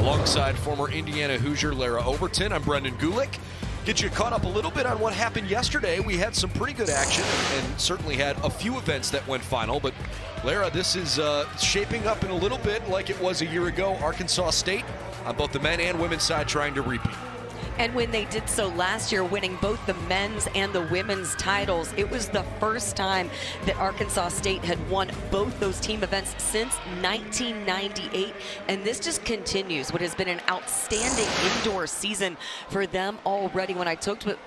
Alongside former Indiana Hoosier Lara Overton, I'm Brendan Gulick. Get you caught up a little bit on what happened yesterday. We had some pretty good action and certainly had a few events that went final. But Lara, this is shaping up in a little bit like it was a year ago. Arkansas State on both the men and women's side trying to repeat. And when they did so last year, winning both the men's and the women's titles, it was the first time that Arkansas State had won both those team events since 1998. And this just continues what has been an outstanding indoor season for them already. When I talked with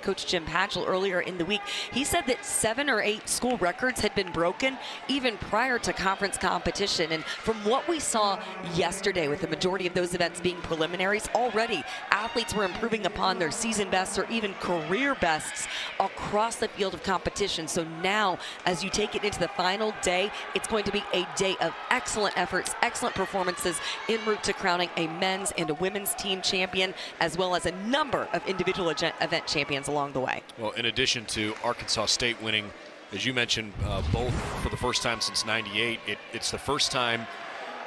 Coach Jim Patchell earlier in the week, he said that 7 or 8 school records had been broken even prior to conference competition. And from what we saw yesterday, with the majority of those events being preliminaries, already athletes were improving upon their season bests or even career bests across the field of competition. So now, as you take it into the final day, it's going to be a day of excellent efforts, excellent performances en route to crowning a men's and a women's team champion, as well as a number of individual event champions along the way. Well, in addition to Arkansas State winning, as you mentioned, both for the first time since '98, it's the first time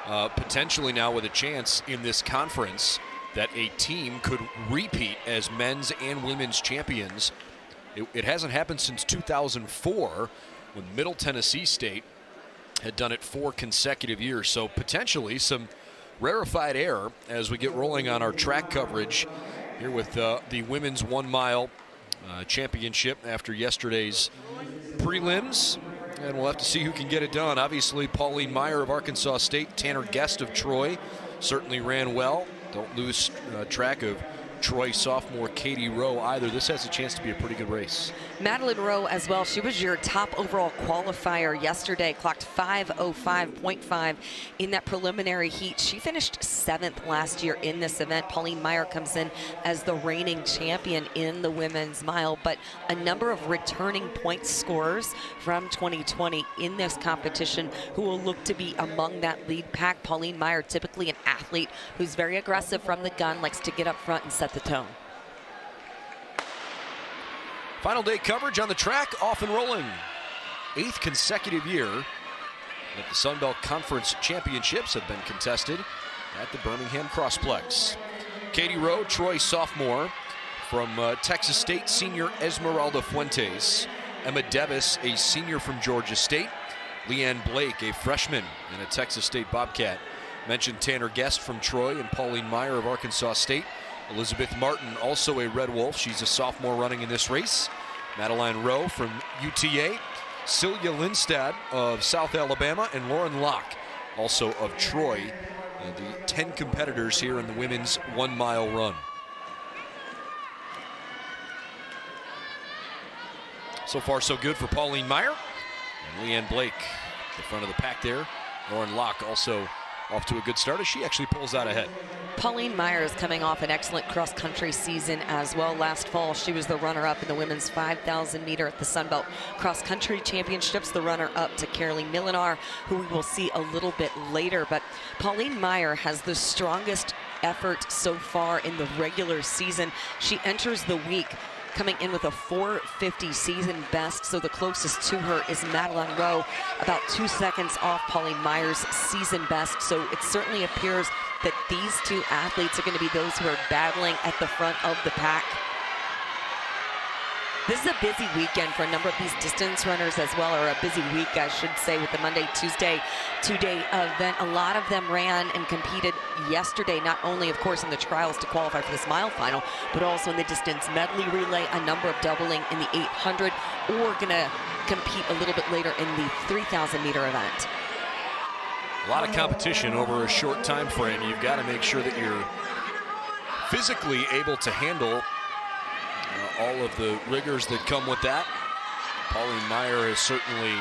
potentially now with a chance in this conference that a team could repeat as men's and women's champions. It hasn't happened since 2004 when Middle Tennessee State had done it 4 consecutive years. So potentially some rarefied air as we get rolling on our track coverage here with the women's 1 mile championship after yesterday's prelims. And we'll have to see who can get it done. Obviously, Pauline Meyer of Arkansas State, Tanner Guest of Troy certainly ran well. Don't lose track of Troy sophomore Katie Rowe either. This has a chance to be a pretty good race. Madeline Rowe as well. She was your top overall qualifier yesterday. Clocked 5:05.5 in that preliminary heat. She finished 7th last year in this event. Pauline Meyer comes in as the reigning champion in the women's mile, but a number of returning point scorers from 2020 in this competition who will look to be among that lead pack. Pauline Meyer, typically an athlete who's very aggressive from the gun, likes to get up front and set the tone. Final day coverage on the track, off and rolling. 8th consecutive year that the Sun Belt Conference Championships have been contested at the Birmingham Crossplex. Katie Rowe, Troy sophomore, from Texas State, senior Esmeralda Fuentes. Emma Devis, a senior from Georgia State. Leanne Blake, a freshman and a Texas State Bobcat. Mentioned Tanner Guest from Troy and Pauline Meyer of Arkansas State. Elizabeth Martin, also a Red Wolf. She's a sophomore running in this race. Madeline Rowe from UTA. Celia Lindstad of South Alabama. And Lauren Locke, also of Troy. The 10 competitors here in the women's 1 mile run. So far, so good for Pauline Meyer. And Leanne Blake, the front of the pack there. Lauren Locke also off to a good start as she actually pulls out ahead. Pauline Meyer is coming off an excellent cross-country season as well. Last fall, she was the runner-up in the women's 5,000 meter at the Sun Belt Cross-Country Championships, the runner-up to Caroline Milinar, who we will see a little bit later. But Pauline Meyer has the strongest effort so far in the regular season. She enters the week coming in with a 4:50 season best, so the closest to her is Madeline Rowe, about 2 seconds off Pauline Meyer's season best. So it certainly appears that these two athletes are going to be those who are battling at the front of the pack. This is a busy weekend for a number of these distance runners as well, or a busy week, I should say, with the Monday, Tuesday, 2-day event. A lot of them ran and competed yesterday, not only, of course, in the trials to qualify for this mile final, but also in the distance medley relay, a number of doubling in the 800, or going to compete a little bit later in the 3,000 meter event. A lot of competition over a short time frame. You've got to make sure that you're physically able to handle all of the rigors that come with that. Pauline Meyer has certainly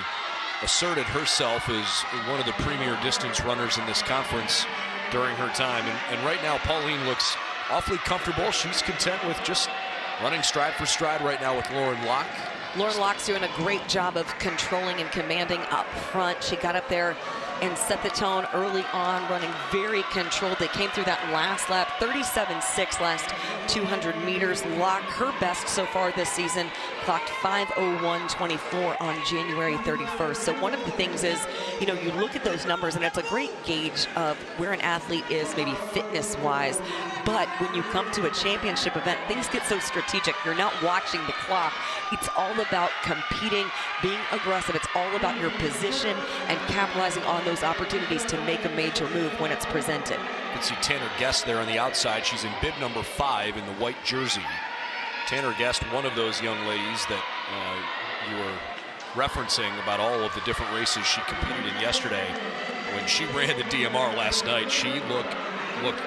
asserted herself as one of the premier distance runners in this conference during her time. And right now, Pauline looks awfully comfortable. She's content with just running stride for stride right now with Lauren Locke. Lauren Locke's doing a great job of controlling and commanding up front. She got up there and set the tone early on, running very controlled. They came through that last lap, 37.6 last 200 meters. Locke, her best so far this season, clocked 5:01:24 on January 31st. So one of the things is, you know, you look at those numbers and it's a great gauge of where an athlete is maybe fitness-wise. But when you come to a championship event, things get so strategic. You're not watching the clock. It's all about competing, being aggressive. It's all about your position and capitalizing on those opportunities to make a major move when it's presented. You can see Tanner Guest there on the outside. She's in bib number 5 in the white jersey. Tanner Guest, one of those young ladies that you were referencing about all of the different races she competed in yesterday. When she ran the DMR last night, she looked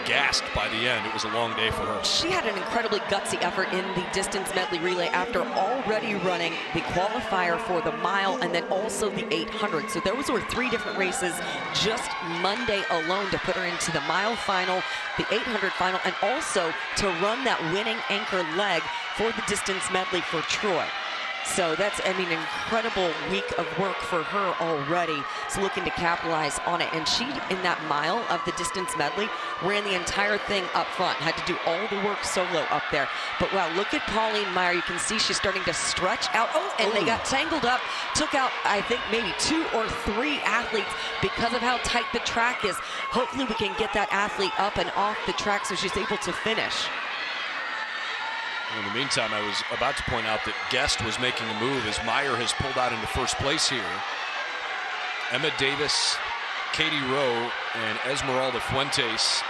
gassed by the end. It was a long day for her. She had an incredibly gutsy effort in the distance medley relay after already running the qualifier for the mile and then also the 800. So those were 3 different races just Monday alone to put her into the mile final, the 800 final, and also to run that winning anchor leg for the distance medley for Troy. So that's, I mean, an incredible week of work for her already. So looking to capitalize on it. And she, in that mile of the distance medley, ran the entire thing up front. Had to do all the work solo up there. But wow, look at Pauline Maier. You can see she's starting to stretch out. Oh, and they got tangled up. Took out, I think, maybe 2 or 3 athletes because of how tight the track is. Hopefully we can get that athlete up and off the track so she's able to finish. In the meantime, I was about to point out that Guest was making a move as Maier has pulled out into first place here. Emma Davis, Katie Rowe, and Esmeralda Fuentes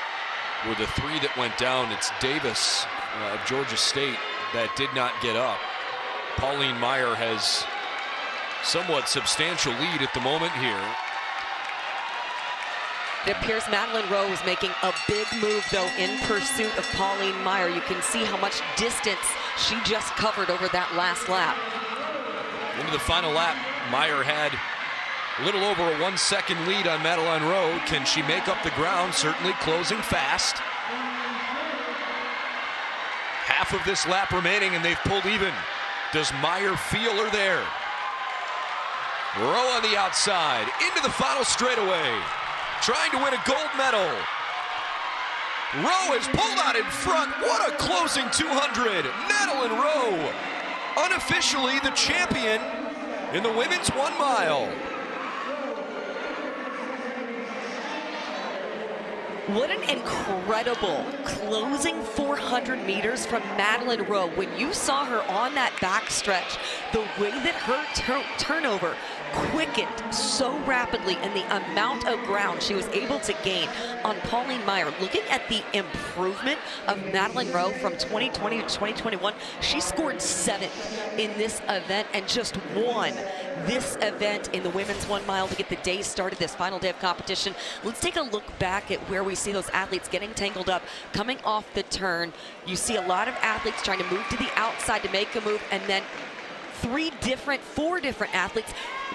were the 3 that went down. It's Davis of Georgia State that did not get up. Pauline Maier has somewhat substantial lead at the moment here. It appears Madeline Rowe is making a big move, though, in pursuit of Pauline Maier. You can see how much distance she just covered over that last lap. Into the final lap, Maier had a little over a 1-second lead on Madeline Rowe. Can she make up the ground? Certainly closing fast. Half of this lap remaining, and they've pulled even. Does Maier feel her there? Rowe on the outside, into the final straightaway. Trying to win a gold medal. Rowe is pulled out in front. What a closing 200. Madeline Rowe, unofficially the champion in the women's 1 mile. What an incredible closing 400 meters from Madeline Rowe. When you saw her on that backstretch, the way that her turnover quickened so rapidly and the amount of ground she was able to gain on Pauline Maier. Looking at the improvement of Madeline Rowe from 2020 to 2021, she scored 7th in this event and just won this event in the women's 1 mile to get the day started, this final day of competition. Let's take a look back at where we see those athletes getting tangled up, coming off the turn. You see a lot of athletes trying to move to the outside to make a move, and then 4 different athletes.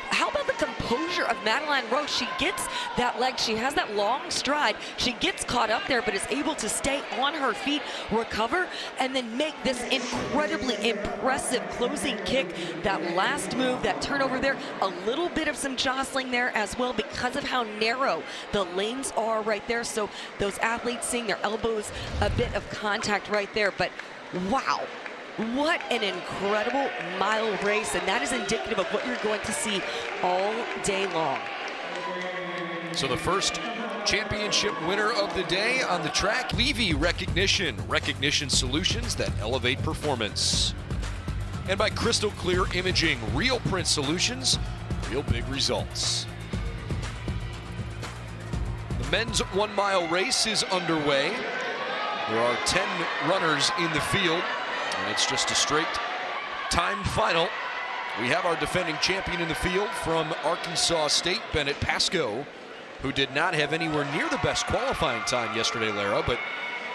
How about the composure of Madeline Rowe? She gets that leg, she has that long stride, she gets caught up there, but is able to stay on her feet, recover, and then make this incredibly impressive closing kick. That last move, that turnover there, a little bit of some jostling there as well because of how narrow the lanes are right there. So those athletes seeing their elbows, a bit of contact right there, but wow. What an incredible mile race, and that is indicative of what you're going to see all day long. So the first championship winner of the day on the track, Levy Recognition Solutions that elevate performance. And by Crystal Clear Imaging, real print solutions, real big results. The men's 1 mile race is underway. There are 10 runners in the field. And it's just a straight time final. We have our defending champion in the field from Arkansas State, Bennett Pascoe, who did not have anywhere near the best qualifying time yesterday, Lara. But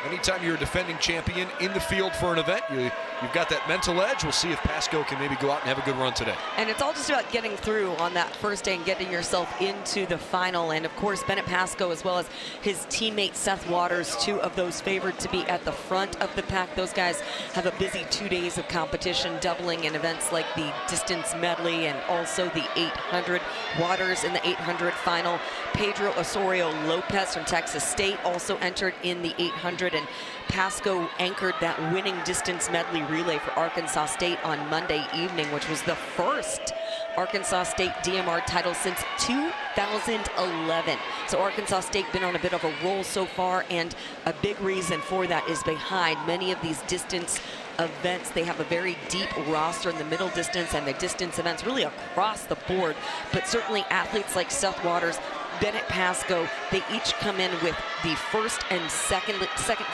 anytime you're a defending champion in the field for an event, you've got that mental edge. We'll see if Pascoe can maybe go out and have a good run today. And it's all just about getting through on that first day and getting yourself into the final. And of course, Bennett Pascoe, as well as his teammate Seth Waters, 2 of those favored to be at the front of the pack. Those guys have a busy 2 days of competition, doubling in events like the distance medley and also the 800. Waters in the 800 final. Pedro Osorio Lopez from Texas State also entered in the 800 And Pasco anchored that winning distance medley relay for Arkansas State on Monday evening, which was the first Arkansas State DMR title since 2011. So Arkansas State been on a bit of a roll so far, and a big reason for that is behind many of these distance events. They have a very deep roster in the middle distance and the distance events really across the board, but certainly athletes like Seth Waters, Bennett Pasco, they each come in with the first and second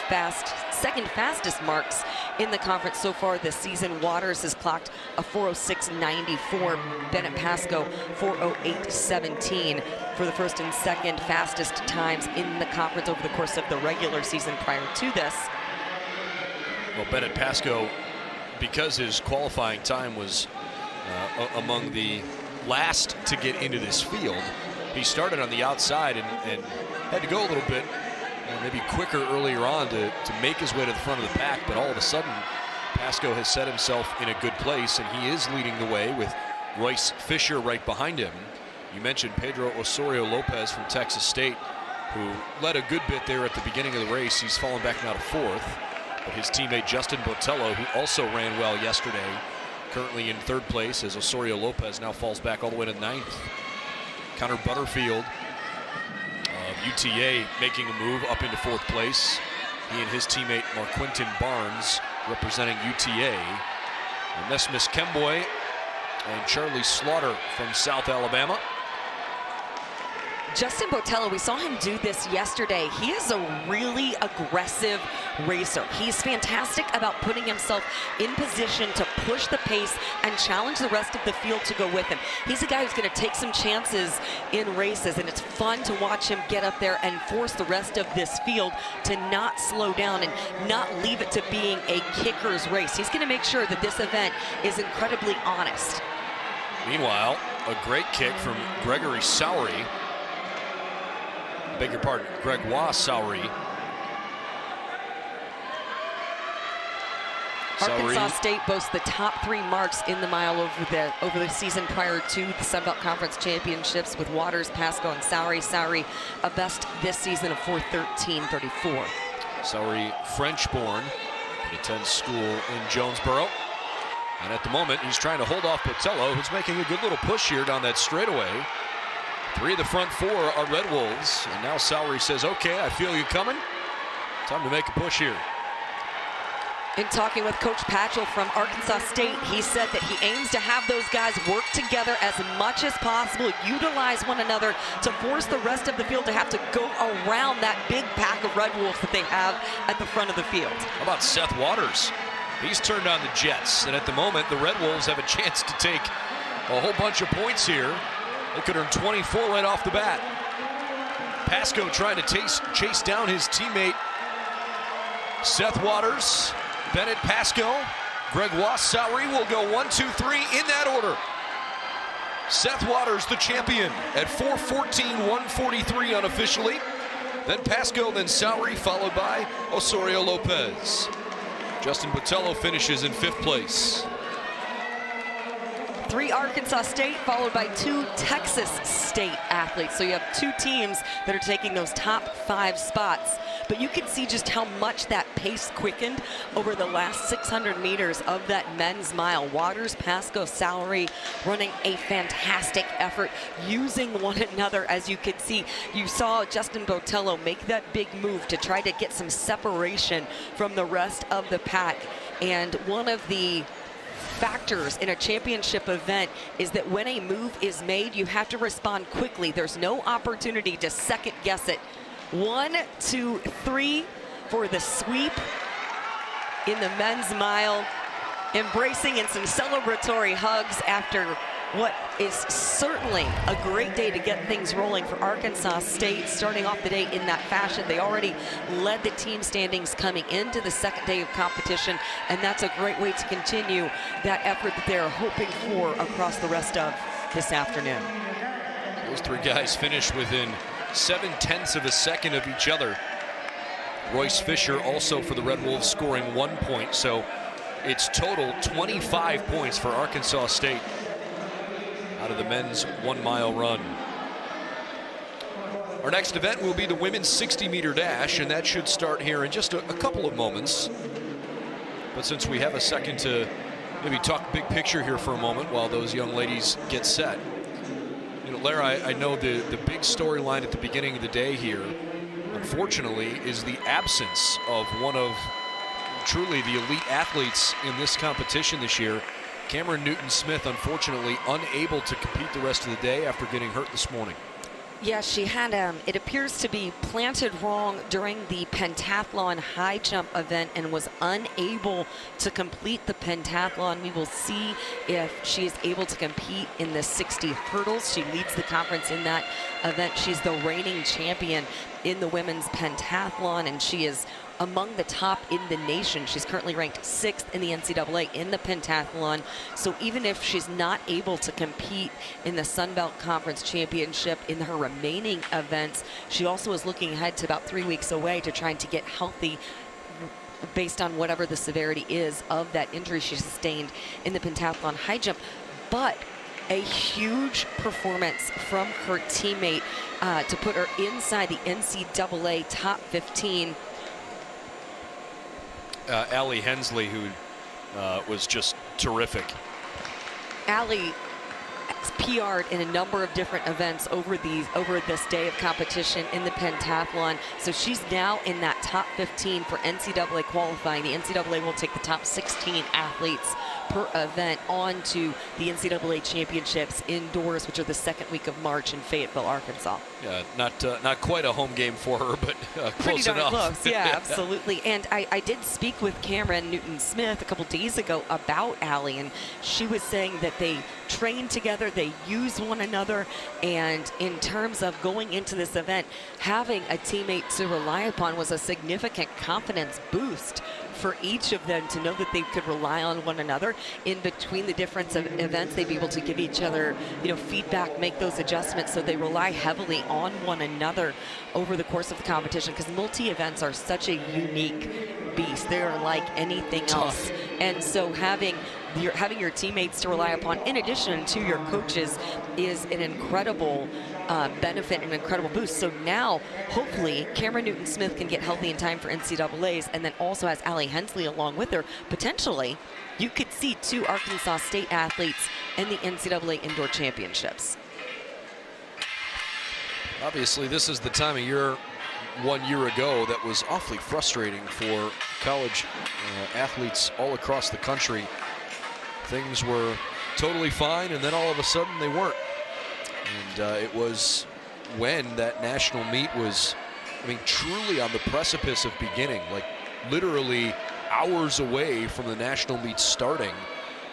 fastest marks in the conference so far this season. Waters has clocked a 4:06.94. Bennett Pasco 4:08.17 for the first and second fastest times in the conference over the course of the regular season prior to this. Well, Bennett Pasco, because his qualifying time was among the last to get into this field, he started on the outside and had to go a little bit, maybe quicker earlier on to make his way to the front of the pack. But all of a sudden, Pasco has set himself in a good place, and he is leading the way with Royce Fisher right behind him. You mentioned Pedro Osorio Lopez from Texas State, who led a good bit there at the beginning of the race. He's fallen back now to fourth. But his teammate Justin Botello, who also ran well yesterday, currently in third place as Osorio Lopez now falls back all the way to ninth. Connor Butterfield of UTA making a move up into fourth place. He and his teammate Marquinton Barnes representing UTA. Onesimus Kemboy and Charlie Slaughter from South Alabama. Justin Botello, we saw him do this yesterday. He is a really aggressive racer. He's fantastic about putting himself in position to push the pace and challenge the rest of the field to go with him. He's a guy who's going to take some chances in races, and it's fun to watch him get up there and force the rest of this field to not slow down and not leave it to being a kicker's race. He's going to make sure that this event is incredibly honest. Meanwhile, a great kick from Gregory Sowery. Beg your pardon, Gregoire Sowery. Arkansas State boasts the top 3 marks in the mile over the season prior to the Sun Belt Conference Championships with Waters, Pasco, and Sowery. Sowery a best this season of 4:13.34. Sowery, French-born, attends school in Jonesboro. And at the moment, he's trying to hold off Botello, who's making a good little push here down that straightaway. 3 of the front 4 are Red Wolves, and now Sowery says, okay, I feel you coming. Time to make a push here. In talking with Coach Patchell from Arkansas State, he said that he aims to have those guys work together as much as possible, utilize one another to force the rest of the field to have to go around that big pack of Red Wolves that they have at the front of the field. How about Seth Waters? He's turned on the Jets, and at the moment, the Red Wolves have a chance to take a whole bunch of points here. They could earn 24 right off the bat. Pasco trying to chase down his teammate Seth Waters. Bennett Pasco, Gregoire Sowery will go 1, 2, 3 in that order. Seth Waters, the champion, at 4:14.143 unofficially. Then Pasco, then Sowery, followed by Osorio Lopez. Justin Botello finishes in 5th place. 3 Arkansas State, followed by 2 Texas State athletes. So you have 2 teams that are taking those top 5 spots. But you can see just how much that pace quickened over the last 600 meters of that men's mile. Waters, Pasco, Sowery running a fantastic effort, using one another. As you could see, you saw Justin Botello make that big move to try to get some separation from the rest of the pack. And one of the factors in a championship event is that when a move is made, you have to respond quickly. There's no opportunity to second guess it. 1, 2, 3 for the sweep in the men's mile. Embracing in some celebratory hugs after what is certainly a great day to get things rolling for Arkansas State, starting off the day in that fashion. They already led the team standings coming into the second day of competition, and that's a great way to continue that effort that they're hoping for across the rest of this afternoon. Those 3 guys finish within 0.7 of a second of each other. Royce Fisher also for the Red Wolves scoring 1 point, so it's total 25 points for Arkansas State out of the men's 1 mile run. Our next event will be the women's 60-meter dash, and that should start here in just a couple of moments. But since we have a second to maybe talk big picture here for a moment while those young ladies get set. You know, Lara, I know the big storyline at the beginning of the day here, unfortunately, is the absence of one of truly the elite athletes in this competition this year. Cameron Newton-Smith, unfortunately, unable to compete the rest of the day after getting hurt this morning. Yeah, she had, it appears to be planted wrong during the pentathlon high jump event and was unable to complete the pentathlon. We will see if she is able to compete in the 60 hurdles. She leads the conference in that event. She's the reigning champion in the women's pentathlon, and she is among the top in the nation. She's currently ranked 6th in the NCAA in the pentathlon. So even if she's not able to compete in the Sun Belt Conference Championship in her remaining events, she also is looking ahead to about 3 weeks away to trying to get healthy based on whatever the severity is of that injury she sustained in the pentathlon high jump. But a huge performance from her teammate to put her inside the NCAA top 15. Allie Hensley, who was just terrific. Allie has PR'd in a number of different events over this day of competition in the pentathlon. So she's now in that top 15 for NCAA qualifying. The NCAA will take the top 16 athletes per event on to the NCAA championships indoors, which are the second week of March in Fayetteville, Arkansas. Yeah, not quite a home game for her, but close enough. Close, yeah, yeah, absolutely. And I did speak with Cameron Newton-Smith a couple days ago about Allie, and she was saying that they train together, they use one another, and in terms of going into this event, having a teammate to rely upon was a significant confidence boost for each of them, to know that they could rely on one another in between the difference of events. They'd be able to give each other, feedback, make those adjustments, so they rely heavily on one another over the course of the competition, because multi-events are such a unique beast. They're unlike anything else. And so having your teammates to rely upon, in addition to your coaches, is an incredible benefit, an incredible boost. So now, hopefully, Cameron Newton-Smith can get healthy in time for NCAAs, and then also has Allie Hensley along with her. Potentially, you could see 2 Arkansas State athletes in the NCAA Indoor Championships. Obviously, this is the time of year 1 year ago that was awfully frustrating for college athletes all across the country. Things were totally fine, and then all of a sudden they weren't. And it was when that national meet was, truly on the precipice of beginning, like literally hours away from the national meet starting,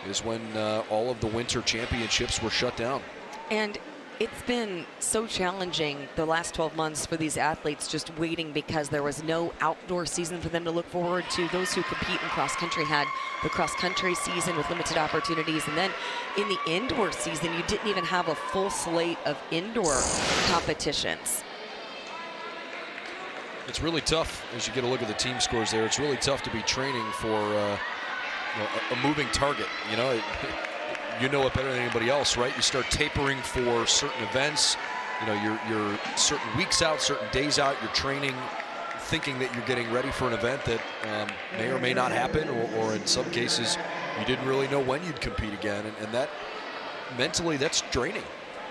is when all of the winter championships were shut down. And it's been so challenging the last 12 months for these athletes, just waiting, because there was no outdoor season for them to look forward to. Those who compete in cross country had the cross country season with limited opportunities, and then in the indoor season you didn't even have a full slate of indoor competitions. It's really tough as you get a look at the team scores there. It's really tough to be training for a moving target. You know it better than anybody else, right? You start tapering for certain events. You're certain weeks out, certain days out. You're training, thinking that you're getting ready for an event that may or may not happen, or in some cases, you didn't really know when you'd compete again. And that, mentally, that's draining.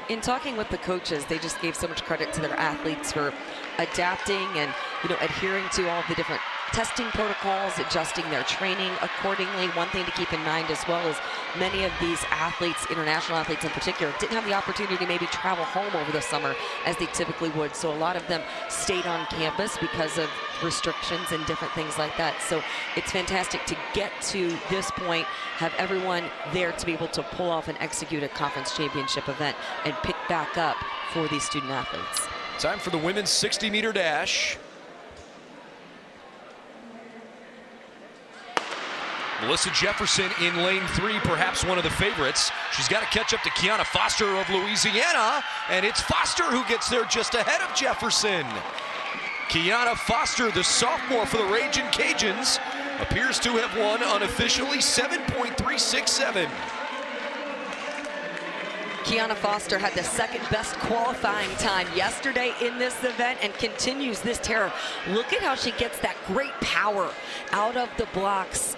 In talking with the coaches, they just gave so much credit to their athletes for adapting and adhering to all the different testing protocols, adjusting their training accordingly. One thing to keep in mind as well is many of these athletes, international athletes in particular, didn't have the opportunity to maybe travel home over the summer as they typically would. So a lot of them stayed on campus because of restrictions and different things like that. So it's fantastic to get to this point, have everyone there to be able to pull off and execute a conference championship event and pick back up for these student athletes. Time for the women's 60-meter dash. Melissa Jefferson in lane 3, perhaps one of the favorites. She's got to catch up to Kiana Foster of Louisiana, and it's Foster who gets there just ahead of Jefferson. Kiana Foster, the sophomore for the Ragin' Cajuns, appears to have won unofficially 7.367. Kiana Foster had the second best qualifying time yesterday in this event and continues this terror. Look at how she gets that great power out of the blocks.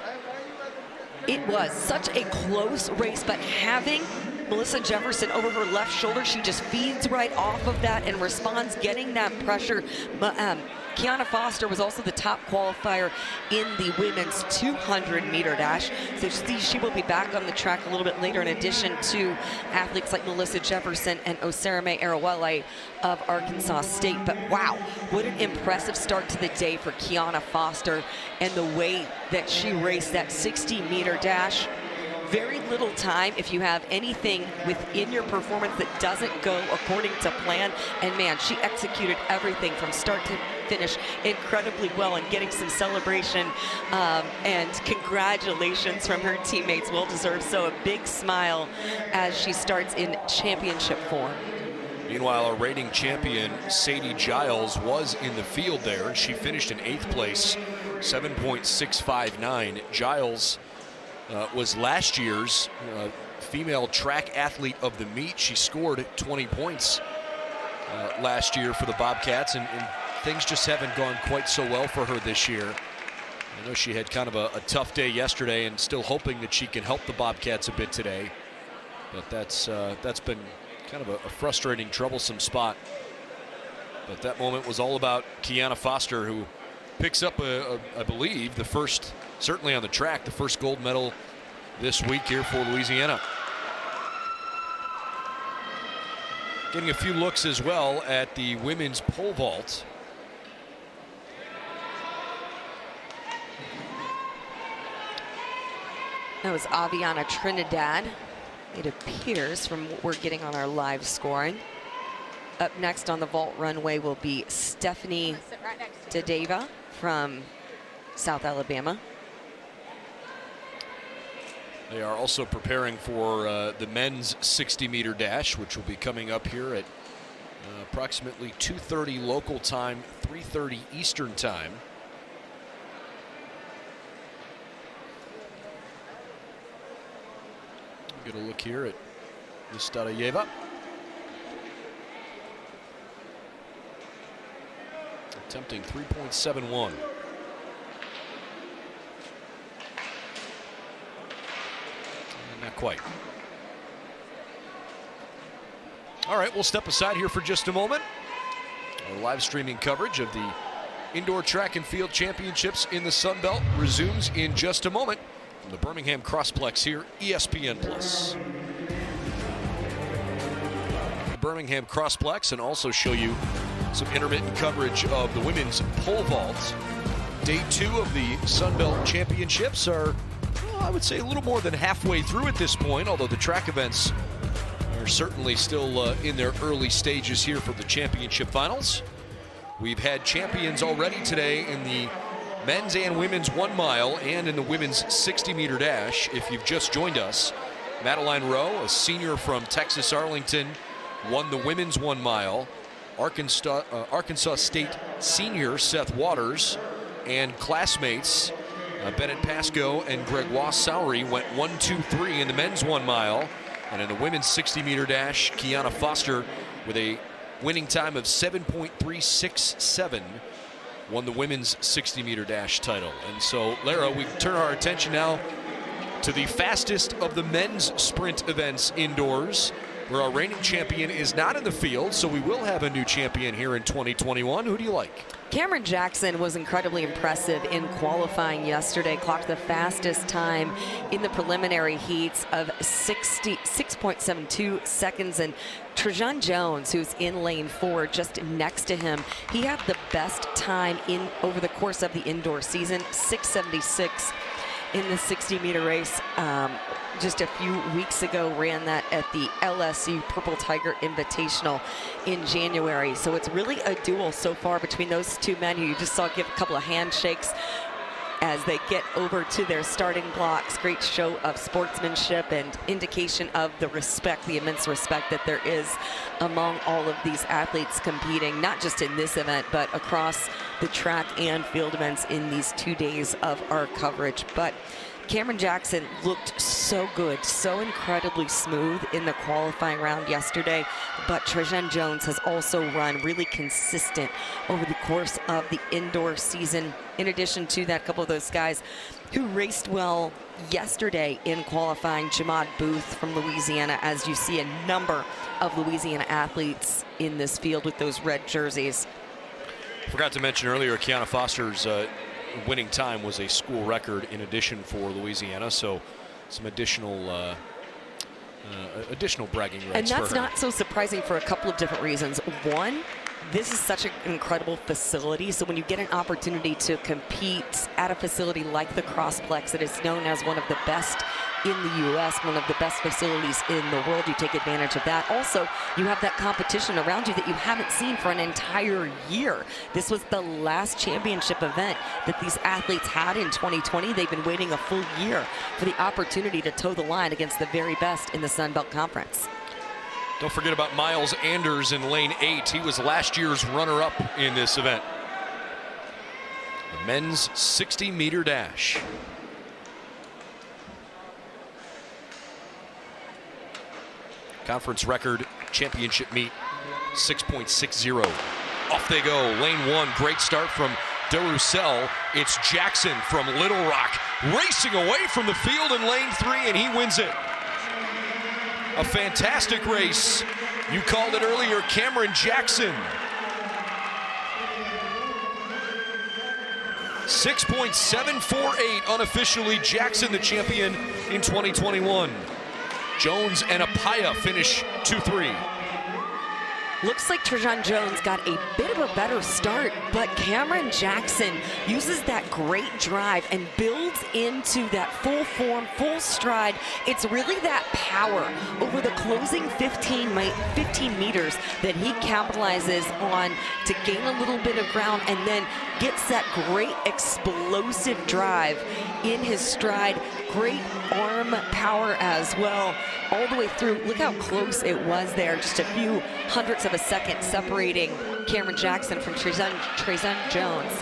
It was such a close race, but having Melissa Jefferson over her left shoulder, she just feeds right off of that and responds, getting that pressure. Kiana Foster was also the top qualifier in the women's 200-meter dash. So she will be back on the track a little bit later, in addition to athletes like Melissa Jefferson and Osarame Arawale of Arkansas State. But wow, what an impressive start to the day for Kiana Foster, and the way that she raced that 60-meter dash. Very little time if you have anything within your performance that doesn't go according to plan. And man, she executed everything from start to finish incredibly well, and getting some celebration and congratulations from her teammates. Well deserved. So a big smile as she starts in championship form. Meanwhile, our reigning champion, Sadie Giles, was in the field there. She finished in 8th place, 7.659. Giles was last year's female track athlete of the meet. She scored 20 points last year for the Bobcats, and things just haven't gone quite so well for her this year. I know she had kind of a tough day yesterday, and still hoping that she can help the Bobcats a bit today. But that's been kind of a frustrating, troublesome spot. But that moment was all about Kiana Foster, who picks up, I believe, the first, certainly on the track, the first gold medal this week here for Louisiana. Getting a few looks as well at the women's pole vault. That was Aviana Trinidad, it appears, from what we're getting on our live scoring. Up next on the vault runway will be Stephanie Dadeva from South Alabama. They are also preparing for the men's 60-meter dash, which will be coming up here at approximately 2:30 local time, 3:30 Eastern time. Get a look here at Miss Dadeva. Attempting 3.71. Not quite. All right, we'll step aside here for just a moment. Our live streaming coverage of the Indoor Track and Field Championships in the Sun Belt resumes in just a moment from the Birmingham Crossplex here, ESPN+. The Birmingham Crossplex, and also show you some intermittent coverage of the women's pole vault. Day 2 of the Sun Belt Championships are, well, I would say, a little more than halfway through at this point, although the track events are certainly still in their early stages here for the championship finals. We've had champions already today in the men's and women's 1 mile and in the women's 60-meter dash. If you've just joined us, Madeline Rowe, a senior from Texas Arlington, won the women's 1 mile. Arkansas State senior Seth Waters and classmates Bennett Pasco and Gregoire Sowery went 1-2-3 in the men's 1 mile. And in the women's 60-meter dash, Kiana Foster, with a winning time of 7.367, won the women's 60-meter dash title. And so, Lara, we turn our attention now to the fastest of the men's sprint events indoors, where our reigning champion is not in the field, so we will have a new champion here in 2021. Who do you like? Cameron Jackson was incredibly impressive in qualifying yesterday, clocked the fastest time in the preliminary heats of 6.72 seconds. And Trajan Jones, who's in lane 4 just next to him, he had the best time over the course of the indoor season, 6:76 in the 60-meter race. Just a few weeks ago, ran that at the LSU Purple Tiger Invitational in January. So it's really a duel so far between those two men who you just saw give a couple of handshakes as they get over to their starting blocks. Great show of sportsmanship and indication of the respect, the immense respect that there is among all of these athletes competing, not just in this event, but across the track and field events in these 2 days of our coverage. But Cameron Jackson looked so good, so incredibly smooth in the qualifying round yesterday, but Trajan Jones has also run really consistent over the course of the indoor season. In addition to that, a couple of those guys who raced well yesterday in qualifying, Jamad Booth from Louisiana, as you see a number of Louisiana athletes in this field with those red jerseys. Forgot to mention earlier, Kiana Foster's winning time was a school record in addition for Louisiana, so some additional bragging rights. And that's for her. not so surprising for a couple of different reasons. One, this is such an incredible facility, so when you get an opportunity to compete at a facility like the Crossplex that is known as one of the best in the U.S., one of the best facilities in the world, you take advantage of that. Also, you have that competition around you that you haven't seen for an entire year. This was the last championship event that these athletes had in 2020. They've been waiting a full year for the opportunity to toe the line against the very best in the Sun Belt Conference. Don't forget about Miles Anders in lane 8. He was last year's runner-up in this event. The men's 60-meter dash. Conference record championship meet 6.60. Off they go. Lane 1, great start from DeRussell. It's Jackson from Little Rock racing away from the field in lane 3, and he wins it. A fantastic race. You called it earlier, Cameron Jackson. 6.748 unofficially. Jackson the champion in 2021. Jones and Apaya finish 2-3. Looks like Trajan Jones got a bit of a better start, but Cameron Jackson uses that great drive and builds into that full form, full stride. It's really that power over the closing 15 meters that he capitalizes on to gain a little bit of ground and then gets that great explosive drive in his stride. Great arm power as well, all the way through. Look how close it was there, just a few hundredths of a second separating Cameron Jackson from Trajan Jones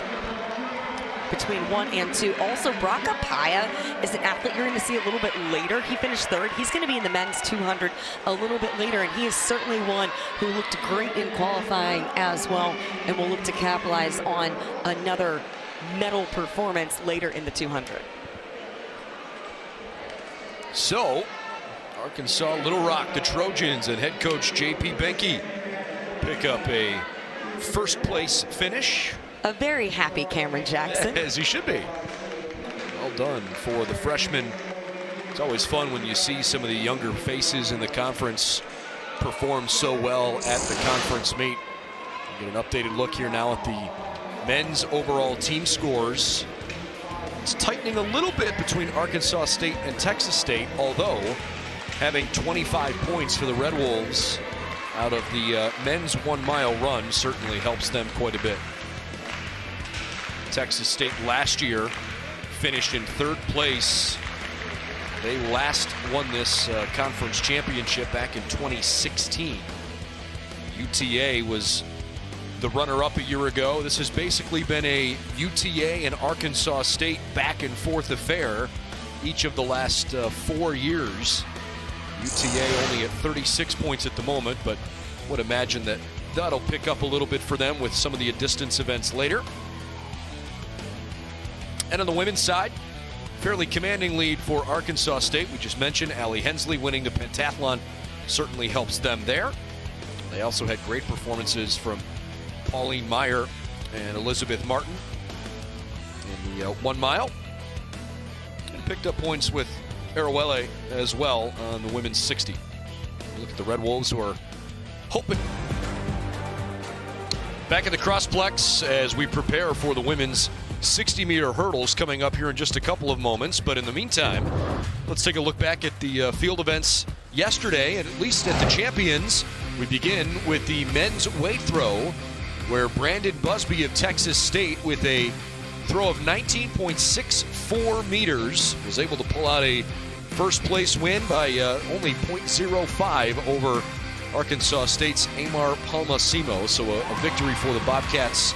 between 1 and 2. Also, Brock Apaya is an athlete you're going to see a little bit later. He finished 3rd. He's going to be in the men's 200 a little bit later, and he is certainly one who looked great in qualifying as well, and will look to capitalize on another medal performance later in the 200. So, Arkansas Little Rock, the Trojans and head coach J.P. Benke pick up a first place finish. A very happy Cameron Jackson. As he should be. Well done for the freshman. It's always fun when you see some of the younger faces in the conference perform so well at the conference meet. Get an updated look here now at the men's overall team scores. It's tightening a little bit between Arkansas State and Texas State, although having 25 points for the Red Wolves out of the men's 1 mile run certainly helps them quite a bit. Texas State last year finished in 3rd place. They last won this conference championship back in 2016. UTA was the runner-up a year ago. This has basically been a UTA and Arkansas State back and forth affair each of the last 4 years. UTA only at 36 points at the moment, but would imagine that that'll pick up a little bit for them with some of the distance events later. And on the women's side, fairly commanding lead for Arkansas State. We just mentioned Allie Hensley winning the pentathlon certainly helps them there. They also had great performances from Pauline Meyer and Elizabeth Martin in the 1 mile. And picked up points with Arawele as well on the women's 60. Look at the Red Wolves who are hoping. Back at the Crossplex as we prepare for the women's 60-meter hurdles coming up here in just a couple of moments. But in the meantime, let's take a look back at the field events yesterday, and at least at the champions. We begin with the men's weight throw, where Brandon Busby of Texas State, with a throw of 19.64 meters, was able to pull out a first place win by only 0.05 over Arkansas State's Amar Palmasimo. So a victory for the Bobcats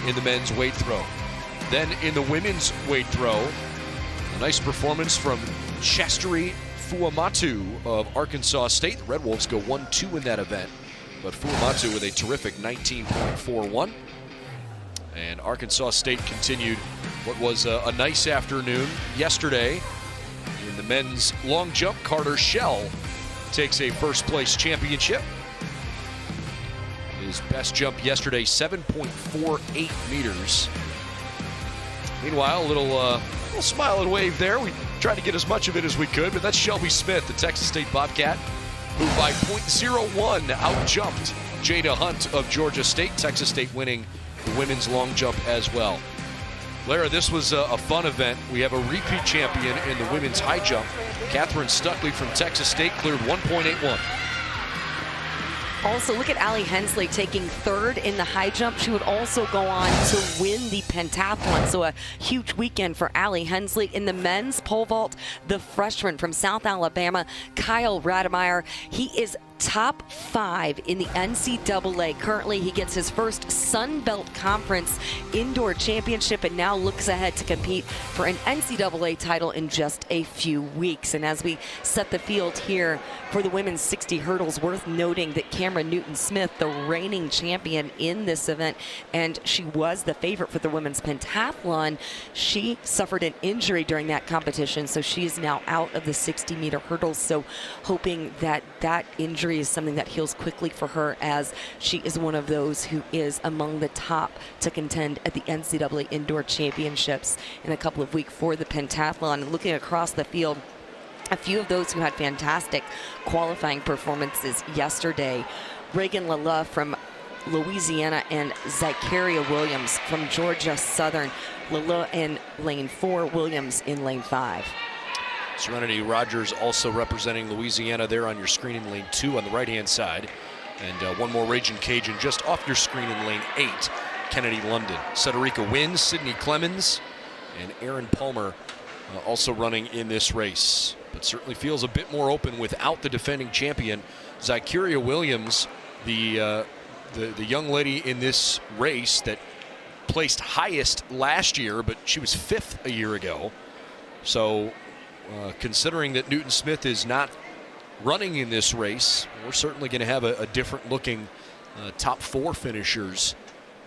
in the men's weight throw. Then in the women's weight throw, A nice performance from Chasteri Fuamatu of Arkansas State. The Red Wolves go 1-2 in that event, but Fuamatu with a terrific 19.41. And Arkansas State continued what was a nice afternoon yesterday. In the men's long jump, Carter Shell takes a first place championship. His best jump yesterday, 7.48 meters. Meanwhile, a little smile and wave there. We tried to get as much of it as we could, but that's Shelby Smith, the Texas State Bobcat, who by 0.01 out-jumped Jada Hunt of Georgia State. Texas State winning the women's long jump as well. Lara, this was a fun event. We have a repeat champion in the women's high jump. Catherine Stuckley from Texas State cleared 1.81. Also, look at Allie Hensley taking third in the high jump. She would also go on to win the pentathlon. So a huge weekend for Allie Hensley. In the men's pole vault, the freshman from South Alabama, Kyle Rademeyer, he is top 5 in the NCAA. Currently, he gets his first Sun Belt Conference indoor championship and now looks ahead to compete for an NCAA title in just a few weeks. And as we set the field here for the women's 60 hurdles, worth noting that Cameron Newton-Smith, the reigning champion in this event, and she was the favorite for the women's pentathlon, she suffered an injury during that competition, so she is now out of the 60-meter hurdles. So hoping that that injury is something that heals quickly for her, as she is one of those who is among the top to contend at the NCAA Indoor Championships in a couple of weeks for the pentathlon. And looking across the field, a few of those who had fantastic qualifying performances yesterday: Reagan Lala from Louisiana and Zachariah Williams from Georgia Southern. Lala in lane 4, Williams in lane 5. Serenity Rogers also representing Louisiana there on your screen in lane 2 on the right-hand side. And one more Raging Cajun just off your screen in lane 8, Kennedy London. Sederica wins, Sydney Clemens, and Aaron Palmer also running in this race. But certainly feels a bit more open without the defending champion, Zachariah Williams, the young lady in this race that placed highest last year, but she was 5th a year ago. So considering that Newton-Smith is not running in this race, we're certainly going to have a different looking top 4 finishers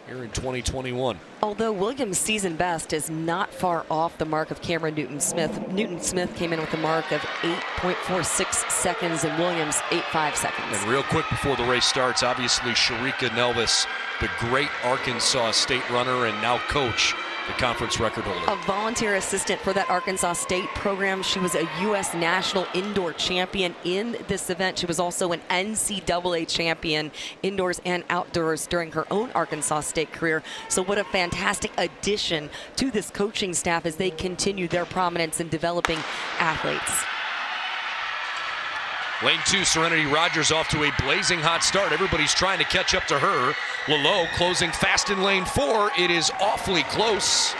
here in 2021. Although Williams' season best is not far off the mark of Cameron Newton-Smith. Newton-Smith came in with a mark of 8.46 seconds and Williams 8.5 seconds. And real quick before the race starts, obviously Sharika Nelvis, the great Arkansas State runner and now coach, the conference record holder. A volunteer assistant for that Arkansas State program. She was a U.S. national indoor champion in this event. She was also an NCAA champion indoors and outdoors during her own Arkansas State career. So what a fantastic addition to this coaching staff as they continue their prominence in developing athletes. Lane 2, Serenity Rogers off to a blazing hot start. Everybody's trying to catch up to her. Lalo closing fast in lane 4. It is awfully close.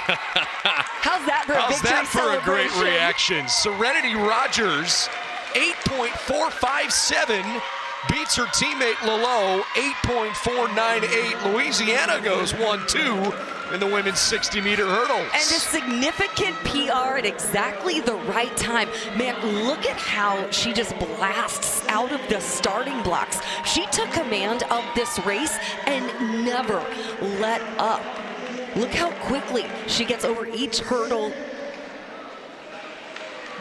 How's that for a How's victory that for a great celebration? reaction? Serenity Rogers, 8.457, beats her teammate Lalo, 8.498. Louisiana goes 1-2 in the women's 60-meter hurdles. And a significant PR at exactly the right time. Man, look at how she just blasts out of the starting blocks. She took command of this race and never let up. Look how quickly she gets over each hurdle.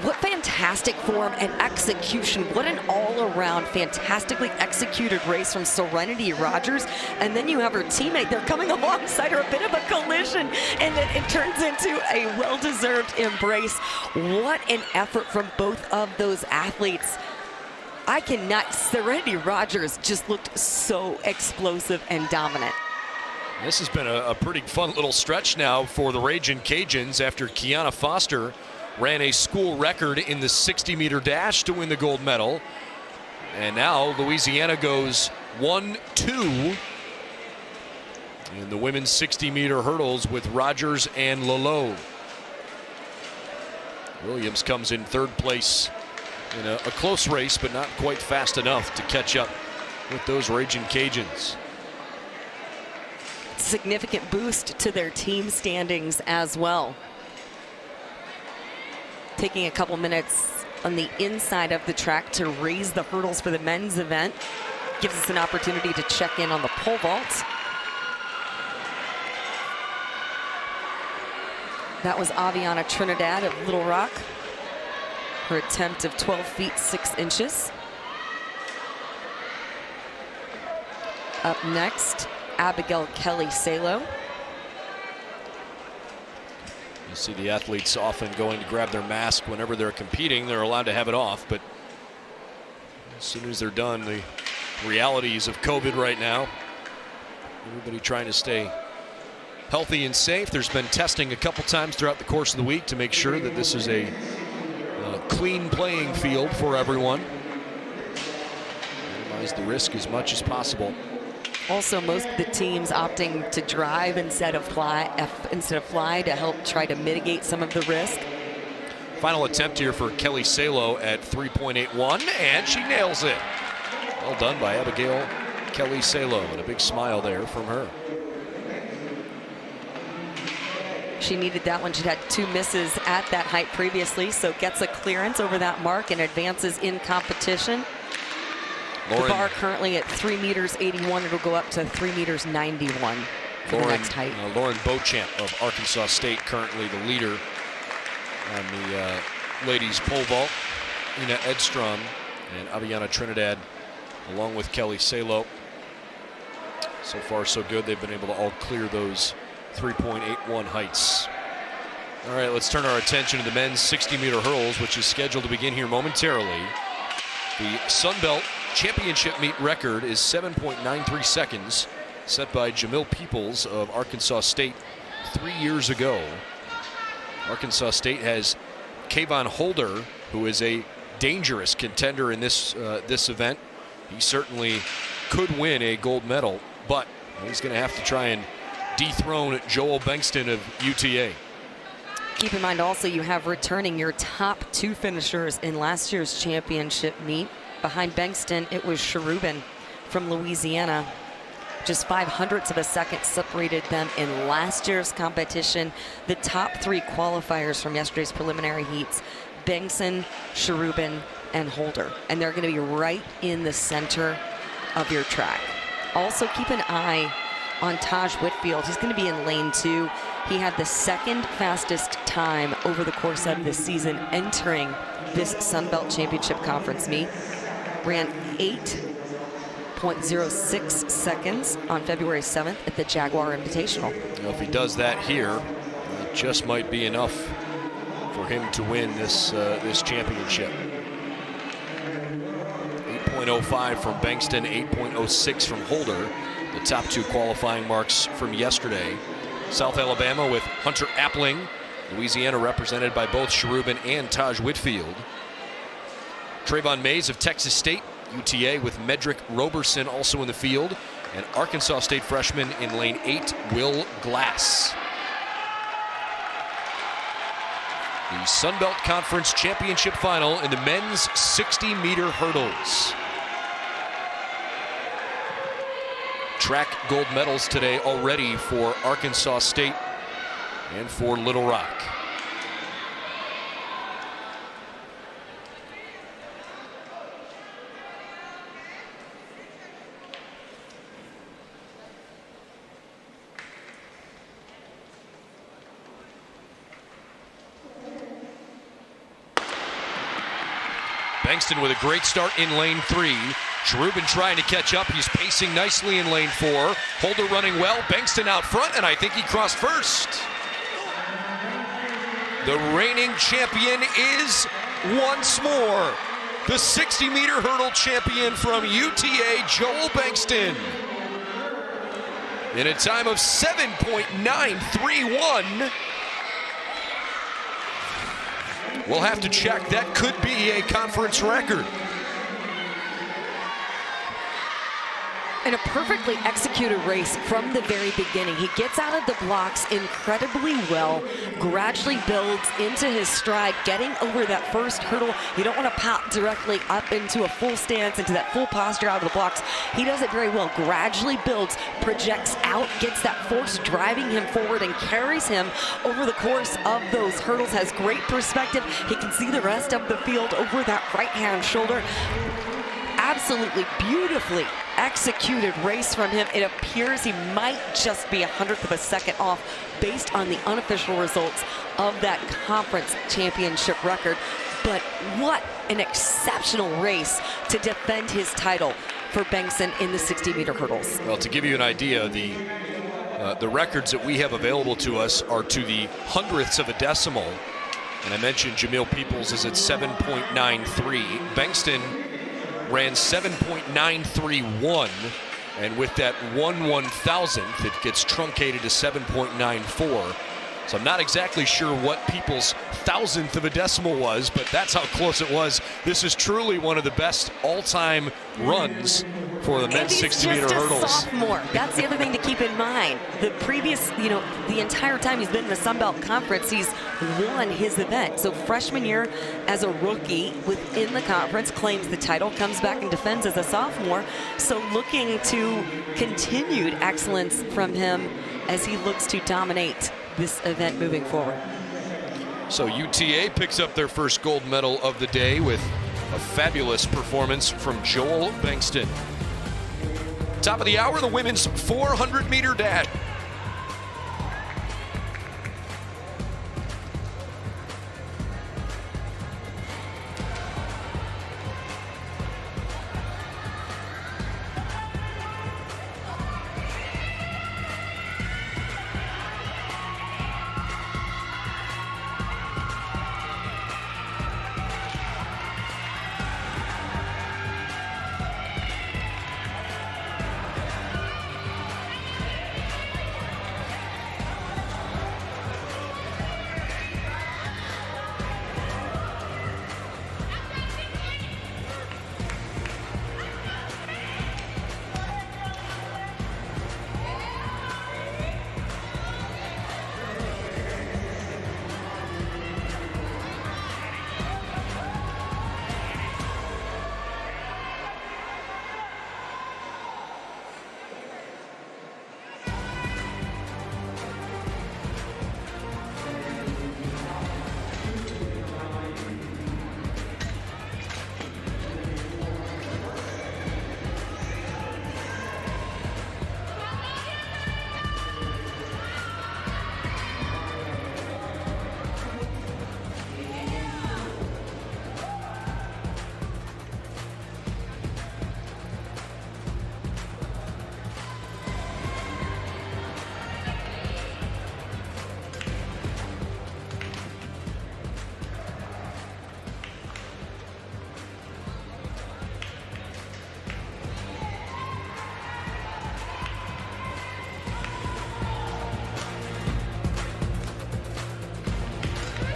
What fantastic form and execution. What an all-around fantastically executed race from Serenity Rogers. And then you have her teammate. They're coming alongside her, a bit of a collision, and then it turns into a well-deserved embrace. What an effort from both of those athletes. I cannot. Serenity Rogers just looked so explosive and dominant. This has been a pretty fun little stretch now for the Ragin' Cajuns after Kiana Foster ran a school record in the 60-meter dash to win the gold medal. And now Louisiana goes 1-2 in the women's 60-meter hurdles with Rogers and Lalo. Williams comes in 3rd place in a close race, but not quite fast enough to catch up with those Ragin' Cajuns. significant boost to their team standings as well. Taking a couple minutes on the inside of the track to raise the hurdles for the men's event. Gives us an opportunity to check in on the pole vault. That was Aviana Trinidad of Little Rock. Her attempt of 12 feet 6 inches. Up next, Abigail Kelly Salo. You see the athletes often going to grab their mask whenever they're competing. They're allowed to have it off, but as soon as they're done, the realities of COVID right now, everybody trying to stay healthy and safe. There's been testing a couple times throughout the course of the week to make sure that this is a clean playing field for everyone. Minimize the risk as much as possible. Also, most of the teams opting to drive instead of fly to help try to mitigate some of the risk. Final attempt here for Kelly Salo at 3.81, and she nails it. Well done by Abigail Kelly Salo, and a big smile there from her. She needed that one. She'd had 2 misses at that height previously, so gets a clearance over that mark and advances in competition. The bar currently at 3 meters 81. It'll go up to 3 meters 91 for the next height. Lauren Beauchamp of Arkansas State, currently the leader on the ladies pole vault. Ina Edstrom and Aviana Trinidad, along with Kelly Salo. So far, so good. They've been able to all clear those 3.81 heights. All right, let's turn our attention to the men's 60-meter hurdles, which is scheduled to begin here momentarily. The Sun Belt Championship meet record is 7.93 seconds, set by Jamil Peoples of Arkansas State 3 years ago. Arkansas State has Kayvon Holder, who is a dangerous contender in this event. He certainly could win a gold medal, but he's going to have to try and dethrone Joel Bengston of UTA. Keep in mind also you have returning your top 2 finishers in last year's championship meet. Behind Bengston, it was Cherubin from Louisiana. Just 0.05 of a second separated them in last year's competition. The top 3 qualifiers from yesterday's preliminary heats, Bengston, Cherubin, and Holder. And they're going to be right in the center of your track. Also keep an eye on Taj Whitfield. He's going to be in lane 2. He had the 2nd fastest time over the course of this season entering this Sun Belt Championship Conference meet. Ran 8.06 seconds on February 7th at the Jaguar Invitational. Well, if he does that here, it just might be enough for him to win this championship. 8.05 from Bengston, 8.06 from Holder, the top 2 qualifying marks from yesterday. South Alabama with Hunter Appling, Louisiana represented by both Cherubin and Taj Whitfield. Trayvon Mays of Texas State, UTA with Medrick Roberson also in the field, and Arkansas State freshman in lane 8, Will Glass. The Sun Belt Conference Championship final in the men's 60-meter hurdles. Track gold medals today already for Arkansas State and for Little Rock. Bengston with a great start in lane 3. Cherubin trying to catch up. He's pacing nicely in lane 4. Holder running well. Bengston out front, and I think he crossed first. The reigning champion is once more the 60-meter hurdle champion from UTA, Joel Bengston, in a time of 7.931. We'll have to check. That could be a conference record. And a perfectly executed race from the very beginning. He gets out of the blocks incredibly well, gradually builds into his stride, getting over that first hurdle. You don't want to pop directly up into a full stance, into that full posture out of the blocks. He does it very well, gradually builds, projects out, gets that force driving him forward and carries him over the course of those hurdles, has great perspective. He can see the rest of the field over that right-hand shoulder. Absolutely beautifully executed race from him. It appears he might just be 1/100 of a second off based on the unofficial results of that conference championship record. But what an exceptional race to defend his title for Bengtson in the 60-meter hurdles. Well, to give you an idea, the records that we have available to us are to the hundredths of a decimal. And I mentioned Jamil Peoples is at 7.93. Bengtson ran 7.931, and with that 1/1000th, it gets truncated to 7.94. So I'm not exactly sure what People's thousandth of a decimal was, but that's how close it was. This is truly one of the best all-time runs for the men's 60-meter hurdles. He's sophomore. That's the other thing to keep in mind. The previous, the entire time he's been in the Sun Belt Conference, he's won his event. So freshman year as a rookie within the conference, claims the title, comes back and defends as a sophomore. So looking to continued excellence from him as he looks to dominate this event moving forward. So UTA picks up their first gold medal of the day with a fabulous performance from Joel Bengtson. Top of the hour, the women's 400-meter dash.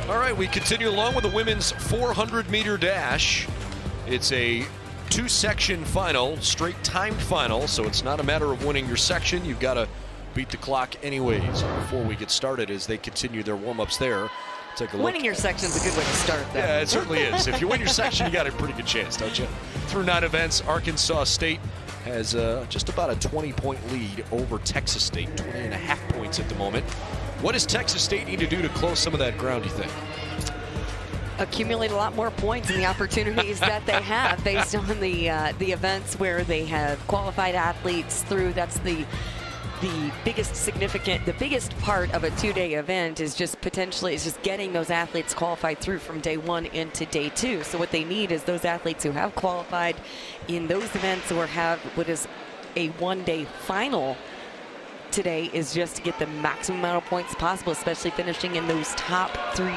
All right, we continue along with the women's 400-meter dash. It's a two-section final, straight timed final, so it's not a matter of winning your section. You've got to beat the clock anyways. Before we get started, as they continue their warm-ups there, take a look. Winning your section is a good way to start that. Yeah, it certainly is. If you win your section, you got a pretty good chance, don't you? Through 9 events, Arkansas State has just about a 20-point lead over Texas State, 20.5 points at the moment. What does Texas State need to do to close some of that ground, you think? Accumulate a lot more points in the opportunities that they have based on the events where they have qualified athletes through. That's the biggest part of a two-day event is just getting those athletes qualified through from day 1 into day 2. So what they need is those athletes who have qualified in those events or have what is a one-day final today is just to get the maximum amount of points possible, especially finishing in those top 3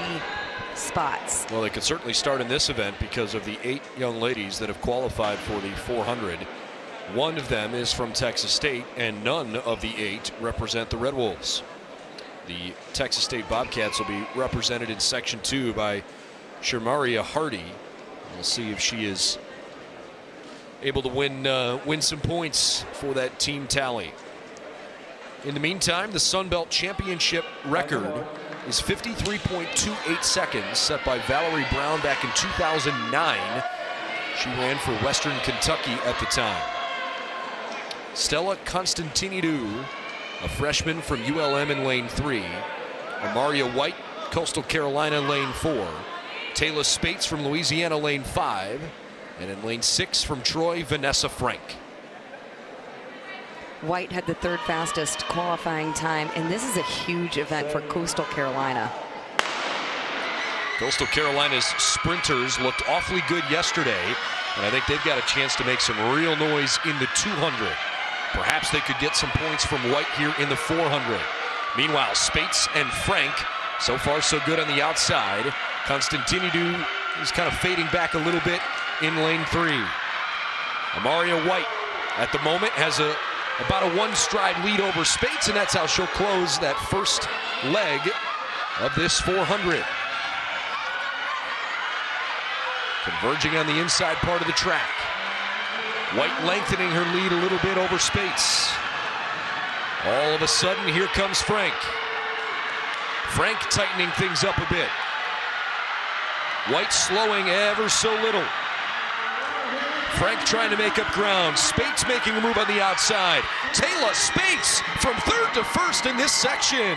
spots. Well, they could certainly start in this event because of the 8 young ladies that have qualified for the 400. One of them is from Texas State, and none of the 8 represent the Red Wolves. The Texas State Bobcats will be represented in Section 2 by Shermaria Hardy. We'll see if she is able to win some points for that team tally. In the meantime, the Sun Belt Championship record is 53.28 seconds, set by Valerie Brown back in 2009. She ran for Western Kentucky at the time. Stella Constantinidou, a freshman from ULM in lane 3. Amaria White, Coastal Carolina, lane 4. Taylor Spates from Louisiana, lane 5. And in lane 6 from Troy, Vanessa Frank. White had the third fastest qualifying time, and this is a huge event for Coastal Carolina. Coastal Carolina's sprinters looked awfully good yesterday, and I think they've got a chance to make some real noise in the 200. Perhaps they could get some points from White here in the 400. Meanwhile, Spates and Frank, so far so good on the outside. Constantinidou is kind of fading back a little bit in lane 3. Amaria White at the moment has about a one-stride lead over Spates, and that's how she'll close that first leg of this 400. Converging on the inside part of the track. White lengthening her lead a little bit over Spates. All of a sudden, here comes Frank. Frank tightening things up a bit. White slowing ever so little. Frank trying to make up ground. Spates making a move on the outside. Taylor Spates from third to first in this section.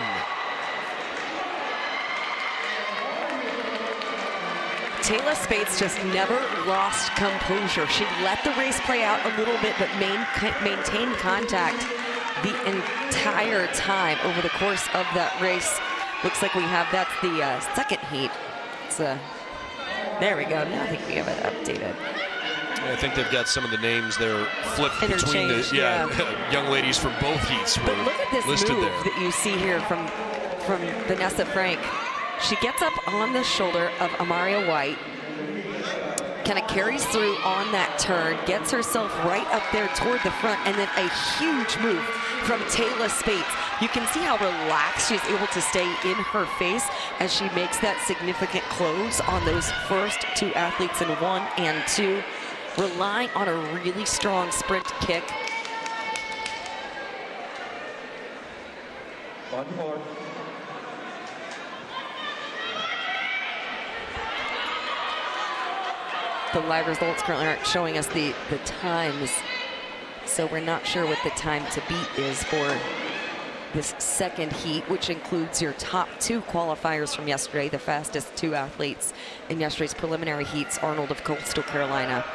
Taylor Spates just never lost composure. She let the race play out a little bit, but maintained contact the entire time over the course of that race. Looks like that's the second heat. There we go. Now I think we have it updated. I think they've got some of the names there flipped between the young ladies from both heats. But look at this move that you see here from Vanessa Frank. She gets up on the shoulder of Amaria White, kind of carries through on that turn, gets herself right up there toward the front, and then a huge move from Taylor Spates. You can see how relaxed she's able to stay in her face as she makes that significant close on those first two athletes in 1 and 2, relying on a really strong sprint kick. The live results currently aren't showing us the times, so we're not sure what the time to beat is for this second heat, which includes your top 2 qualifiers from yesterday, the fastest 2 athletes in yesterday's preliminary heats, Arnold of Coastal Carolina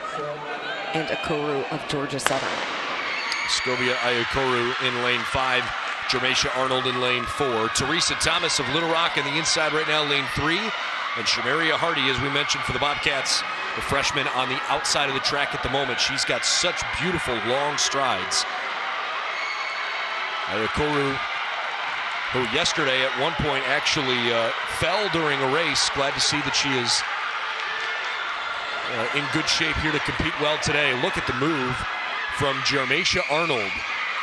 and Okoro of Georgia Southern. Scovia Ayokoro in lane 5, Jermacia Arnold in lane 4, Teresa Thomas of Little Rock in the inside right now, lane 3, and Shamaria Hardy, as we mentioned, for the Bobcats, the freshman on the outside of the track at the moment. She's got such beautiful long strides. Ayokoro, who yesterday at one point actually fell during a race. Glad to see that she is in good shape here to compete well today. Look at the move from Jermacia Arnold,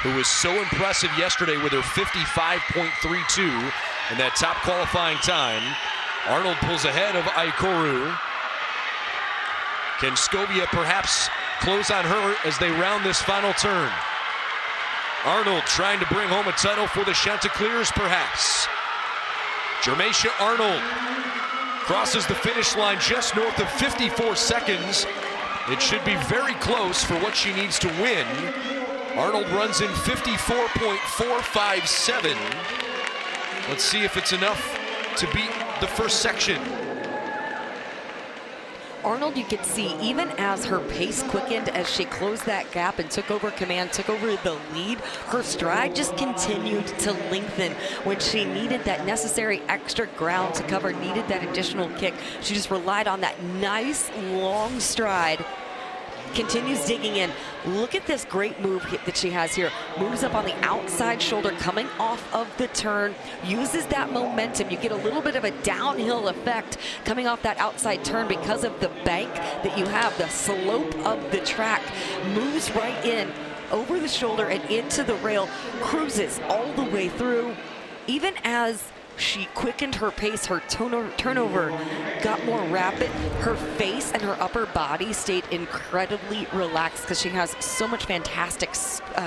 who was so impressive yesterday with her 55.32 and that top qualifying time. Arnold pulls ahead of Ayokoro. Can Scovia perhaps close on her as they round this final turn? Arnold trying to bring home a title for the Chanticleers, perhaps. Jermacia Arnold crosses the finish line just north of 54 seconds. It should be very close for what she needs to win. Arnold runs in 54.457. Let's see if it's enough to beat the first section. Arnold, you could see, even as her pace quickened, as she closed that gap and took over command, took over the lead, her stride just continued to lengthen. When she needed that necessary extra ground to cover, needed that additional kick, she just relied on that nice long stride. Continues digging in. Look at this great move that she has here. Moves up on the outside shoulder, coming off of the turn, uses that momentum. You get a little bit of a downhill effect coming off that outside turn because of the bank that you have, the slope of the track. Moves right in, over the shoulder and into the rail, cruises all the way through. Even as she quickened her pace, her turnover got more rapid. Her face and her upper body stayed incredibly relaxed because she has so much fantastic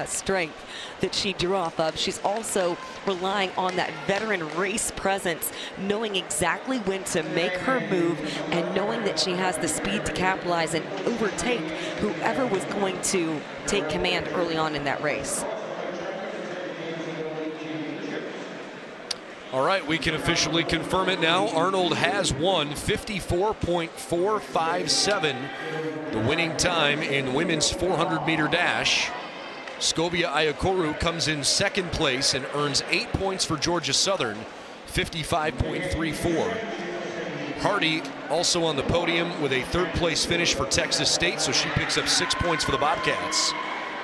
strength that she drew off of. She's also relying on that veteran race presence, knowing exactly when to make her move and knowing that she has the speed to capitalize and overtake whoever was going to take command early on in that race. All right, we can officially confirm it now. Arnold has won 54.457, the winning time in women's 400-meter dash. Scovia Iakoru comes in second place and earns 8 points for Georgia Southern, 55.34. Hardy also on the podium with a third-place finish for Texas State, so she picks up 6 points for the Bobcats.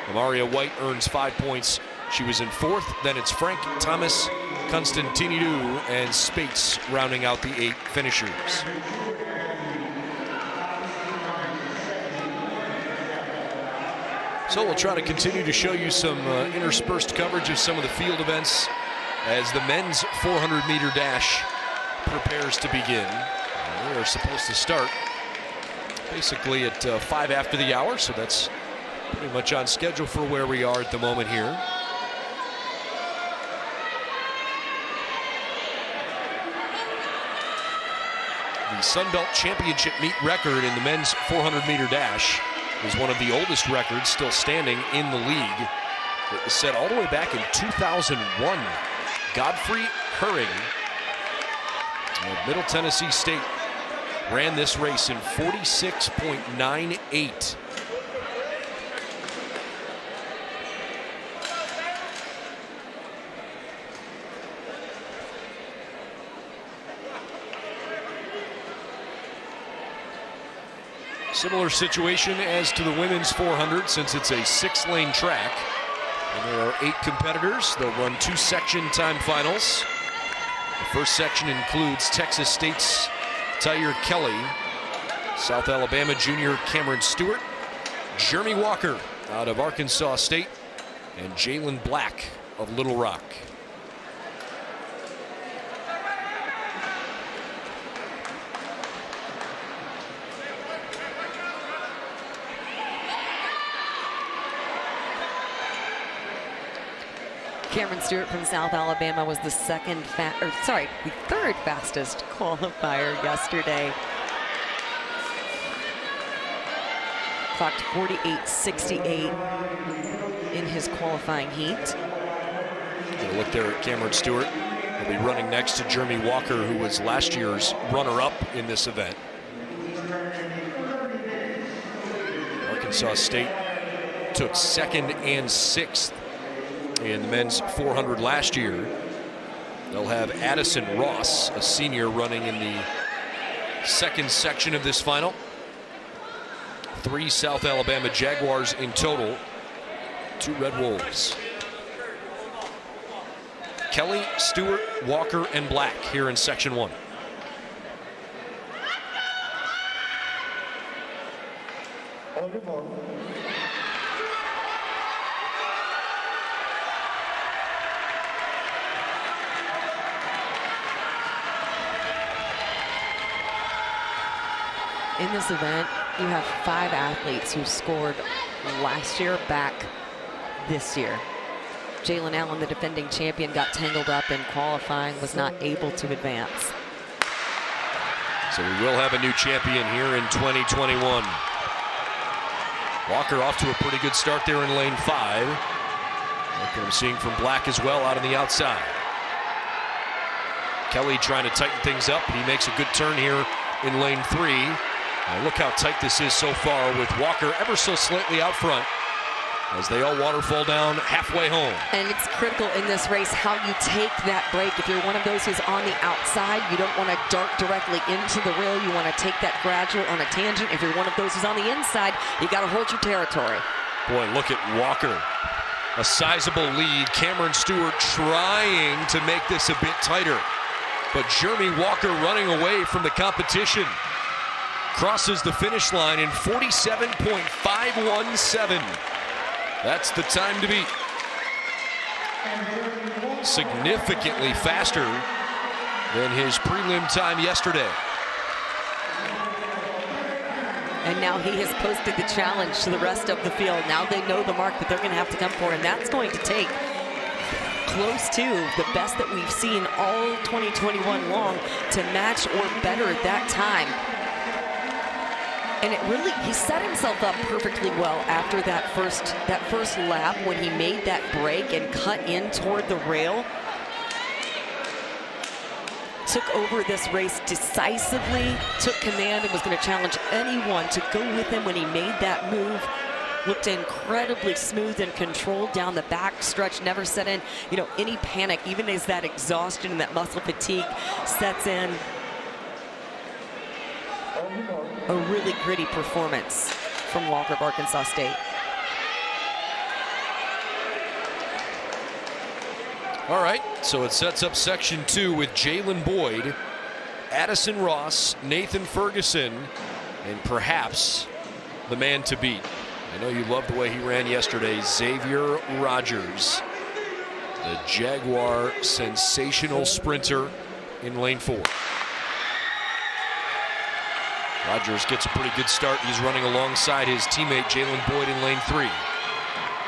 Amaria White earns 5 points. She was in fourth. Then it's Frank Thomas, Constantinidou, and Spates rounding out the 8 finishers. So we'll try to continue to show you some interspersed coverage of some of the field events as the men's 400-meter dash prepares to begin. They are supposed to start basically at 5 after the hour, so that's pretty much on schedule for where we are at the moment here. The Sun Belt Championship meet record in the men's 400-meter dash is one of the oldest records still standing in the league. It was set all the way back in 2001. Godfrey Herring of Middle Tennessee State ran this race in 46.98. Similar situation as to the women's 400 since it's a 6-lane track. And there are 8 competitors. They'll run 2 section time finals. The first section includes Texas State's Tyre Kelly, South Alabama junior Cameron Stewart, Jeremy Walker out of Arkansas State, and Jalen Black of Little Rock. Cameron Stewart from South Alabama was the third fastest qualifier yesterday. Clocked 48.68 in his qualifying heat. Gonna look there at Cameron Stewart. He'll be running next to Jeremy Walker, who was last year's runner-up in this event. Arkansas State took 2nd and 6th in the men's 400 last year. They'll have Addison Ross, a senior, running in the 2nd section of this final. 3 South Alabama Jaguars in total, 2 Red Wolves. Kelly, Stewart, Walker, and Black here in section 1. In this event, you have 5 athletes who scored last year back this year. Jalen Allen, the defending champion, got tangled up in qualifying, was not able to advance. So we will have a new champion here in 2021. Walker off to a pretty good start there in lane 5. Like I'm seeing from Black as well out on the outside. Kelly trying to tighten things up. He makes a good turn here in lane 3. Look how tight this is so far with Walker ever so slightly out front as they all waterfall down halfway home. And it's critical in this race how you take that break. If you're one of those who's on the outside, you don't want to dart directly into the rail. You want to take that gradual on a tangent. If you're one of those who's on the inside, you got to hold your territory. Boy, look at Walker. A sizable lead. Cameron Stewart trying to make this a bit tighter. But Jeremy Walker running away from the competition. Crosses the finish line in 47.517. That's the time to beat. Significantly faster than his prelim time yesterday. And now he has posted the challenge to the rest of the field. Now they know the mark that they're going to have to come for, and that's going to take close to the best that we've seen all 2021 long to match or better at that time. And it really, he set himself up perfectly well after that first lap when he made that break and cut in toward the rail. Took over this race decisively, took command, and was going to challenge anyone to go with him when he made that move. Looked incredibly smooth and controlled down the back stretch, never set in, any panic, even as that exhaustion and that muscle fatigue sets in. A really gritty performance from Walker of Arkansas State. All right, so it sets up section 2 with Jalen Boyd, Addison Ross, Nathan Ferguson, and perhaps the man to beat. I know you loved the way he ran yesterday, Xavier Rogers, the Jaguar sensational sprinter in lane 4. Rogers gets a pretty good start. He's running alongside his teammate Jalen Boyd in lane 3.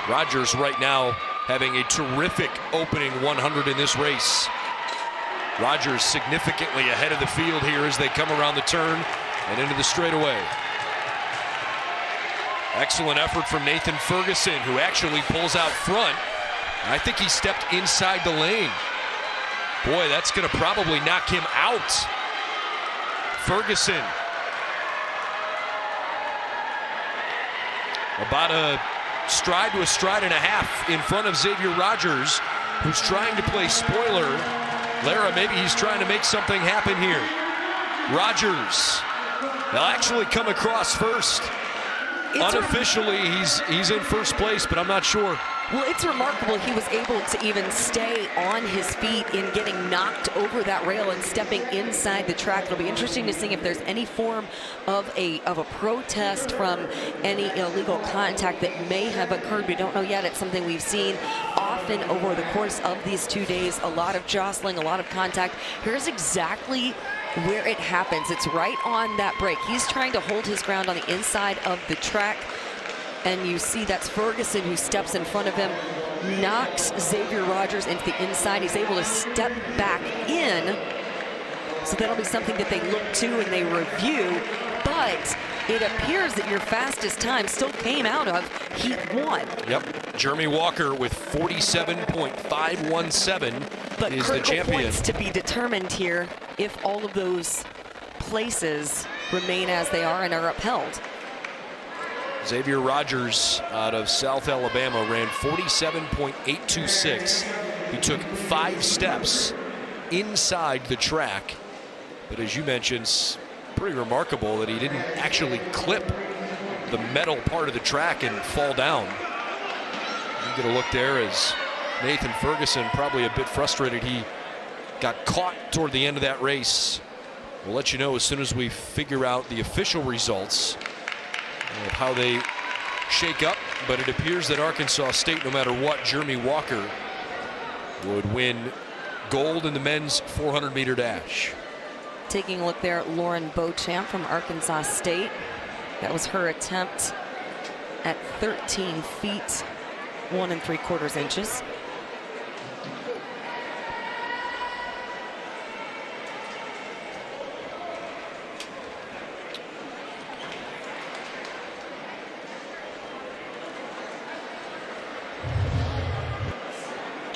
Rogers right now having a terrific opening 100 in this race. Rogers significantly ahead of the field here as they come around the turn and into the straightaway. Excellent effort from Nathan Ferguson, who actually pulls out front. I think he stepped inside the lane. Boy, that's going to probably knock him out. Ferguson. About a stride to a stride and a half in front of Xavier Rogers, who's trying to play spoiler. Lara, maybe he's trying to make something happen here. Rogers, they'll actually come across first. Unofficially, he's in first place, but I'm not sure. Well, it's remarkable he was able to even stay on his feet in getting knocked over that rail and stepping inside the track. It'll be interesting to see if there's any form of a protest from any illegal contact that may have occurred. We don't know yet. It's something we've seen often over the course of these 2 days. A lot of jostling, a lot of contact. Here's exactly where it happens. It's right on that break. He's trying to hold his ground on the inside of the track. And you see that's Ferguson who steps in front of him, knocks Xavier Rogers into the inside. He's able to step back in. So that'll be something that they look to and they review. But it appears that your fastest time still came out of Heat 1. Yep, Jeremy Walker with 47.517 but is the champion. Points to be determined here if all of those places remain as they are and are upheld. Xavier Rogers out of South Alabama ran 47.826. He took 5 steps inside the track. But as you mentioned, it's pretty remarkable that he didn't actually clip the metal part of the track and fall down. You get a look there as Nathan Ferguson, probably a bit frustrated. He got caught toward the end of that race. We'll let you know as soon as we figure out the official results of how they shake up, but it appears that Arkansas State, no matter what, Jeremy Walker would win gold in the men's 400-meter dash. Taking a look there at Lauren Beauchamp from Arkansas State. That was her attempt at 13 feet, 1 3/4 inches.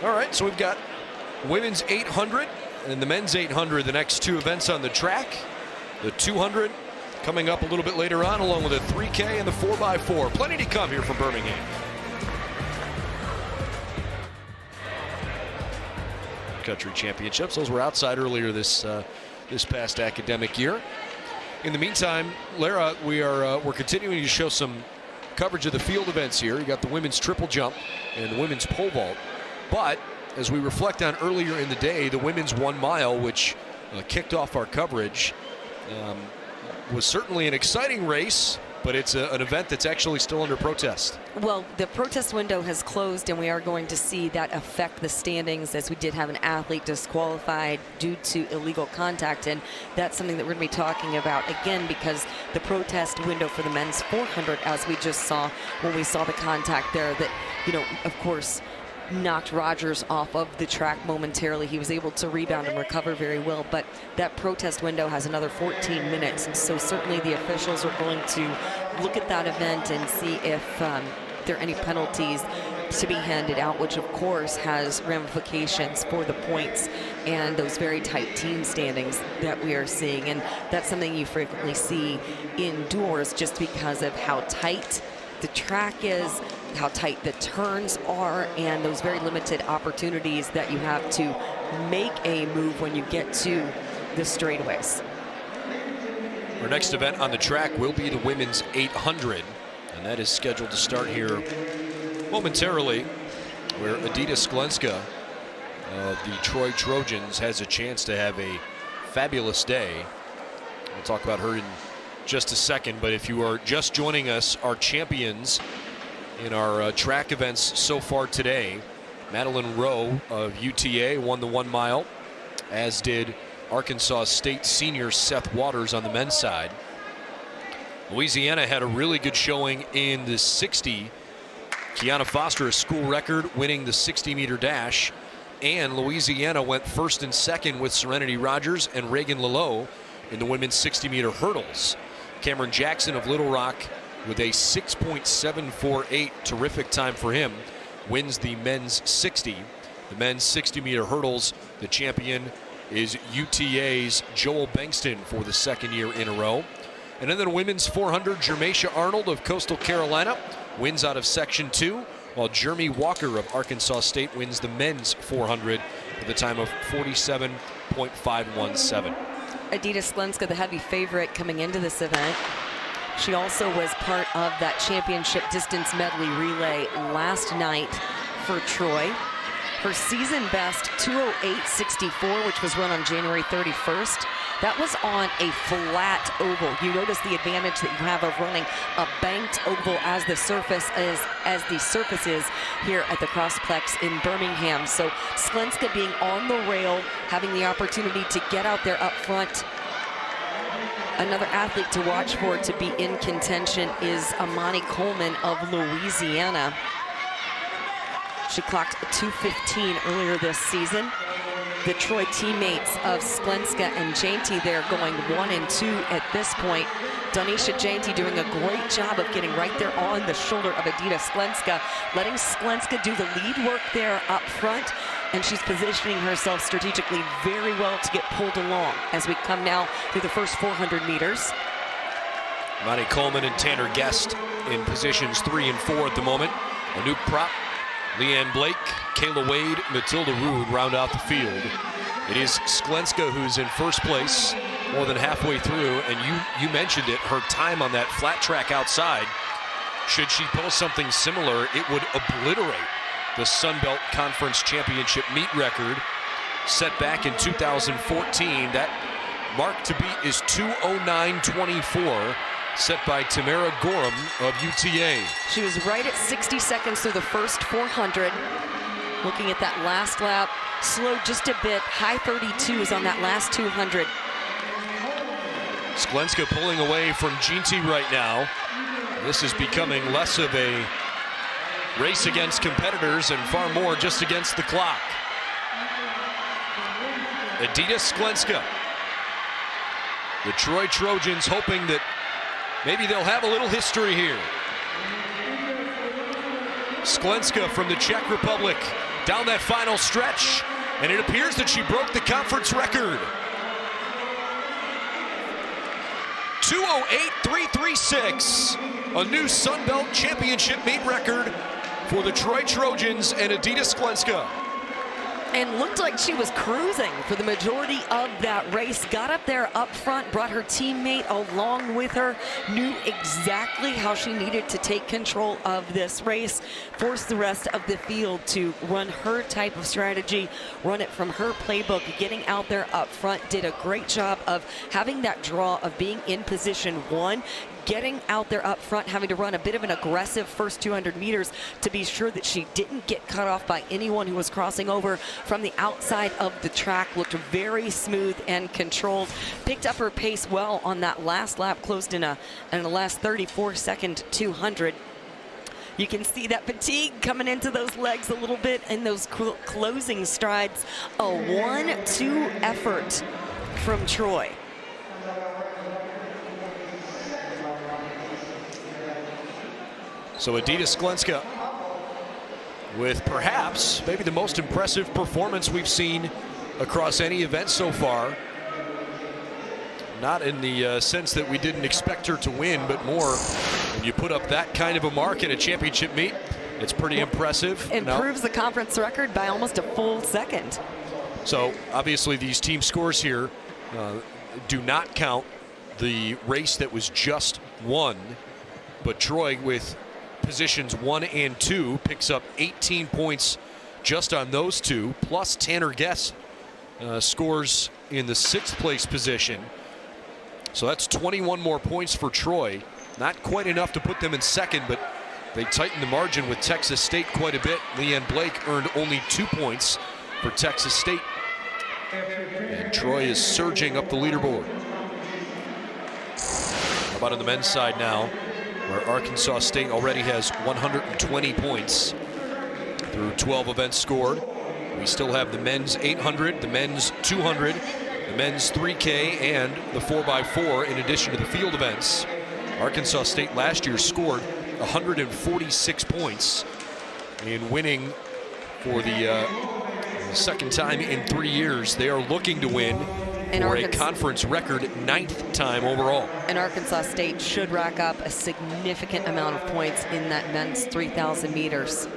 All right, so we've got women's 800 and the men's 800, the next 2 events on the track. The 200 coming up a little bit later on, along with a 3K and the 4x4. Plenty to come here from Birmingham. Country championships, those were outside earlier this past academic year. In the meantime, Lara, we're continuing to show some coverage of the field events here. You got the women's triple jump and the women's pole vault. But as we reflect on earlier in the day, the women's 1 mile, which kicked off our coverage, was certainly an exciting race, but it's an event that's actually still under protest. Well, the protest window has closed, and we are going to see that affect the standings, as we did have an athlete disqualified due to illegal contact, and that's something that we're going to be talking about again, because the protest window for the men's 400, as we just saw when we saw the contact there, that, you know, of course, knocked Rogers off of the track momentarily. He was able to rebound and recover very well, but that protest window has another 14 minutes, and so certainly the officials are going to look at that event and see if there are any penalties to be handed out, which of course has ramifications for the points and those very tight team standings that we are seeing. And that's something you frequently see indoors, just because of how tight the track is, how tight the turns are, and those very limited opportunities that you have to make a move when you get to the straightaways. Our next event on the track will be the women's 800, and that is scheduled to start here momentarily, where Adita Sklenska of the Troy Trojans has a chance to have a fabulous day. We'll talk about her in just a second, but if you are just joining us, our champions in our track events so far today, Madeline Rowe of UTA won the 1 mile, as did Arkansas State senior Seth Waters on the men's side. Louisiana had a really good showing in the 60. Kiana Foster, a school record, winning the 60-meter dash, and Louisiana went first and second with Serenity Rogers and Reagan Lalo in the women's 60-meter hurdles. Cameron Jackson of Little Rock with a 6.748, terrific time for him, wins the men's 60. The men's 60-meter hurdles, the champion is UTA's Joel Bankston for the second year in a row. And then the women's 400, Jermacia Arnold of Coastal Carolina wins out of Section 2, while Jeremy Walker of Arkansas State wins the men's 400 with a time of 47.517. Adita Sklenska, the heavy favorite coming into this event. She also was part of that championship distance medley relay last night for Troy. Her season best 2:08.64, which was run on January 31st. That was on a flat oval. You notice the advantage that you have of running a banked oval as the surface is here at the Crossplex in Birmingham. So Sklenska being on the rail, having the opportunity to get out there up front. Another athlete to watch for to be in contention is Amani Coleman of Louisiana. She clocked 2:15 earlier this season. The Troy teammates of Sklenska and Jainty, they're going 1 and 2 at this point. Donisha Jainty doing a great job of getting right there on the shoulder of Adita Sklenska, letting Sklenska do the lead work there up front, and she's positioning herself strategically very well to get pulled along as we come now through the first 400 meters. Monty Coleman and Tanner Guest in positions 3 and 4 at the moment. Anouk Prop, Leanne Blake, Kayla Wade, Matilda Rood round out the field. It is Sklenska who's in first place more than halfway through, and you mentioned it, her time on that flat track outside. Should she post something similar, it would obliterate the Sun Belt Conference Championship meet record set back in 2014. That mark to beat is 2:09.24. set by Tamara Gorham of UTA. She was right at 60 seconds through the first 400. Looking at that last lap, slowed just a bit. High 32s on that last 200. Sklenska pulling away from Jainty right now. This is becoming less of a race against competitors and far more just against the clock. Adita Sklenska. The Troy Trojans hoping that maybe they'll have a little history here. Sklenska from the Czech Republic down that final stretch, and it appears that she broke the conference record. 2:08.336, a new Sun Belt Championship meet record for the Troy Trojans and Adita Sklenska. And looked like she was cruising for the majority of that race. Got up there up front, brought her teammate along with her, knew exactly how she needed to take control of this race, forced the rest of the field to run her type of strategy, run it from her playbook, getting out there up front, did a great job of having that draw of being in position 1, getting out there up front, having to run a bit of an aggressive first 200 meters to be sure that she didn't get cut off by anyone who was crossing over from the outside of the track. Looked very smooth and controlled. Picked up her pace well on that last lap, closed in a last 34-second 200. You can see that fatigue coming into those legs a little bit in those closing strides. A 1-2 effort from Troy. So Edyta Sklenska with perhaps maybe the most impressive performance we've seen across any event so far. Not in the sense that we didn't expect her to win, but more when you put up that kind of a mark in a championship meet, it's pretty impressive. Improves the conference record by almost a full second. So obviously these team scores here do not count the race that was just won, but Troy with positions 1 and 2 picks up 18 points just on those two, plus Tanner Guess scores in the 6th place position. So that's 21 more points for Troy. Not quite enough to put them in second, but they tightened the margin with Texas State quite a bit. Leanne Blake earned only 2 points for Texas State. And Troy is surging up the leaderboard. How about on the men's side now, where Arkansas State already has 120 points through 12 events scored. We still have the men's 800, the men's 200, the men's 3K, and the 4x4 in addition to the field events. Arkansas State last year scored 146 points in winning for the second time in 3 years. They are looking to win for a conference record 9th time overall. And Arkansas State should rack up a significant amount of points in that men's 3,000 meters.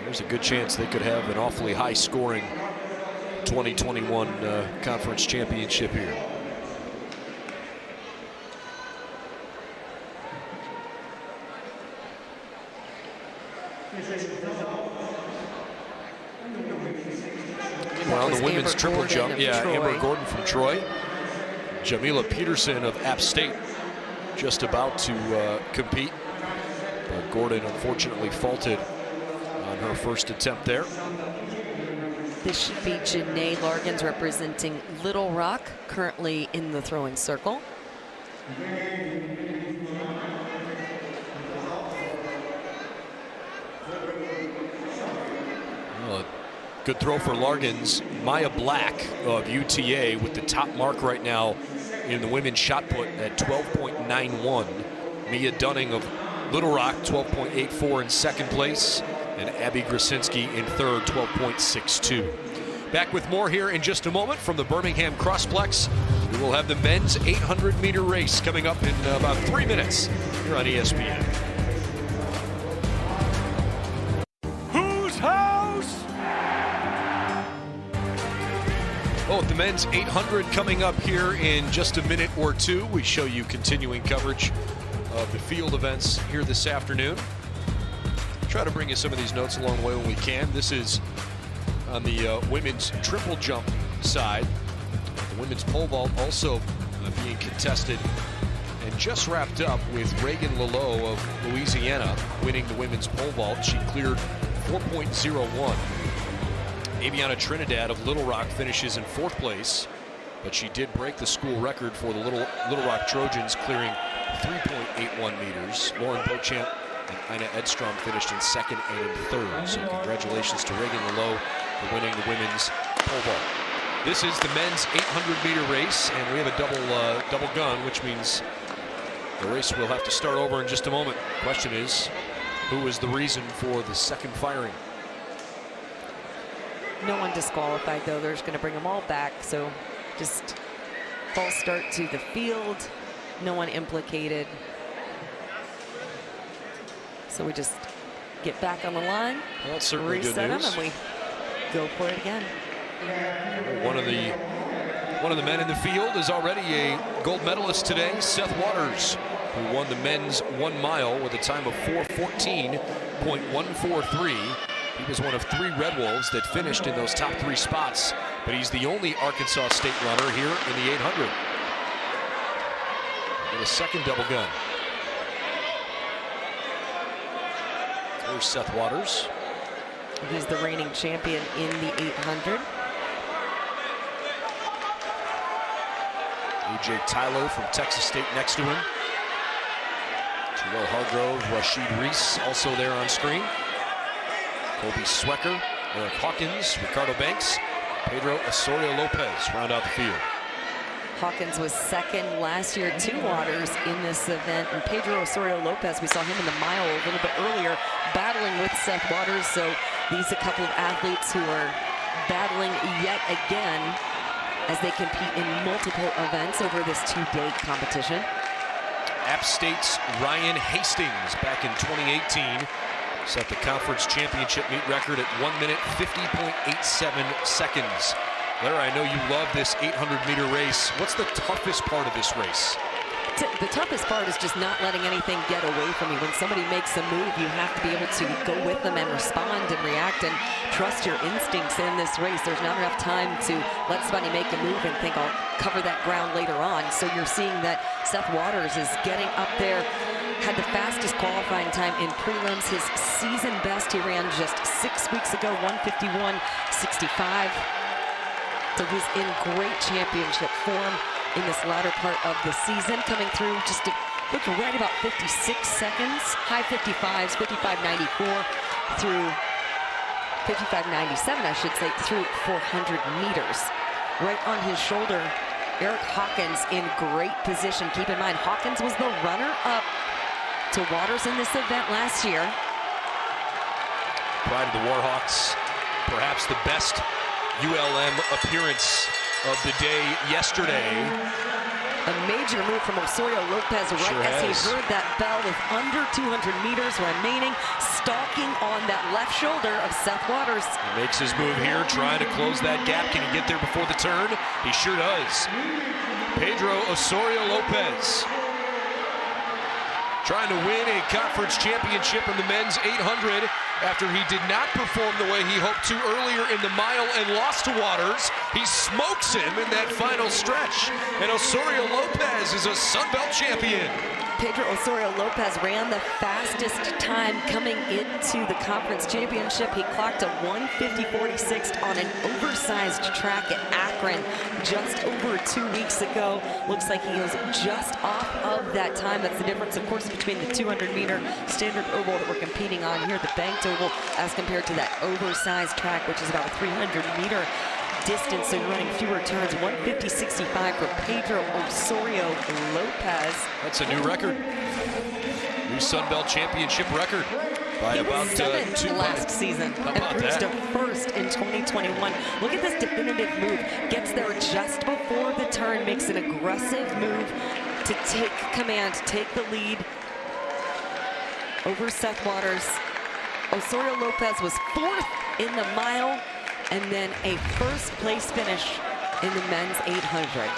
There's a good chance they could have an awfully high scoring 2021 conference championship here. Well, the women's triple jump, Amber Gordon from Troy. Jamila Peterson of App State just about to compete. But Gordon unfortunately faulted on her first attempt there. This should be Janae Largins representing Little Rock, currently in the throwing circle. Good throw for Largins. Maya Black of UTA with the top mark right now in the women's shot put at 12.91. Mia Dunning of Little Rock, 12.84 in second place. And Abby Grasinski in third, 12.62. Back with more here in just a moment from the Birmingham Crossplex. We will have the men's 800-meter race coming up in about 3 minutes here on ESPN. Oh, the men's 800 coming up here in just a minute or two. We show you continuing coverage of the field events here this afternoon. Try to bring you some of these notes along the way when we can. This is on the women's triple jump side. The women's pole vault also being contested and just wrapped up with Reagan Lalo of Louisiana winning the women's pole vault. She cleared 4.01. Aviana Trinidad of Little Rock finishes in 4th place, but she did break the school record for the Little Rock Trojans, clearing 3.81 meters. Lauren Beauchamp and Ina Edstrom finished in 2nd and in 3rd. So congratulations to Reagan Lalo for winning the women's pole vault. This is the men's 800-meter race, and we have a double gun, which means the race will have to start over in just a moment. Question is, who is the reason for the second firing? No one disqualified, though. They're just going to bring them all back. So just false start to the field. No one implicated. So we just get back on the line, well, that's certainly reset good them, news. and we go for it again. One of the men in the field is already a gold medalist today, Seth Waters, who won the men's 1 mile with a time of 4:14.143. He was one of 3 Red Wolves that finished in those top 3 spots, but he's the only Arkansas State runner here in the 800. And a second double gun. There's Seth Waters. He's the reigning champion in the 800. A.J. Tyler from Texas State next to him. Terrell Hargrove, Rashid Reese also there on screen. Colby Swecker, Eric Hawkins, Ricardo Banks, Pedro Osorio Lopez round out the field. Hawkins was second last year to Waters in this event, and Pedro Osorio Lopez, we saw him in the mile a little bit earlier, battling with Seth Waters. So these a couple of athletes who are battling yet again as they compete in multiple events over this two-day competition. App State's Ryan Hastings back in 2018 set the conference championship meet record at 1 minute 50.87 seconds. Larry, I know you love this 800-meter race. What's the toughest part of this race? The toughest part is just not letting anything get away from you. When somebody makes a move, you have to be able to go with them and respond and react and trust your instincts in this race. There's not enough time to let somebody make a move and think, I'll cover that ground later on. So you're seeing that Seth Waters is getting up there, had the fastest qualifying time in prelims. His season best he ran just 6 weeks ago, 1:51.65. So he's in great championship form in this latter part of the season, coming through just look right about 56 seconds, high 55s, 55.94 through 55.97, I should say, through 400 meters. Right on his shoulder, Eric Hawkins in great position. Keep in mind, Hawkins was the runner-up to Waters in this event last year. Pride of the Warhawks, perhaps the best ULM appearance of the day yesterday. A major move from Osorio Lopez right as he heard that bell with under 200 meters remaining, stalking on that left shoulder of Seth Waters. He makes his move here, trying to close that gap. Can he get there before the turn? He sure does. Pedro Osorio Lopez trying to win a conference championship in the men's 800 after he did not perform the way he hoped to earlier in the mile and lost to Waters. He smokes him in that final stretch, and Osorio Lopez is a Sun Belt champion. Pedro Osorio Lopez ran the fastest time coming into the conference championship. He clocked a 1:50.46 on an oversized track at Akron just over 2 weeks ago. Looks like he was just off of that time. That's the difference, of course, between the 200-meter standard oval that we're competing on here, the banked oval, as compared to that oversized track, which is about a 300-meter distance, so running fewer turns. 1:50.65 for Pedro Osorio Lopez. That's a new record. New Sun Belt championship record by about 2 last season. How and about produced that? a first in 2021. Look at this definitive move. Gets there just before the turn, makes an aggressive move to take command, take the lead over Seth Waters. Osorio Lopez was fourth in the mile, and then a first place finish in the men's 800.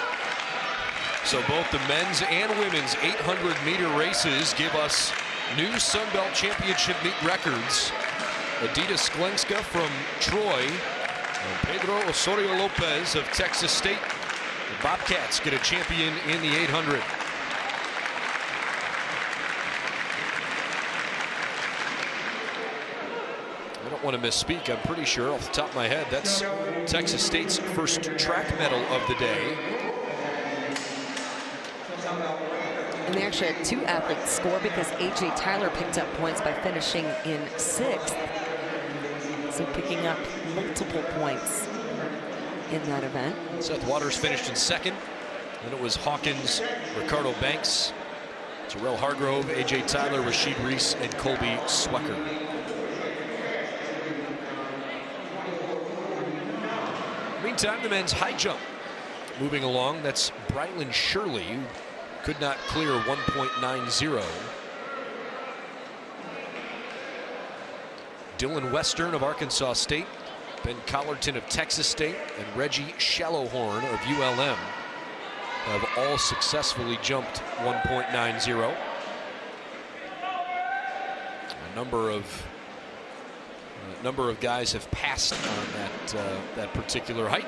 So both the men's and women's 800-meter races give us new Sun Belt championship meet records. Adita Sklenska from Troy and Pedro Osorio Lopez of Texas State. The Bobcats get a champion in the 800. I don't want to misspeak. I'm pretty sure off the top of my head that's Texas State's first track medal of the day. And they actually had 2 athletes score because A.J. Tyler picked up points by finishing in 6th. So picking up multiple points in that event. Seth Waters finished in 2nd. Then it was Hawkins, Ricardo Banks, Terrell Hargrove, A.J. Tyler, Rashid Reese, and Colby Swecker. Meantime, the men's high jump moving along. That's Brylan Shirley, who could not clear 1.90. Dylan Western of Arkansas State, Ben Collerton of Texas State, and Reggie Shallowhorn of ULM have all successfully jumped 1.90. A number of guys have passed on that particular height.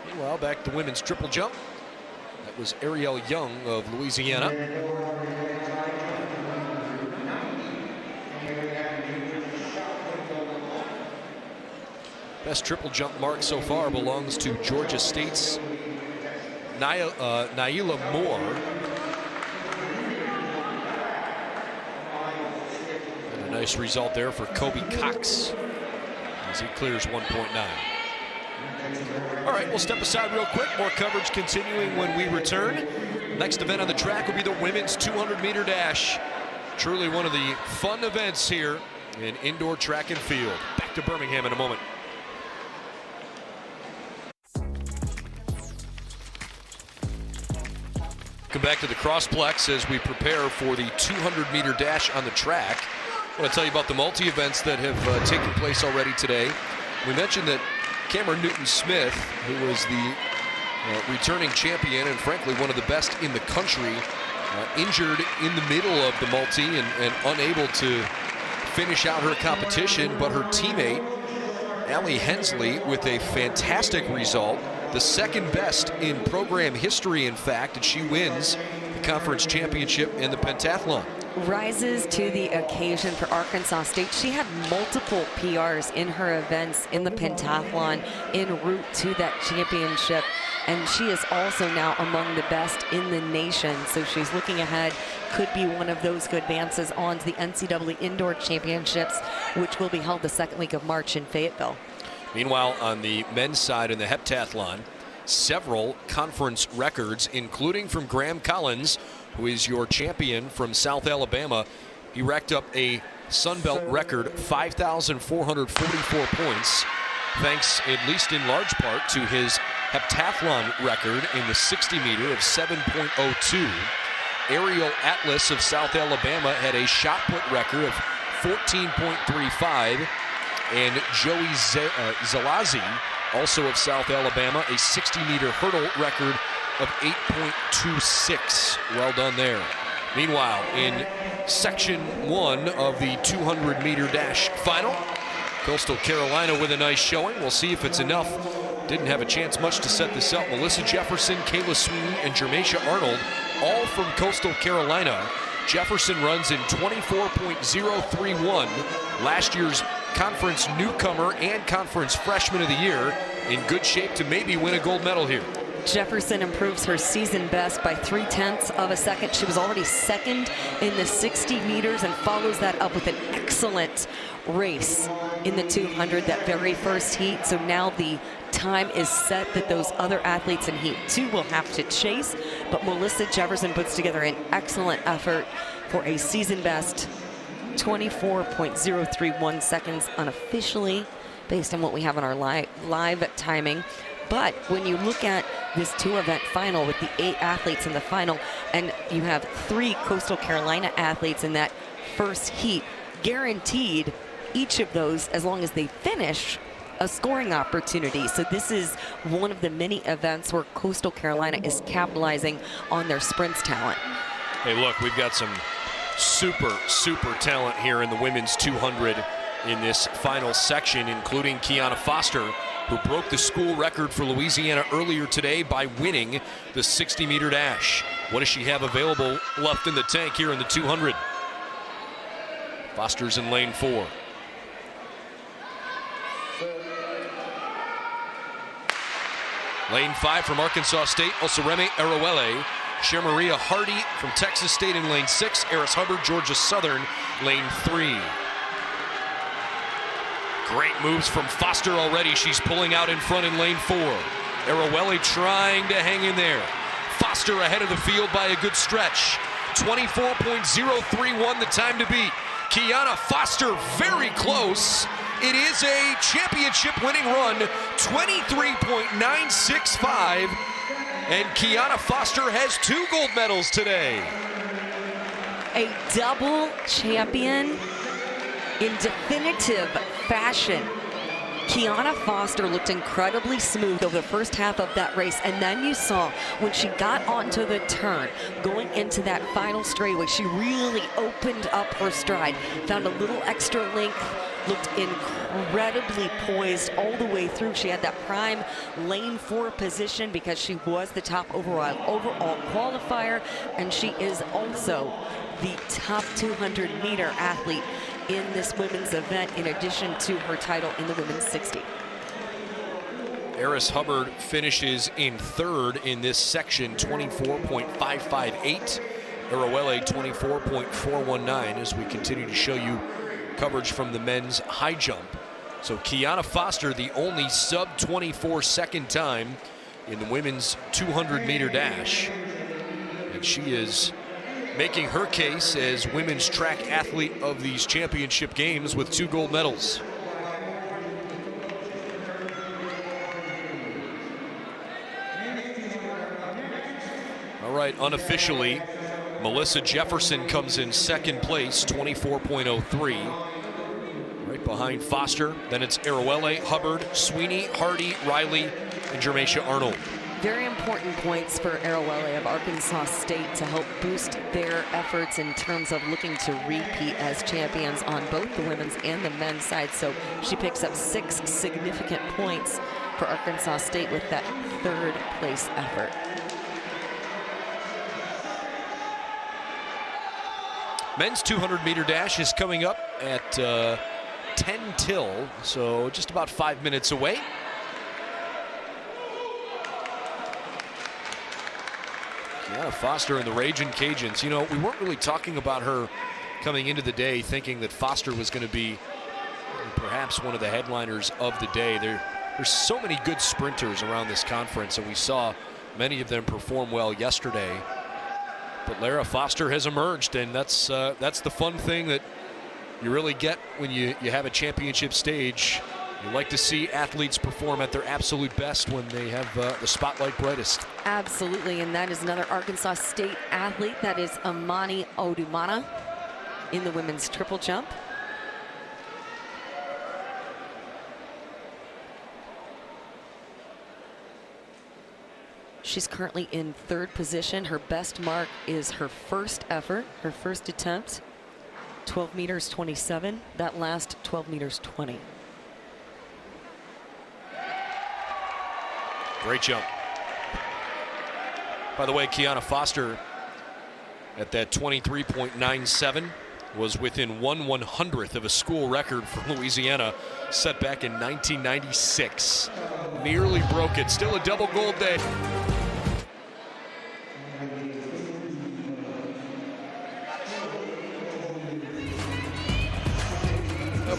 Meanwhile, back to women's triple jump. That was Ariel Young of Louisiana. Best triple jump mark so far belongs to Georgia State's Naila Moore. And a nice result there for Kobe Cox as he clears 1.9. All right, we'll step aside real quick. More coverage continuing when we return. Next event on the track will be the women's 200-meter dash. Truly one of the fun events here in indoor track and field. Back to Birmingham in a moment. Come back to the Crossplex as we prepare for the 200-meter dash on the track. I want to tell you about the multi-events that have taken place already today. We mentioned that Cameron Newton-Smith, who was the returning champion and frankly one of the best in the country, injured in the middle of the multi and unable to finish out her competition, but her teammate, Allie Hensley, with a fantastic result, the second best in program history, in fact, and she wins the conference championship in the pentathlon. Rises to the occasion for Arkansas State. She had multiple PRs in her events in the pentathlon en route to that championship, and she is also now among the best in the nation. So she's looking ahead, could be one of those who advances on to the NCAA Indoor Championships, which will be held the second week of March in Fayetteville. Meanwhile, on the men's side in the heptathlon, several conference records, including from Graham Collins, who is your champion from South Alabama. He racked up a Sun Belt record, 5,444 points, thanks at least in large part to his heptathlon record in the 60-meter of 7.02. Ariel Atlas of South Alabama had a shot put record of 14.35. And Joey Zalazi, also of South Alabama, a 60-meter hurdle record of 8.26. Well done there. Meanwhile, in section 1 of the 200-meter dash final, Coastal Carolina with a nice showing. We'll see if it's enough. Didn't have a chance much to set this up. Melissa Jefferson, Kayla Swoon, and Jermacia Arnold, all from Coastal Carolina. Jefferson runs in 24.031. Last year's conference newcomer and conference freshman of the year, in good shape to maybe win a gold medal here. Jefferson improves her season best by 0.3 of a second. She was already second in the 60 meters and follows that up with an excellent race in the 200, that very first heat. So now the time is set that those other athletes in heat 2 will have to chase. But Melissa Jefferson puts together an excellent effort for a season best 24.031 seconds unofficially, based on what we have on our live timing. But when you look at this 2-event final with the 8 athletes in the final, and you have 3 Coastal Carolina athletes in that first heat, guaranteed each of those, as long as they finish, a scoring opportunity. So this is one of the many events where Coastal Carolina is capitalizing on their sprints talent. Hey, look, we've got some super talent here in the women's 200 in this final section, including Kiana Foster, who broke the school record for Louisiana earlier today by winning the 60-meter dash. What does she have available left in the tank here in the 200? Foster's in lane 4. Lane 5 from Arkansas State, Osireme Arowele. Shermaria Hardy from Texas State in lane 6. Eris Hubbard, Georgia Southern, lane 3. Great moves from Foster already. She's pulling out in front in lane 4. Arowele trying to hang in there. Foster ahead of the field by a good stretch. 24.031 the time to beat. Kiana Foster very close. It is a championship winning run, 23.965. And Kiana Foster has 2 gold medals today. A double champion in definitive fashion. Kiana Foster looked incredibly smooth over the first half of that race, and then you saw when she got onto the turn, going into that final straightaway, she really opened up her stride, found a little extra length looked incredibly poised all the way through. She had that prime lane 4 position because she was the top overall qualifier, and she is also the top 200-meter athlete in this women's event, in addition to her title in the women's 60. Eris Hubbard finishes in 3rd in this section, 24.558. Arroele 24.419, as we continue to show you coverage from the men's high jump. So Kiana Foster, the only sub-24 second time in the women's 200-meter dash. And she is making her case as women's track athlete of these championship games with 2 gold medals. All right, unofficially, Melissa Jefferson comes in 2nd place, 24.03. Right behind Foster. Then it's Arroele, Hubbard, Sweeney, Hardy, Riley, and Jermacia Arnold. Very important points for Arroele of Arkansas State to help boost their efforts in terms of looking to repeat as champions on both the women's and the men's side. So she picks up 6 significant points for Arkansas State with that 3rd place effort. Men's 200-meter dash is coming up at 10 till, so just about 5 minutes away. Yeah, Foster and the Ragin' Cajuns. You know, we weren't really talking about her coming into the day thinking that Foster was going to be perhaps one of the headliners of the day. There's so many good sprinters around this conference, and we saw many of them perform well yesterday. But Lara Foster has emerged, and that's the fun thing that you really get when you have a championship stage. You like to see athletes perform at their absolute best when they have the spotlight brightest. Absolutely, and that is another Arkansas State athlete. That is Amani Odumana in the women's triple jump. She's currently in 3rd position. Her best mark is her first effort, her first attempt, 12 meters 27. That last 12 meters 20. Great jump. By the way, Kiana Foster at that 23.97 was within 1/100th of a school record for Louisiana set back in 1996. Nearly broke it. Still a double gold day.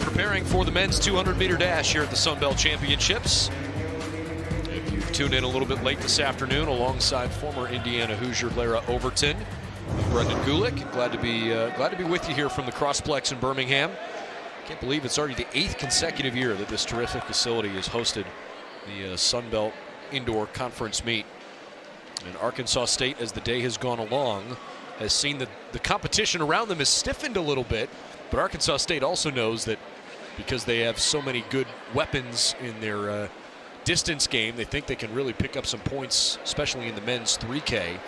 Preparing for the men's 200-meter dash here at the Sun Belt Championships. If you've tuned in a little bit late this afternoon alongside former Indiana Hoosier Lara Overton, I'm Brendan Gulick. Glad to be with you here from the Crossplex in Birmingham. Can't believe it's already the 8th consecutive year that this terrific facility has hosted the Sun Belt Indoor Conference meet. And Arkansas State, as the day has gone along, has seen that the competition around them has stiffened a little bit. But Arkansas State also knows that because they have so many good weapons in their distance game, they think they can really pick up some points, especially in the men's 3K,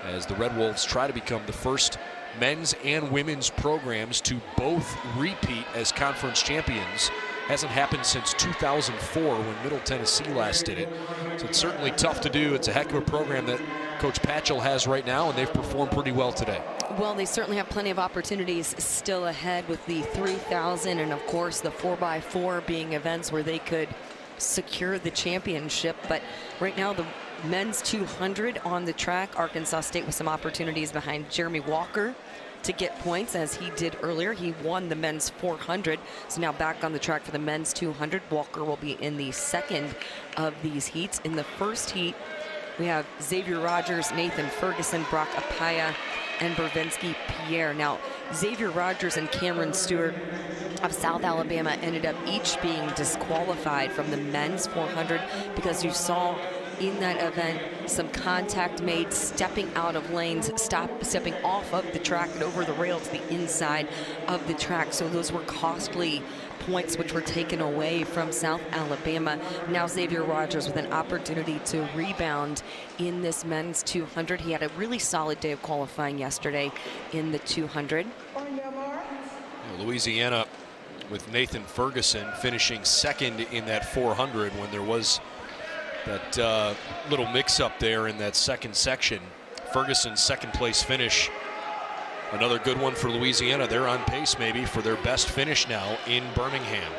as the Red Wolves try to become the first men's and women's programs to both repeat as conference champions. Hasn't happened since 2004 when Middle Tennessee last did it. So it's certainly tough to do. It's a heck of a program that Coach Patchell has right now, and they've performed pretty well today. Well, they certainly have plenty of opportunities still ahead with the 3,000 and, of course, the 4x4 being events where they could secure the championship. But right now, the men's 200 on the track, Arkansas State with some opportunities behind Jeremy Walker to get points, as he did earlier. He won the men's 400, so now back on the track for the men's 200. Walker will be in the 2nd of these heats. In the first heat, we have Xavier Rogers, Nathan Ferguson, Brock Apaya, and Bervinsky Pierre. Now, Xavier Rogers and Cameron Stewart of South Alabama ended up each being disqualified from the men's 400 because you saw in that event some contact made, stepping out of lanes, stepping off of the track and over the rail to the inside of the track. So those were costly points which were taken away from South Alabama. Now Xavier Rogers with an opportunity to rebound in this men's 200. He had a really solid day of qualifying yesterday in the 200. Louisiana with Nathan Ferguson finishing second in that 400 when there was that little mix-up there in that second section. Ferguson's second place finish, another good one for Louisiana. They're on pace maybe for their best finish now in Birmingham.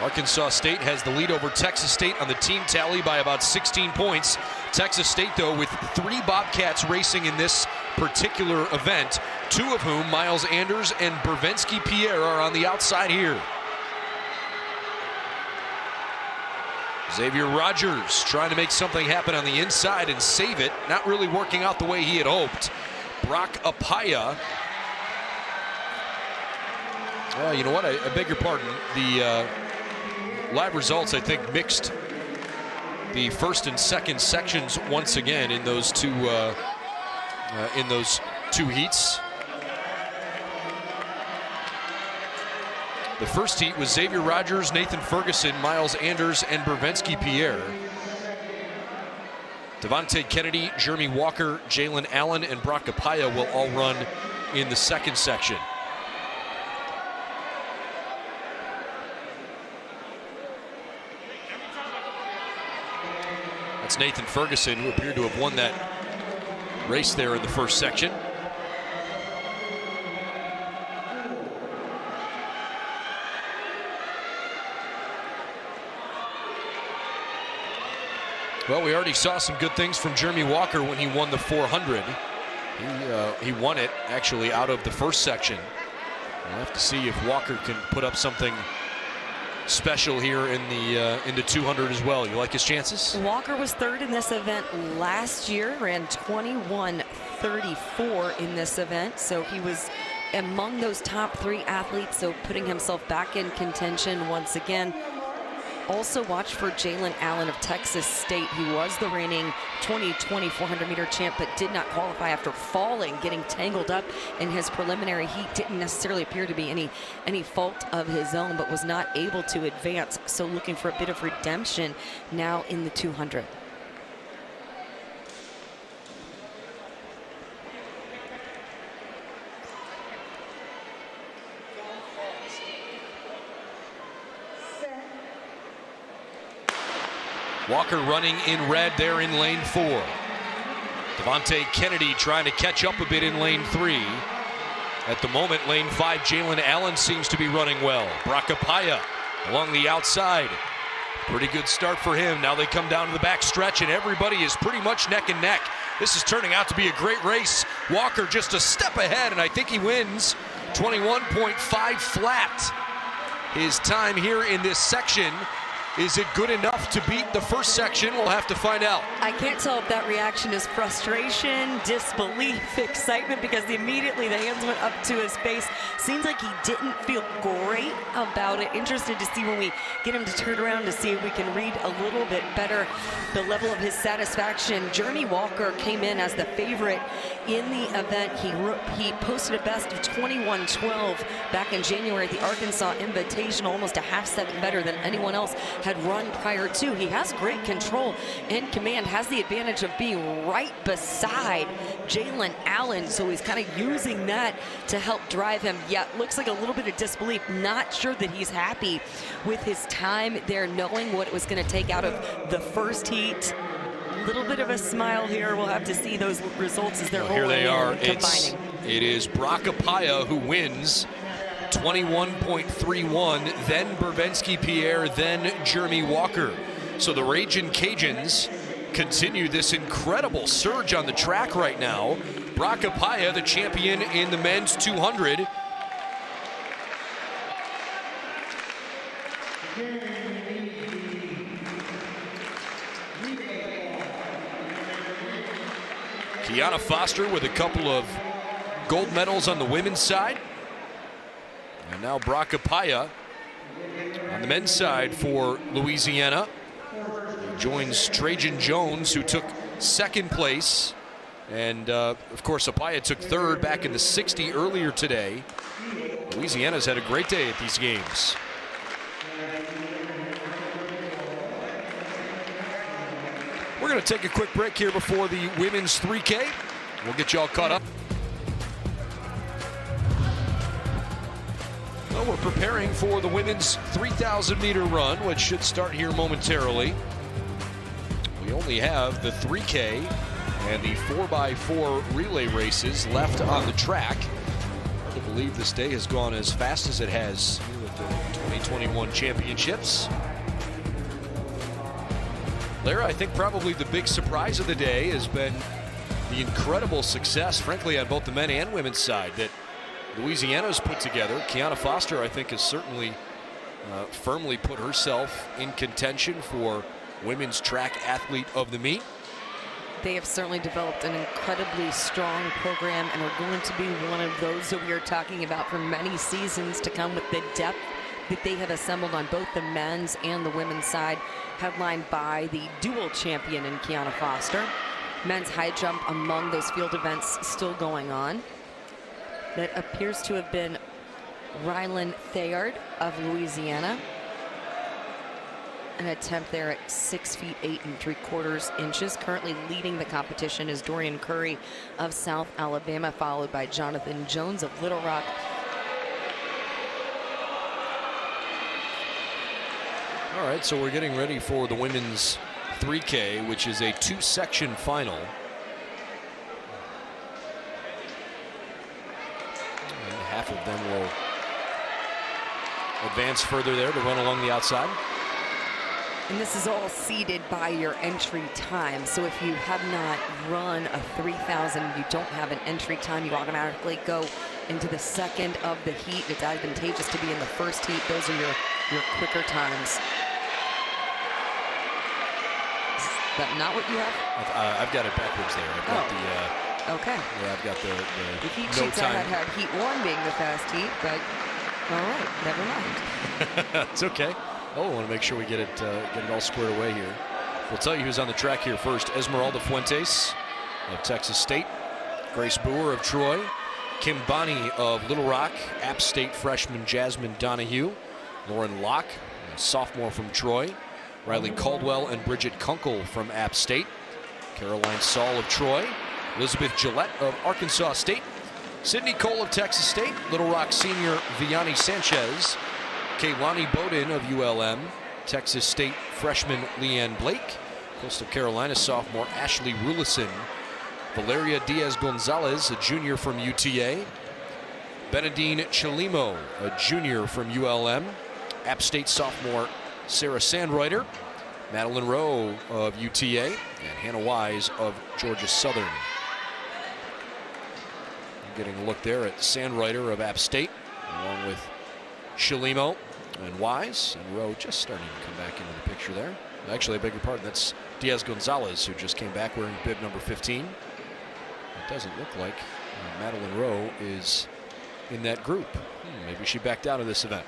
Arkansas State has the lead over Texas State on the team tally by about 16 points. Texas State, though, with 3 Bobcats racing in this particular event, 2 of whom, Miles Anders and Bervenski Pierre, are on the outside here. Xavier Rogers trying to make something happen on the inside and save it, not really working out the way he had hoped. Brock Apaya. You know what? I beg your pardon. The live results, I think, mixed the first and second sections once again in those two heats. The first heat was Xavier Rogers, Nathan Ferguson, Miles Anders, and Bervenski Pierre. Devontae Kennedy, Jeremy Walker, Jalen Allen, and Brock Apaya will all run in the second section. That's Nathan Ferguson, who appeared to have won that race there in the first section. Well, we already saw some good things from Jeremy Walker when he won the 400. He won it actually out of the first section. We'll have to see if Walker can put up something special here in the 200 as well. You like his chances? Walker was third in this event last year, ran 21:34 in this event, so he was among those top 3 athletes, so putting himself back in contention once again. Also watch for Jalen Allen of Texas State, who was the reigning 2020 400-meter champ, but did not qualify after falling, getting tangled up in his preliminary heat. Didn't necessarily appear to be any fault of his own, but was not able to advance. So looking for a bit of redemption now in the 200. Walker running in red there in lane 4. Devontae Kennedy trying to catch up a bit in lane 3. At the moment, lane 5, Jalen Allen seems to be running well. Brock Apaya along the outside. Pretty good start for him. Now they come down to the back stretch, and everybody is pretty much neck and neck. This is turning out to be a great race. Walker just a step ahead, and I think he wins 21.5 flat. His time here in this section. Is it good enough to beat the first section? We'll have to find out. I can't tell if that reaction is frustration, disbelief, excitement, because immediately the hands went up to his face. Seems like he didn't feel great about it. Interested to see when we get him to turn around to see if we can read a little bit better the level of his satisfaction. Jeremy Walker came in as the favorite in the event. He posted a best of 21:12 back in January at the Arkansas Invitational, almost a half second better than anyone else had run prior to. He has great control and command, has the advantage of being right beside Jalen Allen, so he's kind of using that to help drive him. Yeah, looks like a little bit of disbelief, not sure that he's happy with his time there, knowing what it was going to take out of the first heat. Little bit of a smile here. We'll have to see those results as they're rolling. Here they are. Combining. It is Brock Apaya who wins 21.31, then Bervenski Pierre, then Jeremy Walker. So the Ragin' Cajuns continue this incredible surge on the track right now. Brock Apaya, the champion in the men's 200. Kiana Foster with a couple of gold medals on the women's side. And now Brock Apaya on the men's side for Louisiana. He joins Trajan Jones, who took second place. And, of course, Apaya took third back in the 60 earlier today. Louisiana's had a great day at these games. going to take a quick break here before the women's 3K. We'll get you all caught up. Well, we're preparing for the women's 3,000-meter run, which should start here momentarily. We only have the 3K and the 4x4 relay races left on the track. I believe this day has gone as fast as it has here with the 2021 championships. Lara, I think probably the big surprise of the day has been the incredible success, frankly, on both the men and women's side that Louisiana's put together. Kiana Foster, I think, has certainly firmly put herself in contention for Women's Track Athlete of the Meet. They have certainly developed an incredibly strong program and are going to be one of those that we are talking about for many seasons to come, with the depth that they have assembled on both the men's and the women's side, headlined by the dual champion in Kiana Foster. Men's high jump among those field events still going on. That appears to have been Rylan Thayard of Louisiana. An attempt there at 6 feet 8 3/4 inches. Currently leading the competition is Dorian Curry of South Alabama, followed by Jonathan Jones of Little Rock. All right, so we're getting ready for the women's 3K, which is a 2-section final. And half of them will advance further there to run along the outside. And this is all seeded by your entry time. So if you have not run a 3,000, you don't have an entry time, you automatically go into the second of the heat. It's advantageous to be in the first heat. Those are your quicker times. Is that not what you have? I've got it backwards there. I've got the okay. Yeah, I've got the heat no sheets time. I had heat 1 being the fast heat, but all right, never mind. It's okay. Oh, I want to make sure we get it all squared away here. We'll tell you who's on the track here first. Esmeralda Fuentes of Texas State, Grace Boer of Troy, Kim Bonney of Little Rock, App State freshman Jasmine Donahue, Lauren Locke, a sophomore from Troy, Riley Caldwell and Bridget Kunkel from App State, Caroline Saul of Troy, Elizabeth Gillette of Arkansas State, Sydney Cole of Texas State, Little Rock senior Vianney Sanchez, Kaylani Bowden of ULM, Texas State freshman Leanne Blake, Coastal Carolina sophomore Ashley Rulison, Valeria Diaz-Gonzalez, a junior from UTA, Benedine Chalimo, a junior from ULM, App State sophomore Sarah Sandreuter, Madeline Rowe of UTA, and Hannah Wise of Georgia Southern. Getting a look there at Sandreuter of App State, along with Chalimo and Wise, and Rowe just starting to come back into the picture there. Actually, I beg your pardon, that's Diaz-Gonzalez, who just came back wearing bib number 15. It doesn't look like Madeline Rowe is in that group. Maybe she backed out of this event.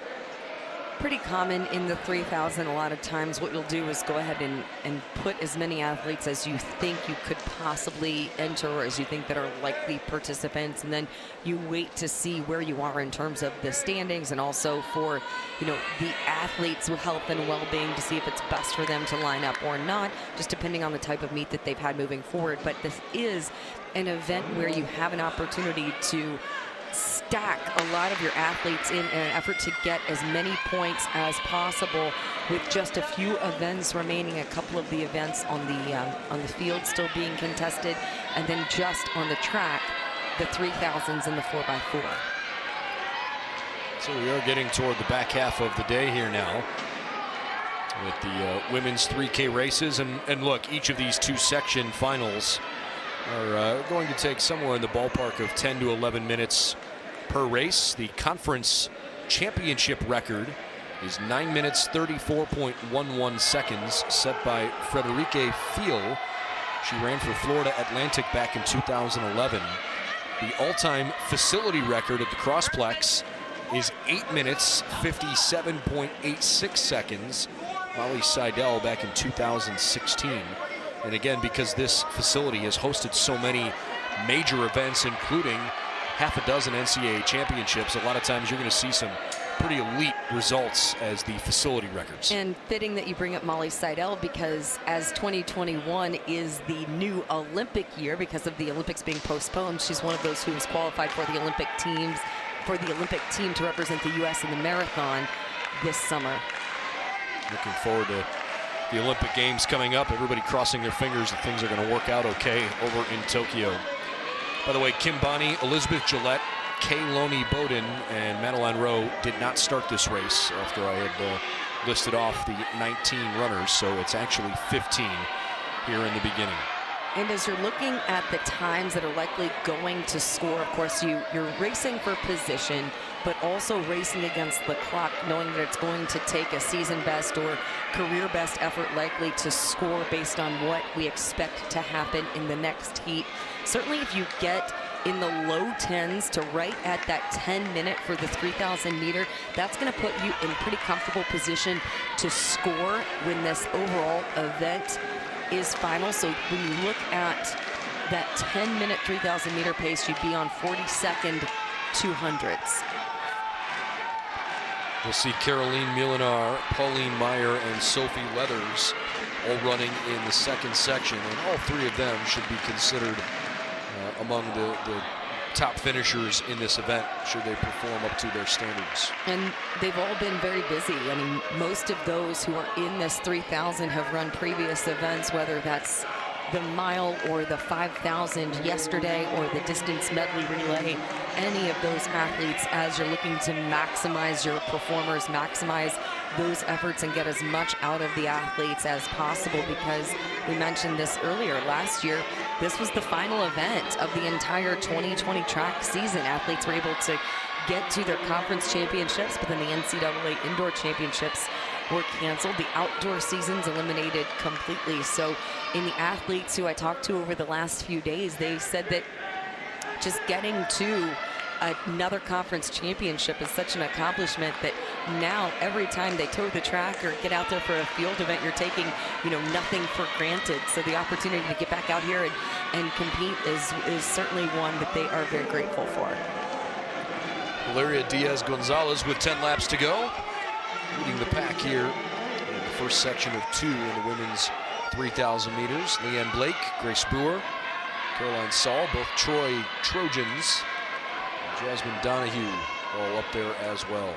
Pretty common in the 3,000. A lot of times what you'll do is go ahead and put as many athletes as you think you could possibly enter, or as you think that are likely participants, and then you wait to see where you are in terms of the standings, and also for, you know, the athletes' health and well-being, to see if it's best for them to line up or not, just depending on the type of meet that they've had moving forward. But this is an event where you have an opportunity to stack a lot of your athletes in an effort to get as many points as possible, with just a few events remaining, a couple of the events on the field still being contested, and then just on the track, the 3,000s and the 4x4. So we are getting toward the back half of the day here now with the women's 3K races, and look, each of these 2-section finals are going to take somewhere in the ballpark of 10 to 11 minutes per race. The conference championship record is 9 minutes 34.11 seconds, set by Frederike Fiel. She ran for Florida Atlantic back in 2011. The all-time facility record at the Crossplex is 8 minutes 57.86 seconds. Molly Seidel back in 2016. And again, because this facility has hosted so many major events, including half a dozen NCAA championships, a lot of times you're going to see some pretty elite results as the facility records. And fitting that you bring up Molly Seidel, because as 2021 is the new Olympic year because of the Olympics being postponed, she's one of those who has qualified for the Olympic team to represent the U.S. in the marathon this summer. Looking forward to the Olympic Games coming up. Everybody crossing their fingers that things are going to work out okay over in Tokyo. By the way, Kim Bonney, Elizabeth Gillette, Kay Loney Bowden, and Madeline Rowe did not start this race after I had listed off the 19 runners, so it's actually 15 here in the beginning. And as you're looking at the times that are likely going to score, of course, you're racing for position, but also racing against the clock, knowing that it's going to take a season best or career best effort likely to score based on what we expect to happen in the next heat. Certainly if you get in the low 10s to right at that 10-minute for the 3,000 meter, that's going to put you in pretty comfortable position to score when this overall event is final. So when you look at that 10-minute 3,000 meter pace, you'd be on 42nd 200s. We'll see Caroline Milenar, Pauline Meyer, and Sophie Leathers all running in the second section, and all three of them should be considered among the top finishers in this event should they perform up to their standards. And they've all been very busy. I mean, most of those who are in this 3,000 have run previous events, whether that's the mile or the 5,000 yesterday or the distance medley relay. Any of those athletes, as you're looking to maximize your performers, maximize those efforts and get as much out of the athletes as possible, because we mentioned this earlier, last year this was the final event of the entire 2020 track season. Athletes were able to get to their conference championships, but then the NCAA indoor championships were canceled. The outdoor season's eliminated completely. So in the athletes who I talked to over the last few days, they said that just getting to another conference championship is such an accomplishment that now every time they tow the track or get out there for a field event, you're taking, nothing for granted. So the opportunity to get back out here and compete is certainly one that they are very grateful for. Valeria Diaz-Gonzalez with 10 laps to go, leading the pack here in the first section of 2 in the women's 3,000 meters. Leanne Blake, Grace Brewer, Caroline Saul, both Troy Trojans. Jasmine Donahue all up there as well.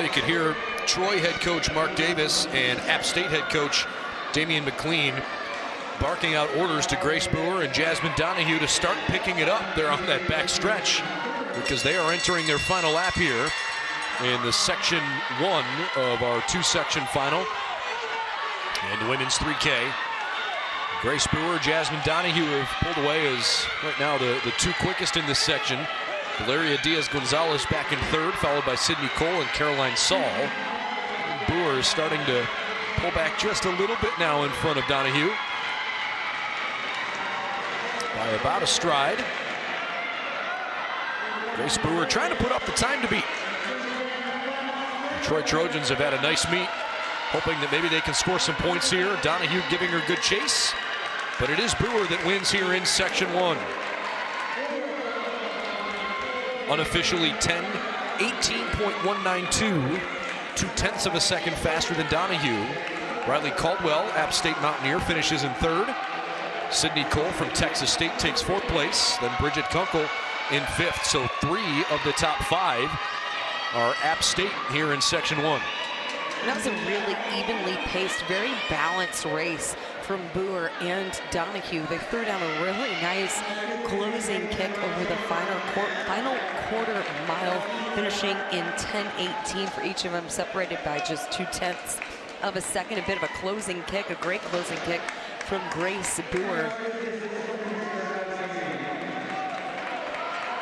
Well, you could hear Troy head coach Mark Davis and App State head coach Damian McLean barking out orders to Grace Boer and Jasmine Donahue to start picking it up there on that back stretch, because they are entering their final lap here in the section 1 of our 2-section final. And the women's 3K. Grace Boer, Jasmine Donahue have pulled away as right now the two quickest in this section. Valeria Diaz-Gonzalez back in 3rd, followed by Sydney Cole and Caroline Saul. And Boer is starting to pull back just a little bit now in front of Donahue by about a stride. Grace Boer trying to put up the time to beat. The Troy Trojans have had a nice meet, hoping that maybe they can score some points here. Donahue giving her good chase, but it is Boer that wins here in section 1. Unofficially 18.192, 2/10 of a second faster than Donahue. Riley Caldwell, App State Mountaineer, finishes in 3rd. Sydney Cole from Texas State takes 4th place. Then Bridget Kunkel in 5th. So 3 of the top 5 are App State here in section 1. That was a really evenly paced, very balanced race from Boer and Donahue. They threw down a really nice closing kick over the final quarter mile, finishing in 10:18 for each of them, separated by just 2/10 of a second. A bit of a closing kick, a great closing kick from Grace Boer.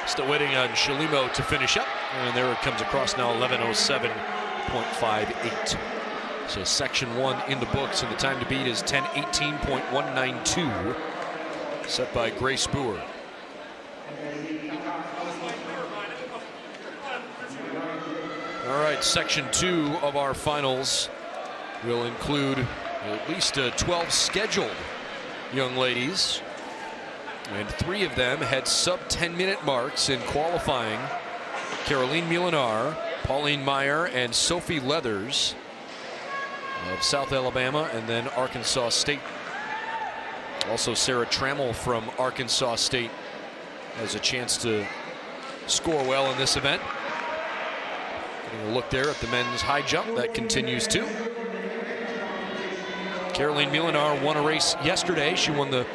Still waiting on Shalimo to finish up, and there it comes across now, 11:07.58. So section 1 in the books, and the time to beat is 10:18.192, set by Grace Boer. All right, section 2 of our finals will include at least 12 scheduled young ladies, and 3 of them had sub 10-minute marks in qualifying. Caroline Milanar, Pauline Meyer, and Sophie Leathers of South Alabama, and then Arkansas State. Also Sarah Trammell from Arkansas State has a chance to score well in this event. Getting a look there at the men's high jump, that continues too. Caroline Milanar won a race yesterday. She won the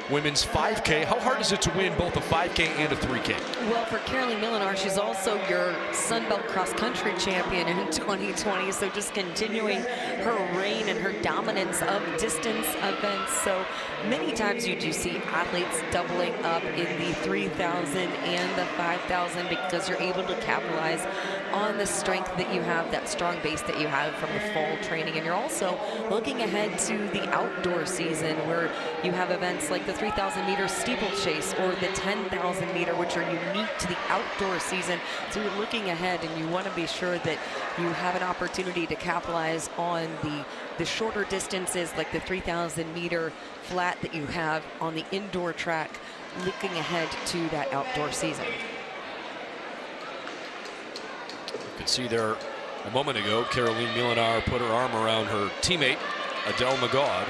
women's 5K. How hard is it to win both a 5K and a 3K? Well, for Caroline Milanar, she's also your Sun Belt cross country champion in 2020. So just continuing her reign and her dominance of distance events. So many times you do see athletes doubling up in the 3,000 and the 5,000 because you're able to capitalize on the strength that you have, that strong base that you have from the fall training. And you're also looking ahead to the outdoor season, where you have events like the 3,000-meter steeplechase or the 10,000-meter, which are unique to the outdoor season. So you're looking ahead, and you want to be sure that you have an opportunity to capitalize on the shorter distances, like the 3,000-meter flat that you have on the indoor track, looking ahead to that outdoor season. You could see there a moment ago, Caroline Milanar put her arm around her teammate, Adele Magod.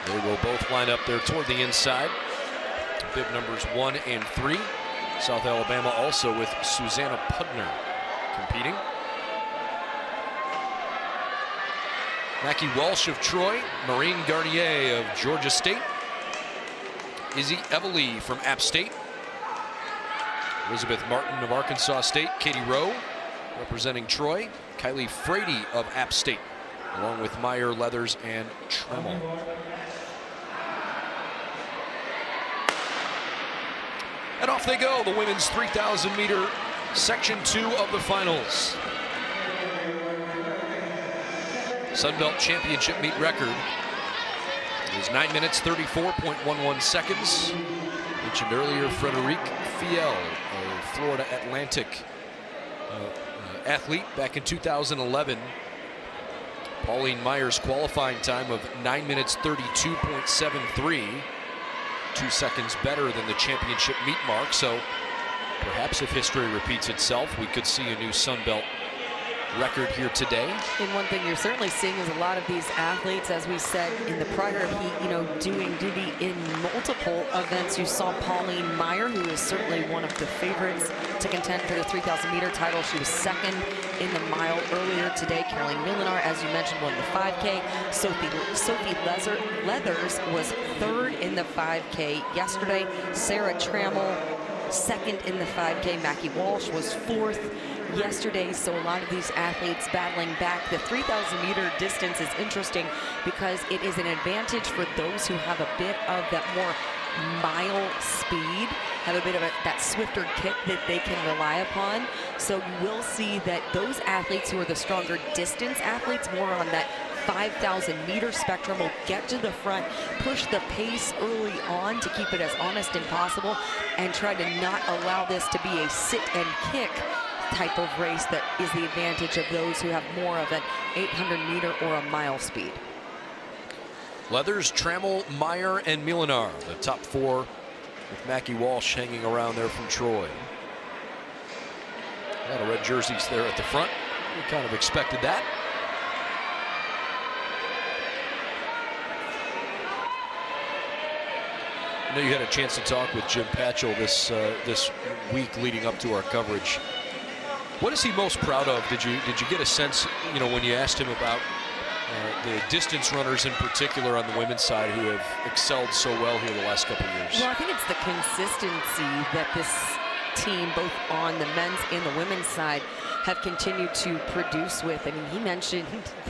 They will both line up there toward the inside. Bib numbers 1 and 3. South Alabama also with Susanna Pudner competing. Mackie Walsh of Troy, Maureen Garnier of Georgia State, Izzy Evely from App State, Elizabeth Martin of Arkansas State, Katie Rowe representing Troy, Kylie Frady of App State, along with Meyer, Leathers, and Trammell. And off they go, the women's 3,000-meter section 2 of the finals. Sun Belt Championship meet record is 9 minutes 34.11 seconds. Mentioned earlier, Frederique Fiel, a Florida Atlantic athlete back in 2011. Pauline Meyer's qualifying time of 9 minutes 32.73. 2 seconds better than the championship meet mark. So perhaps if history repeats itself, we could see a new Sun Belt record here today. And one thing you're certainly seeing is a lot of these athletes, as we said in the prior heat, doing duty in multiple events. You saw Pauline Meyer, who is certainly one of the favorites to contend for the 3,000 meter title. She was second in the mile earlier today. Caroline Milinar, as you mentioned, won the 5K. Sophie Leathers was third in the 5K yesterday. Sarah Trammell, second in the 5K. Mackie Walsh was fourth yesterday. So a lot of these athletes battling back. The 3,000 meter distance is interesting because it is an advantage for those who have a bit of that more mile speed, have a bit of that swifter kick that they can rely upon. So you will see that those athletes who are the stronger distance athletes, more on that 5,000 meter spectrum, will get to the front, push the pace early on to keep it as honest as possible, and try to not allow this to be a sit and kick type of race that is the advantage of those who have more of an 800 meter or a mile speed. Leathers, Trammell, Meyer, and Milinar, the top four, with Mackie Walsh hanging around there from Troy. A lot of red jerseys there at the front. We kind of expected that. I know you had a chance to talk with Jim Patchell this week leading up to our coverage. What is he most proud of? Did you get a sense, when you asked him about the distance runners in particular on the women's side who have excelled so well here the last couple of years? Well, I think it's the consistency that this team, both on the men's and the women's side, have continued to produce with. I mean, he mentioned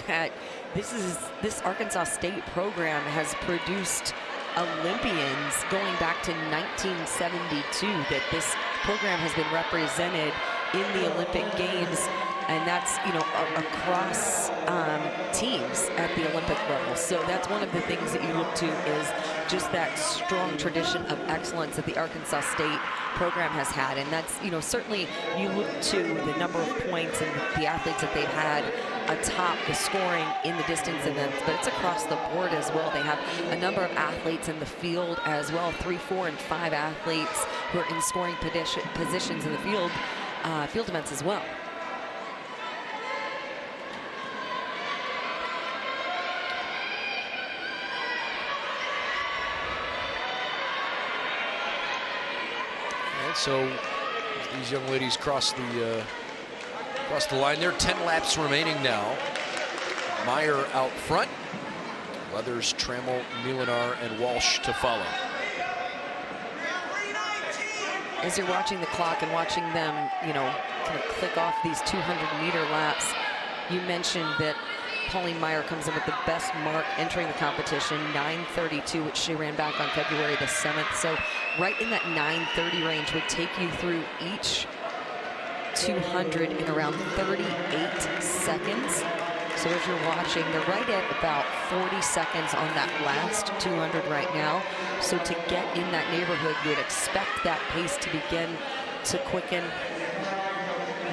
that this Arkansas State program has produced Olympians going back to 1972, that this program has been represented in the Olympic Games, and that's across teams at the Olympic level. So that's one of the things that you look to, is just that strong tradition of excellence that the Arkansas State program has had. And that's, certainly you look to the number of points and the athletes that they've had atop the scoring in the distance events, but it's across the board as well. They have a number of athletes in the field as well, 3, 4, and 5 athletes who are in scoring positions in the field events as well. And so these young ladies cross the line there. 10 laps remaining now. Meyer out front. Leathers, Trammell, Milinar, and Walsh to follow. As you're watching the clock and watching them, kind of click off these 200-meter laps, you mentioned that Pauline Meyer comes in with the best mark entering the competition, 9:32, which she ran back on February the 7th. So right in that 9:30 range would take you through each 200 in around 38 seconds. So as you're watching, they're right at about 40 seconds on that last 200 right now. So to get in that neighborhood, you would expect that pace to begin to quicken,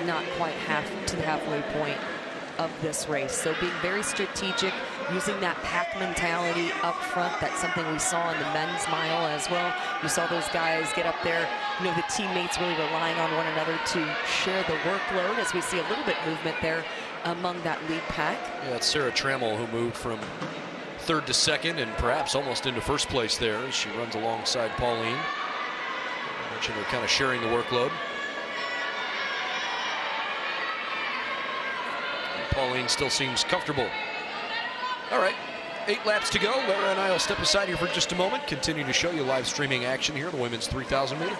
not quite to the halfway point of this race. So being very strategic, using that pack mentality up front. That's something we saw in the men's mile as well. You saw those guys get up there, the teammates really relying on one another to share the workload, as we see a little bit movement there among that lead pack. Yeah, it's Sarah Trammell who moved from third to second and perhaps almost into first place there as she runs alongside Pauline. I mentioned they're kind of sharing the workload. Pauline still seems comfortable. All right, 8 laps to go. Lara and I will step aside here for just a moment. Continue to show you live streaming action here, the women's 3,000 meter.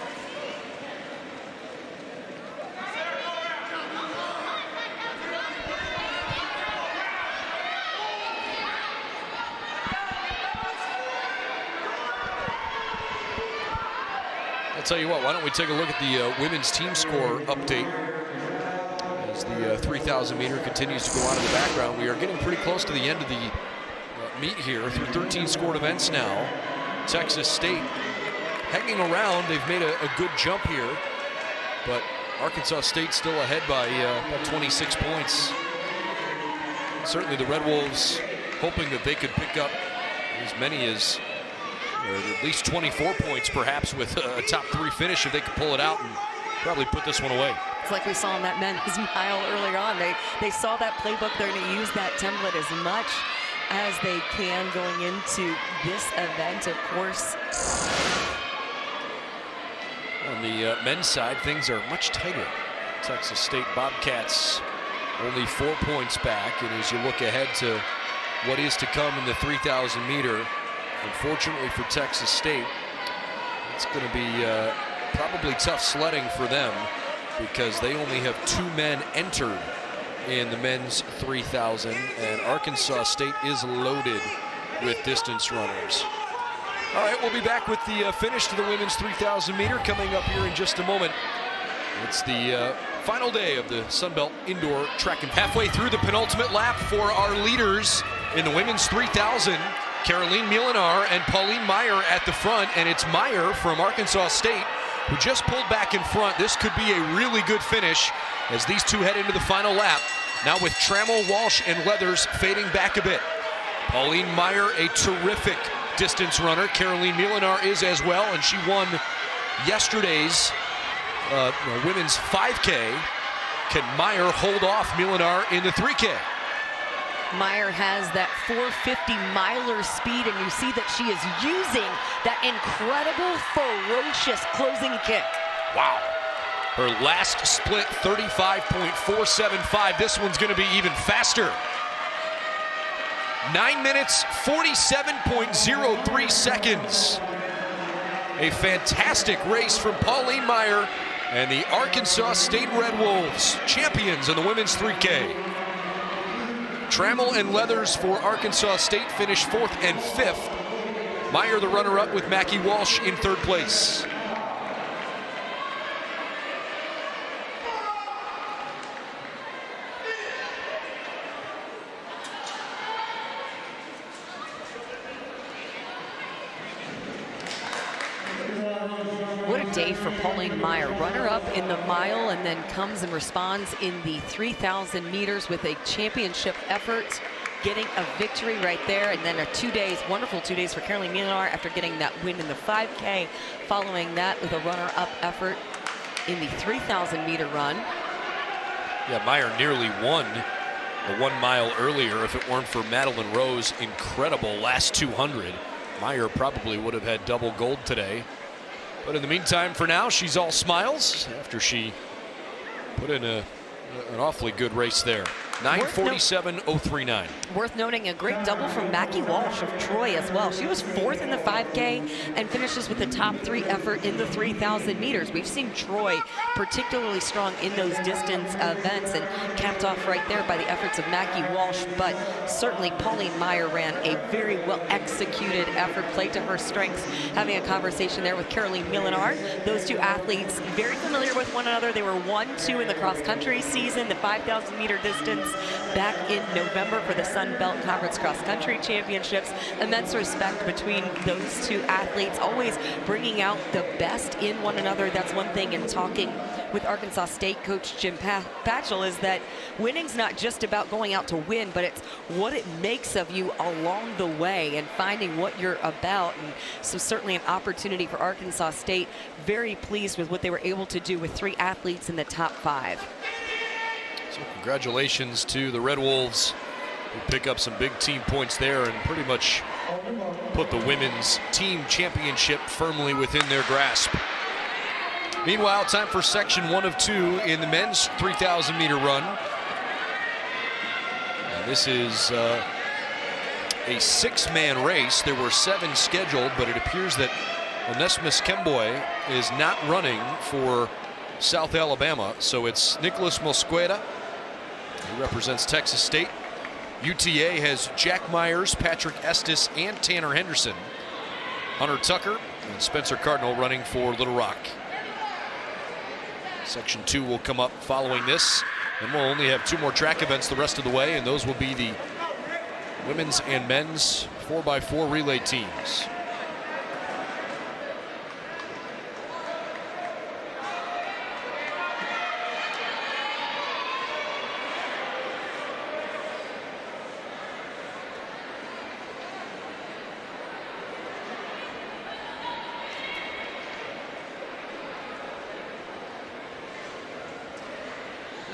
I'll tell you what, why don't we take a look at the women's team score update as the 3,000 meter continues to go on in the background. We are getting pretty close to the end of the meet here through 13 scored events now. Texas State hanging around. They've made a good jump here, but Arkansas State still ahead by about 26 points. Certainly the Red Wolves hoping that they could pick up as many as at least 24 points perhaps with a top 3 finish if they could pull it out and probably put this one away. It's like we saw in that men's mile earlier on. They saw that playbook. They're going to use that template as much as they can going into this event, of course. On the men's side, things are much tighter. Texas State Bobcats only 4 points back, and as you look ahead to what is to come in the 3,000 meter, unfortunately for Texas State, it's going to be probably tough sledding for them because they only have 2 men entered in the men's 3,000, and Arkansas State is loaded with distance runners. All right, we'll be back with the finish to the women's 3,000 meter coming up here in just a moment. It's the final day of the Sunbelt Indoor Track and halfway through the penultimate lap for our leaders in the women's 3,000. Caroline Milenar and Pauline Meyer at the front, and it's Meyer from Arkansas State who just pulled back in front. This could be a really good finish as these two head into the final lap. Now with Trammell, Walsh, and Leathers fading back a bit. Pauline Meyer, a terrific distance runner. Caroline Milenar is as well, and she won yesterday's women's 5K. Can Meyer hold off Milenar in the 3K? Meyer has that 450 miler speed, and you see that she is using that incredible, ferocious closing kick. Wow. Her last split, 35.475. This one's going to be even faster. 9 minutes, 47.03 seconds. A fantastic race from Pauline Meyer and the Arkansas State Red Wolves, champions in the women's 3K. Trammell and Leathers for Arkansas State finished 4th and 5th. Meyer the runner-up with Mackie Walsh in 3rd place. What a day for Pauline Meyer, runner-up in the mile, and then comes and responds in the 3,000 meters with a championship effort, getting a victory right there. And then wonderful 2 days for Caroline Milenar after getting that win in the 5K, following that with a runner-up effort in the 3,000 meter run. Yeah, Meyer nearly won the 1 mile earlier. If it weren't for Madeline Rowe's incredible last 200, Meyer probably would have had double gold today. But in the meantime, for now, she's all smiles after she put in an awfully good race there. 9:47.039. Worth noting a great double from Mackie Walsh of Troy as well. She was 4th in the 5K and finishes with a top 3 effort in the 3,000 meters. We've seen Troy particularly strong in those distance events, and capped off right there by the efforts of Mackie Walsh. But certainly Pauline Meyer ran a very well executed effort, played to her strengths, having a conversation there with Caroline Milenar. Those two athletes very familiar with one another. They were 1-2 in the cross country season, the 5,000 meter distance back in November for the Sun Belt Conference Cross Country Championships. Immense respect between those two athletes, always bringing out the best in one another. That's one thing in talking with Arkansas State coach Jim Patchell, is that winning's not just about going out to win, but it's what it makes of you along the way and finding what you're about. And so certainly an opportunity for Arkansas State. Very pleased with what they were able to do with 3 athletes in the top 5. So congratulations to the Red Wolves, who pick up some big team points there and pretty much put the women's team championship firmly within their grasp. Meanwhile, time for section 1 of 2 in the men's 3,000 meter run. Now this is a 6-man race. There were 7 scheduled, but it appears that Onesimus Kemboy is not running for South Alabama. So it's Nicholas Mosqueda, who represents Texas State. UTA has Jack Myers, Patrick Estes, and Tanner Henderson. Hunter Tucker and Spencer Cardinal running for Little Rock. Section 2 will come up following this, and we'll only have 2 more track events the rest of the way, and those will be the women's and men's 4x4 relay teams.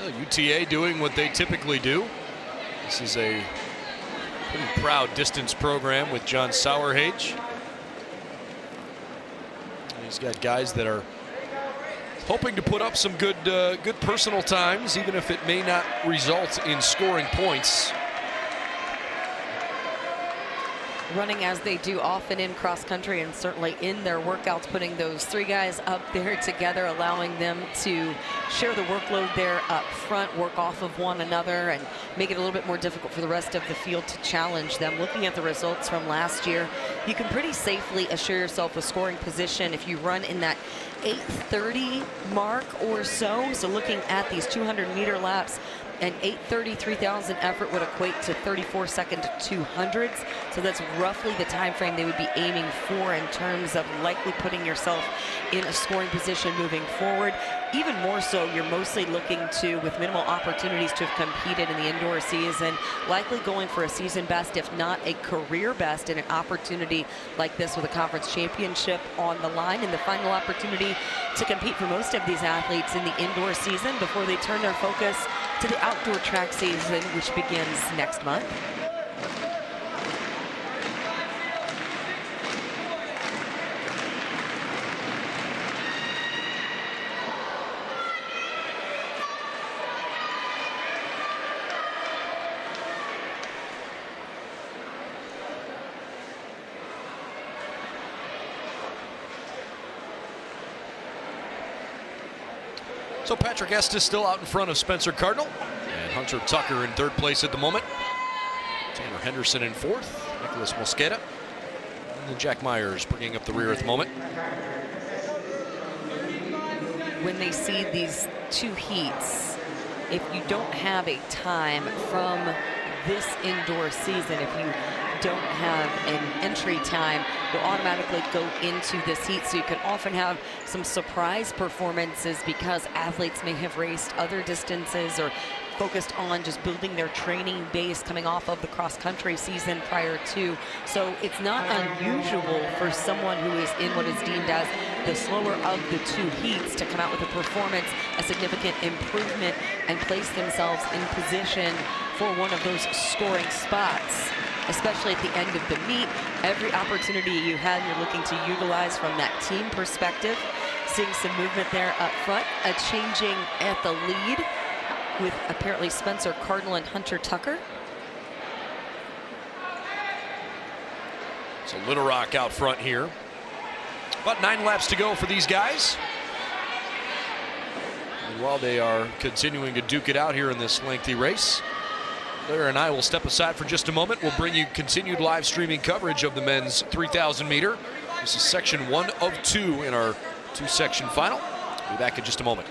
Well, UTA doing what they typically do. This is a pretty proud distance program with John Sauerhage. He's got guys that are hoping to put up some good personal times, even if it may not result in scoring points. Running as they do often in cross country, and certainly in their workouts, putting those three guys up there together, allowing them to share the workload there up front, work off of one another, and make it a little bit more difficult for the rest of the field to challenge them. Looking at the results from last year, you can pretty safely assure yourself a scoring position if you run in that 8:30 mark or so. So looking at these 200-meter laps, an 8:30 3,000 effort would equate to 34-second 200s. So that's roughly the time frame they would be aiming for in terms of likely putting yourself in a scoring position moving forward. Even more so, you're mostly looking to, with minimal opportunities to have competed in the indoor season, likely going for a season best, if not a career best, in an opportunity like this with a conference championship on the line, and the final opportunity to compete for most of these athletes in the indoor season before they turn their focus to the outdoor track season, which begins next month. So Patrick Estes still out in front of Spencer Cardinal, and Hunter Tucker in third place at the moment. Tanner Henderson in fourth, Nicholas Mosqueda, and then Jack Myers bringing up the rear at the moment. When they see these two heats, if you don't have a time from this indoor season, if you don't have an entry time, you'll automatically go into this heat. So you can often have some surprise performances because athletes may have raced other distances or focused on just building their training base coming off of the cross-country season prior to. So it's not unusual for someone who is in what is deemed as the slower of the two heats to come out with a performance, a significant improvement, and place themselves in position for one of those scoring spots, especially at the end of the meet. Every opportunity you had, you're looking to utilize from that team perspective. Seeing some movement there up front, a changing at the lead with apparently Spencer Cardinal and Hunter Tucker. So Little Rock out front here. About 9 laps to go for these guys. And while they are continuing to duke it out here in this lengthy race, Blair and I will step aside for just a moment. We'll bring you continued live streaming coverage of the men's 3,000 meter. This is section 1 of 2 in our 2-section final. We'll be back in just a moment.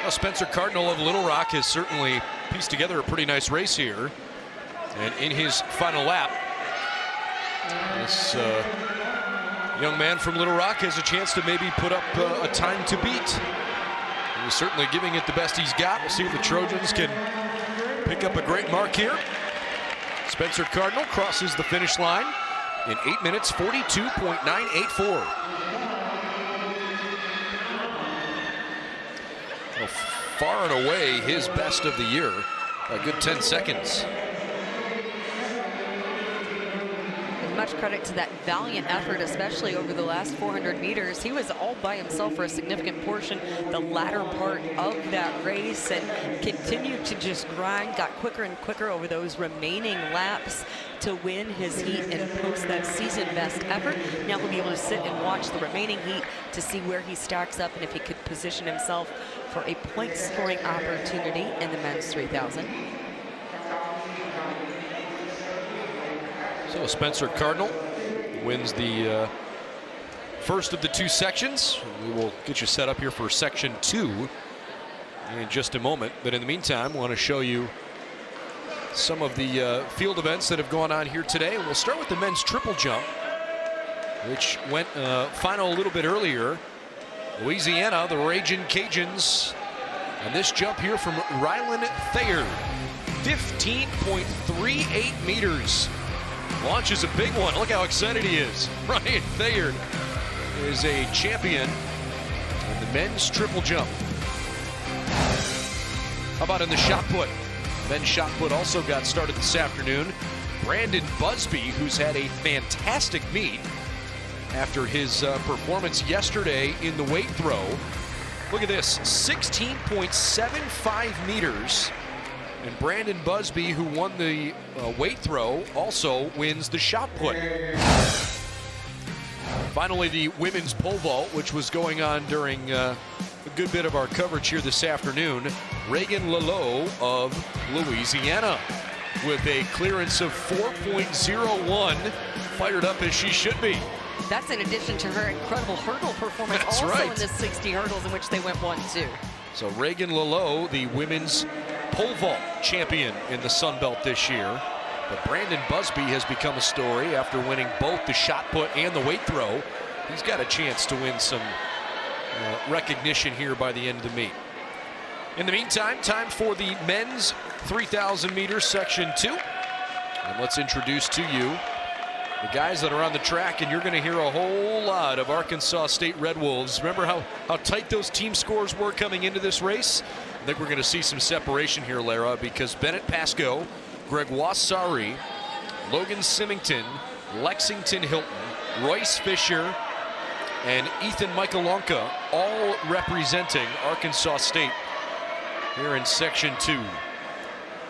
Well, Spencer Cardinal of Little Rock has certainly pieced together a pretty nice race here. And in his final lap, this young man from Little Rock has a chance to maybe put up a time to beat. He's certainly giving it the best he's got. We'll see if the Trojans can pick up a great mark here. Spencer Cardinal crosses the finish line in 8 minutes 42.984. Well, far and away his best of the year, a good 10 seconds. Much credit to that valiant effort, especially over the last 400 meters. He was all by himself for a significant portion, the latter part of that race, and continued to just grind, got quicker and quicker over those remaining laps to win his heat and post that season best effort. Now he'll be able to sit and watch the remaining heat to see where he stacks up and if he could position himself for a point scoring opportunity in the men's 3000. So Spencer Cardinal wins the first of the two sections. We will get you set up here for section 2 in just a moment. But in the meantime, I want to show you some of the field events that have gone on here today. And we'll start with the men's triple jump, which went final a little bit earlier. Louisiana, the Ragin' Cajuns. And this jump here from Rylan Thayer, 15.38 meters. Launches a big one. Look how excited he is. Ryan Thayer is a champion in the men's triple jump. How about in the shot put? Men's shot put also got started this afternoon. Brandon Busby, who's had a fantastic meet after his performance yesterday in the weight throw. Look at this, 16.75 meters. And Brandon Busby, who won the weight throw, also wins the shot put. Finally, the women's pole vault, which was going on during a good bit of our coverage here this afternoon. Reagan Lalo of Louisiana with a clearance of 4.01, fired up as she should be. That's in addition to her incredible hurdle performance. That's also right. In the 60 hurdles in which they went 1-2. So Reagan Lalo, the women's pole vault champion in the Sun Belt this year. But Brandon Busby has become a story after winning both the shot put and the weight throw. He's got a chance to win some recognition here by the end of the meet. In the meantime, time for the men's 3,000 meters section 2. And let's introduce to you the guys that are on the track, and you're going to hear a whole lot of Arkansas State Red Wolves. Remember how tight those team scores were coming into this race? I think we're going to see some separation here, Lara, because Bennett Pascoe, Gregoire Sari, Logan Symington, Lexington Hilton, Royce Fisher, and Ethan Michalonka all representing Arkansas State here in Section 2.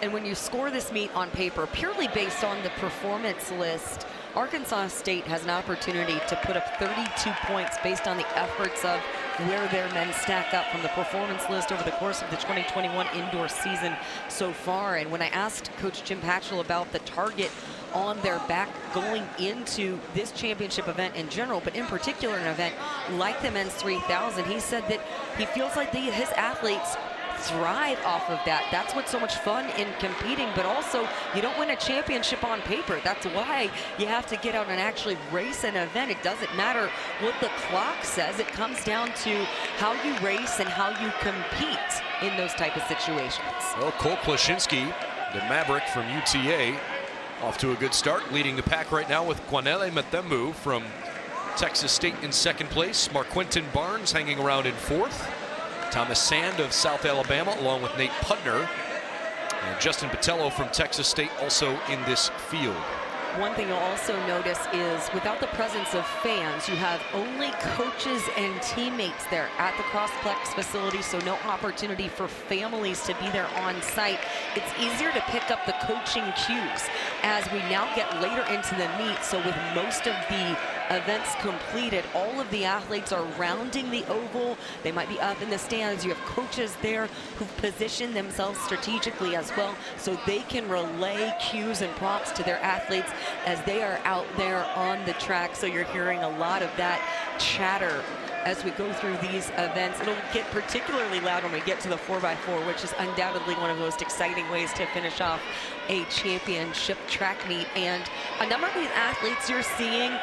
And when you score this meet on paper, purely based on the performance list, Arkansas State has an opportunity to put up 32 points based on the efforts of where their men stack up from the performance list over the course of the 2021 indoor season so far. And when I asked Coach Jim Patchell about the target on their back going into this championship event in general, but in particular an event like the Men's 3000, he said that he feels like his athletes thrive off of that. That's what's so much fun in competing, but also you don't win a championship on paper. That's why you have to get out and actually race an event. It doesn't matter what the clock says. It comes down to how you race and how you compete in those type of situations. Well, Cole Klashinsky, the Maverick from UTA, off to a good start, leading the pack right now with Kwanele Mathembu from Texas State in second place. Marquinton Barnes hanging around in fourth. Thomas Sand of South Alabama along with Nate Pudner. And Justin Patello from Texas State also in this field. One thing you'll also notice is without the presence of fans, you have only coaches and teammates there at the Crossplex facility, so no opportunity for families to be there on site. It's easier to pick up the coaching cues as we now get later into the meet. So with most of the events completed, all of the athletes are rounding the oval. They might be up in the stands. You have coaches there who've positioned themselves strategically as well, so they can relay cues and prompts to their athletes as they are out there on the track. So you're hearing a lot of that chatter as we go through these events. It'll get particularly loud when we get to the 4x4, which is undoubtedly one of the most exciting ways to finish off a championship track meet. And a number of these athletes you're seeing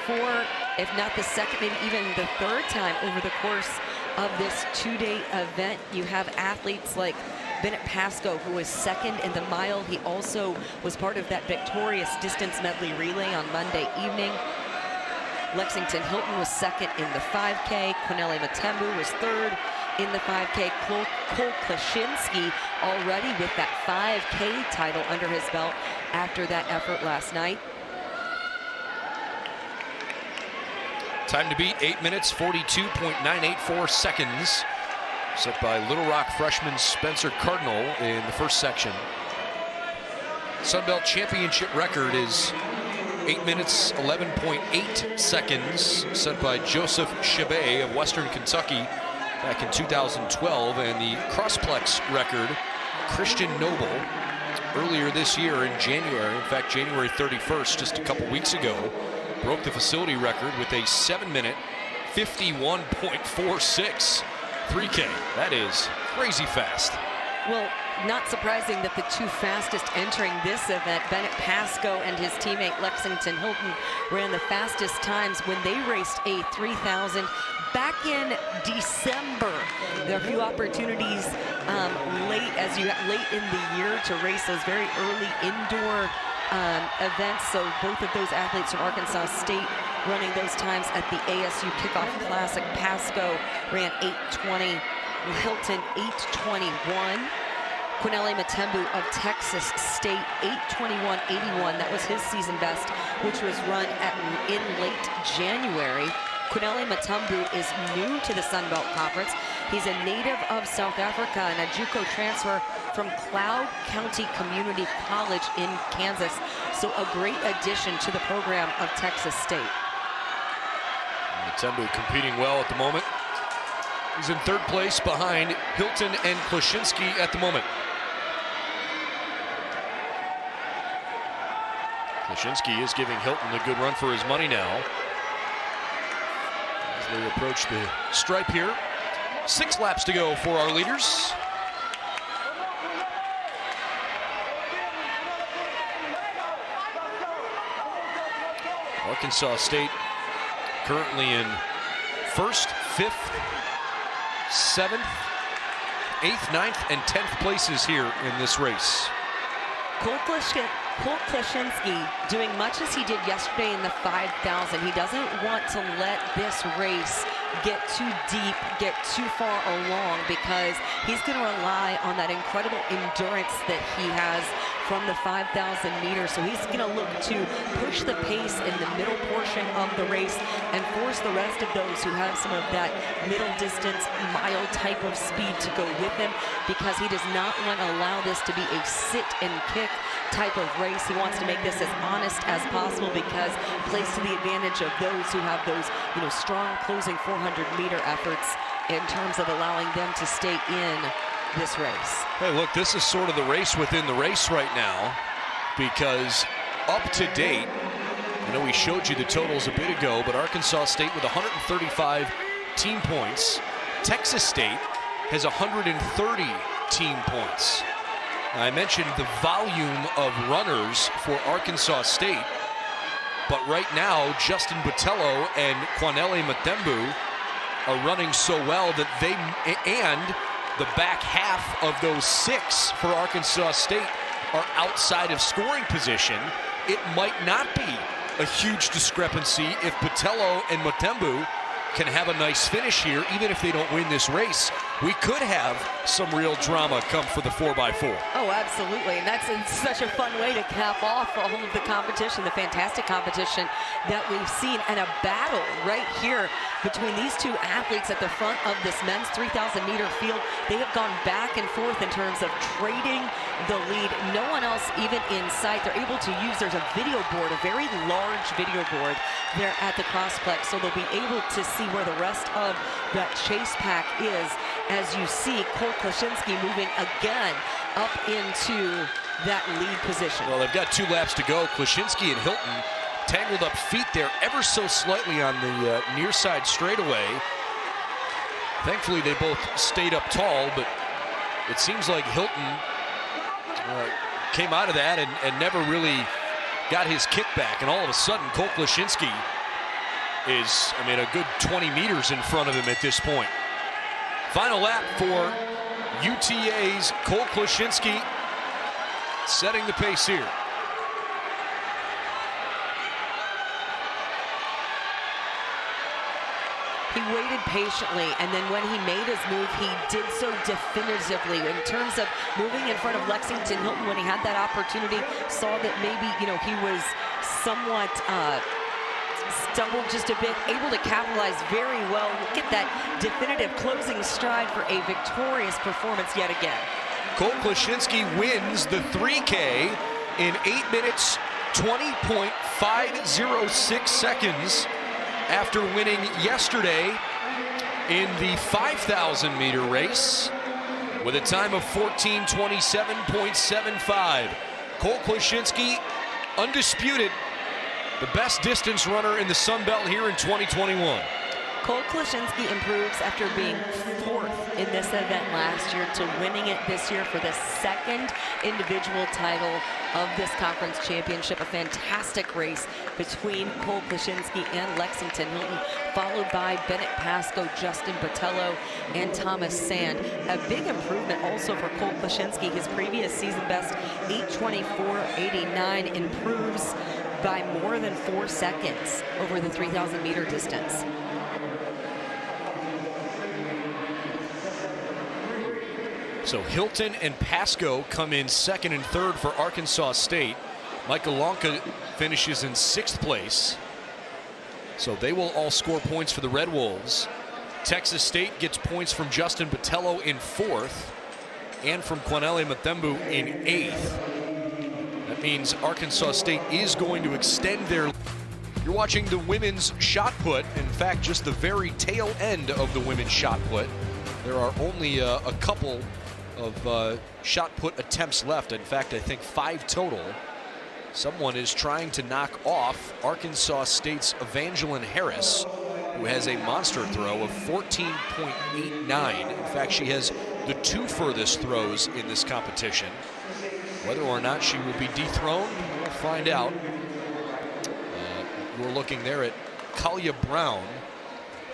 for, if not the second, maybe even the third time over the course of this two-day event. You have athletes like Bennett Pascoe, who was second in the mile. He also was part of that victorious distance medley relay on Monday evening. Lexington Hilton was second in the 5K. Kwanele Mathembu was third in the 5K. Cole Klashinsky already with that 5K title under his belt after that effort last night. Time to beat 8 minutes, 42.984 seconds. Set by Little Rock freshman Spencer Cardinal in the first section. Sunbelt Championship record is 8 minutes, 11.8 seconds, set by Joseph Chabet of Western Kentucky back in 2012. And the Crossplex record, Christian Noble, earlier this year in January, in fact, January 31st, just a couple weeks ago, broke the facility record with a 7-minute, 51.46 3K. That is crazy fast. Well, not surprising that the two fastest entering this event, Bennett Pascoe and his teammate Lexington Hilton, ran the fastest times when they raced a 3000 back in December. There are a few opportunities late in the year to race those very early indoor events. So both of those athletes from Arkansas State running those times at the ASU Kickoff Classic. Pascoe ran 8:20, Hilton 8:21. Kwanele Mathembu of Texas State 8:21.81. That was his season best, which was run in late January. Kwanele Mathembu is new to the Sun Belt Conference. He's a native of South Africa and a JUCO transfer from Cloud County Community College in Kansas. So a great addition to the program of Texas State. Mathembu competing well at the moment. He's in third place behind Hilton and Klashinsky at the moment. Klashinsky is giving Hilton a good run for his money now as they approach the stripe here. 6 laps to go for our leaders. Arkansas State currently in 1st, 5th, 7th, 8th, 9th, and 10th places here in this race. Cole Colt Klashinsky doing much as he did yesterday in the 5,000. He doesn't want to let this race get too deep, get too far along, because he's going to rely on that incredible endurance that he has from the 5,000 meters. So he's going to look to push the pace in the middle portion of the race and force the rest of those who have some of that middle distance mile type of speed to go with him, because he does not want to allow this to be a sit and kick type of race. He wants to make this as honest as possible, because it plays to the advantage of those who have those, strong closing 400-meter efforts in terms of allowing them to stay in this race. Hey, look, this is sort of the race within the race right now, because up to date, I know we showed you the totals a bit ago, but Arkansas State with 135 team points. Texas State has 130 team points. I mentioned the volume of runners for Arkansas State, but right now Justin Botello and Kwanele Mathembu are running so well that and the back half of those 6 for Arkansas State are outside of scoring position. It might not be a huge discrepancy if Botello and Mathembu can have a nice finish here. Even if they don't win this race, we could have some real drama come for the 4x4. Oh, absolutely. And that's such a fun way to cap off all of the competition, the fantastic competition that we've seen, and a battle right here between these two athletes at the front of this men's 3,000-meter field. They have gone back and forth in terms of trading the lead. No one else even in sight. They're able to use, there's a video board, a very large video board there at the Crossplex, so they'll be able to see where the rest of that chase pack is, as you see Colt Klashinsky moving again up into that lead position. Well, they've got 2 laps to go. Klashinsky and Hilton tangled up feet there ever so slightly on the near side straightaway. Thankfully, they both stayed up tall, but it seems like Hilton came out of that and never really got his kickback. And all of a sudden, Colt Klashinsky is, a good 20 meters in front of him at this point. Final lap for UTA's Colt Klashinsky, setting the pace here. He waited patiently, and then when he made his move, he did so definitively. In terms of moving in front of Lexington Hilton, when he had that opportunity, saw that maybe, he was somewhat stumbled just a bit, able to capitalize very well. Look at that definitive closing stride for a victorious performance yet again. Colt Klashinsky wins the 3K in 8 minutes, 20.506 seconds after winning yesterday in the 5,000-meter race with a time of 14:27.75. Colt Klashinsky, undisputed, the best distance runner in the Sun Belt here in 2021. Colt Klashinsky improves after being 4th in this event last year to winning it this year for the 2nd individual title of this conference championship. A fantastic race between Colt Klashinsky and Lexington Hilton, followed by Bennett Pascoe, Justin Botello, and Thomas Sand. A big improvement also for Colt Klashinsky. His previous season best, 8:24.89, improves by more than 4 seconds over the 3,000-meter distance. So Hilton and Pascoe come in 2nd and 3rd for Arkansas State. Michael Lonka finishes in 6th place. So they will all score points for the Red Wolves. Texas State gets points from Justin Botello in 4th and from Kwanele Mathembu in 8th. That means Arkansas State is going to extend their... You're watching the women's shot put. In fact, just the very tail end of the women's shot put. There are only a couple of shot put attempts left. In fact, I think 5 total. Someone is trying to knock off Arkansas State's Evangeline Harris, who has a monster throw of 14.89. In fact, she has the 2 furthest throws in this competition. Whether or not she will be dethroned, we'll find out. We're looking there at Kalia Brown,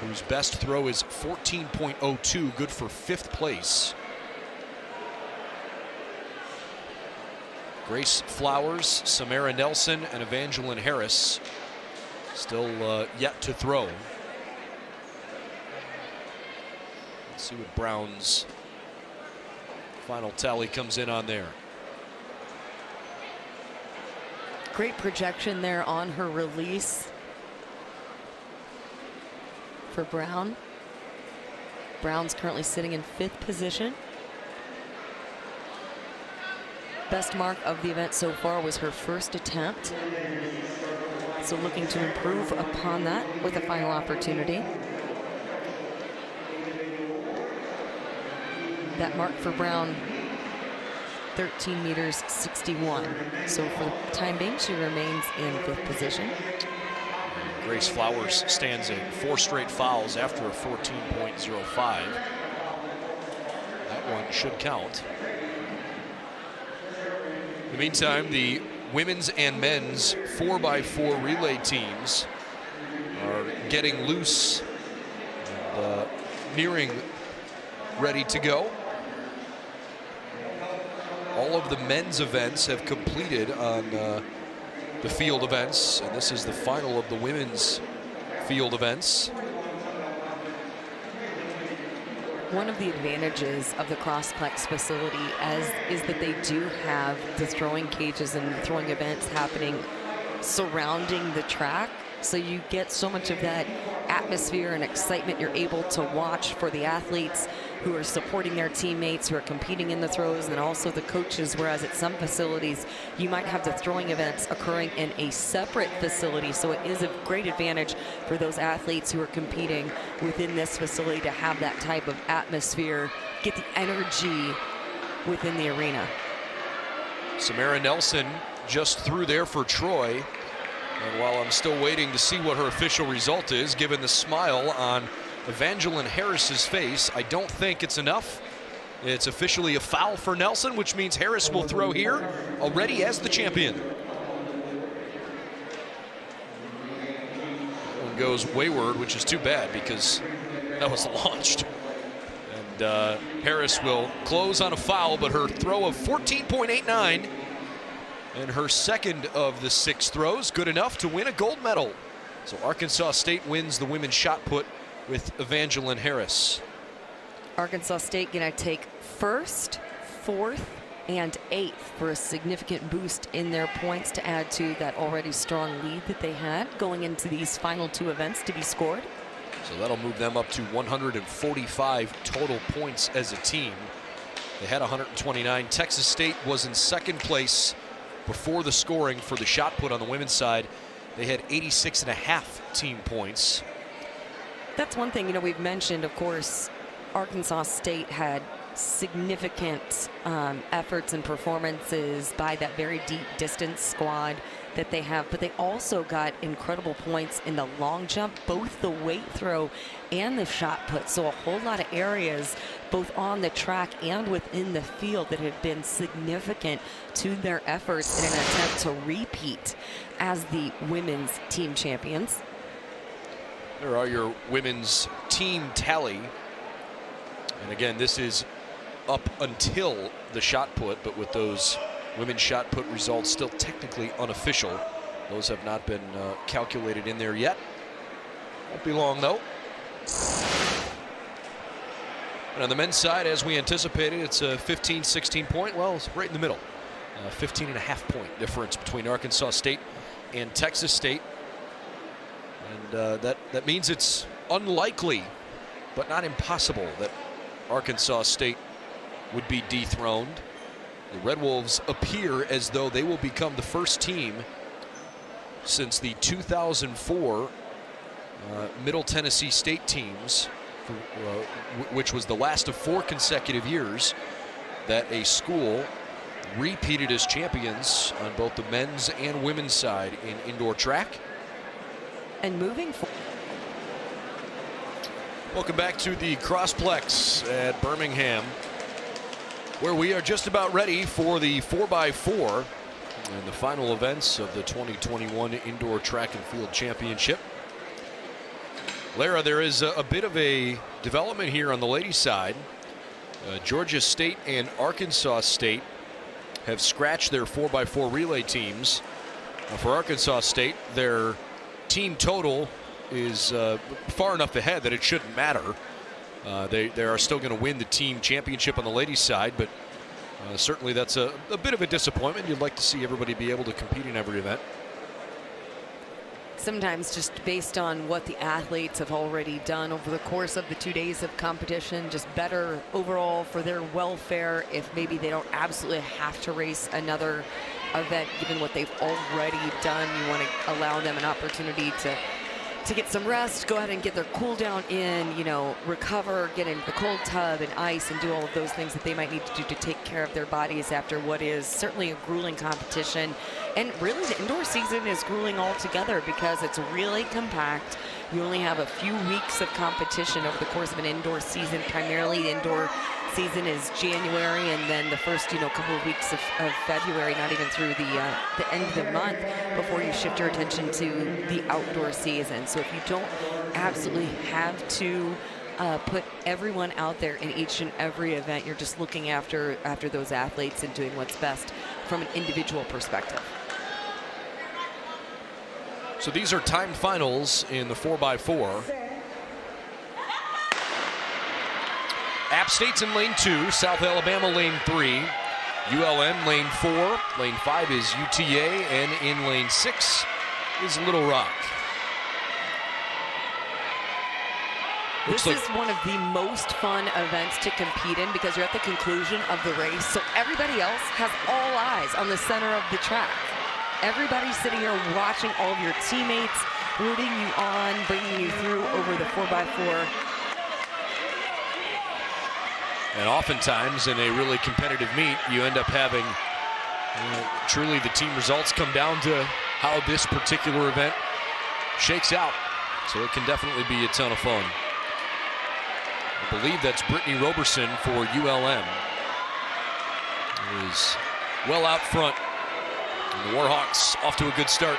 whose best throw is 14.02, good for 5th place. Grace Flowers, Samara Nelson, and Evangeline Harris still yet to throw. Let's see what Brown's final tally comes in on there. Great projection there on her release for Brown. Brown's currently sitting in 5th position. Best mark of the event so far was her first attempt. So looking to improve upon that with a final opportunity. That mark for Brown, 13 meters 61. So for the time being, she remains in 5th position. Grace Flowers stands in 4 straight fouls after a 14.05. That one should count. In the meantime, the women's and men's 4x4 relay teams are getting loose and nearing ready to go. All of the men's events have completed on the field events, and this is the final of the women's field events. One of the advantages of the Crossplex facility is that they do have the throwing cages and throwing events happening surrounding the track. So you get so much of that atmosphere and excitement you're able to watch for the athletes who are supporting their teammates who are competing in the throws, and also the coaches, whereas at some facilities you might have the throwing events occurring in a separate facility. So it is a great advantage for those athletes who are competing within this facility to have that type of atmosphere, get the energy within the arena. Samara Nelson just threw there for Troy. And while I'm still waiting to see what her official result is, given the smile on Evangeline Harris's face, I don't think it's enough. It's officially a foul for Nelson, which means Harris will throw here already as the champion. That one goes wayward, which is too bad because that was launched. And Harris will close on a foul, but her throw of 14.89 and her second of the 6 throws, good enough to win a gold medal. So Arkansas State wins the women's shot put with Evangeline Harris. Arkansas State gonna take 1st, 4th, and 8th for a significant boost in their points to add to that already strong lead that they had going into these final 2 events to be scored. So that'll move them up to 145 total points as a team. They had 129. Texas State was in 2nd place before the scoring for the shot put on the women's side. They had 86.5 team points. That's one thing, you know, we've mentioned, of course, Arkansas State had significant efforts and performances by that very deep distance squad that they have, but they also got incredible points in the long jump, both the weight throw and the shot put. So a whole lot of areas, both on the track and within the field, that have been significant to their efforts in an attempt to repeat as the women's team champions. There are your women's team tally. And again, this is up until the shot put, but with those women's shot put results still technically unofficial. Those have not been calculated in there yet. Won't be long though. And on the men's side, as we anticipated, it's a 15-16 point. Well, it's right in the middle. 15.5 point difference between Arkansas State and Texas State. And that means it's unlikely, but not impossible, that Arkansas State would be dethroned. The Red Wolves appear as though they will become the first team since the 2004 Middle Tennessee State teams, which was the last of 4 consecutive years that a school repeated as champions on both the men's and women's side in indoor track. And moving forward. Welcome back to the Crossplex at Birmingham, where we are just about ready for the 4x4 and the final events of the 2021 Indoor Track and Field Championship. Lara, there is a bit of a development here on the ladies' side. Georgia State and Arkansas State have scratched their 4x4 relay teams. For Arkansas State, their team total is far enough ahead that it shouldn't matter. They are still going to win the team championship on the ladies' side, but certainly that's a bit of a disappointment. You'd like to see everybody be able to compete in every event. Sometimes just based on what the athletes have already done over the course of the 2 days of competition, just better overall for their welfare if maybe they don't absolutely have to race another event, given what they've already done. You want to allow them an opportunity to get some rest, go ahead and get their cool down in, you know, recover, get into the cold tub and ice and do all of those things that they might need to do to take care of their bodies after what is certainly a grueling competition. And really the indoor season is grueling altogether because it's really compact. You only have a few weeks of competition over the course of an indoor season. Primarily the indoor season is January and then the first, you know, couple of weeks of February, not even through the end of the month before you shift your attention to the outdoor season. So if you don't absolutely have to put everyone out there in each and every event, you're just looking after those athletes and doing what's best from an individual perspective. So these are timed finals in the 4x4. App State's in lane 2, South Alabama lane 3, ULM lane 4, lane 5 is UTA, and in lane 6 is Little Rock. This is one of the most fun events to compete in because you're at the conclusion of the race, so everybody else has all eyes on the center of the track. Everybody's sitting here watching all of your teammates, rooting you on, bringing you through over the 4x4. And oftentimes in a really competitive meet, you end up having truly the team results come down to how this particular event shakes out. So it can definitely be a ton of fun. I believe that's Brittany Roberson for ULM. Who is well out front. And the Warhawks off to a good start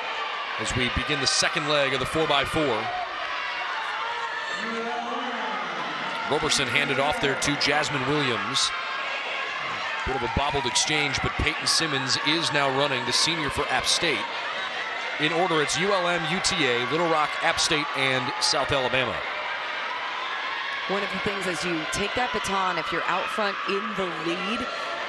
as we begin the second leg of the 4x4. Roberson handed off there to Jasmine Williams. Bit of a bobbled exchange, but Peyton Simmons is now running, the senior for App State. In order, it's ULM, UTA, Little Rock, App State, and South Alabama. One of the things as you take that baton, if you're out front in the lead,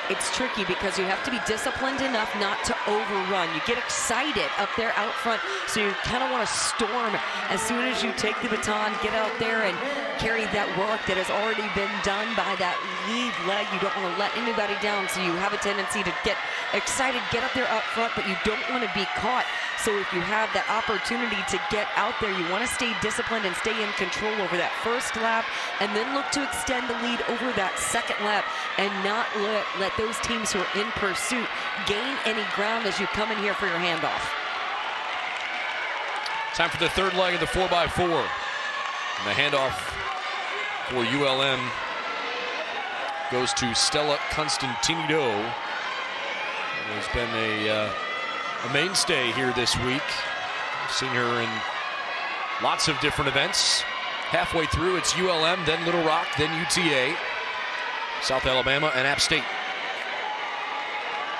it's tricky because you have to be disciplined enough not to overrun. You get excited up there out front, so you kind of want to storm as soon as you take the baton, get out there and carry that work that has already been done by that lead leg. You don't want to let anybody down, so you have a tendency to get excited, get up there up front, but you don't want to be caught. So if you have that opportunity to get out there, you want to stay disciplined and stay in control over that first lap, and then look to extend the lead over that second lap and not let those teams who are in pursuit gain any ground as you come in here for your handoff. Time for the third leg of the 4x4. And the handoff for ULM goes to Stella Constantinido, who has been a mainstay here this week. I've seen her in lots of different events. Halfway through, it's ULM, then Little Rock, then UTA, South Alabama, and App State.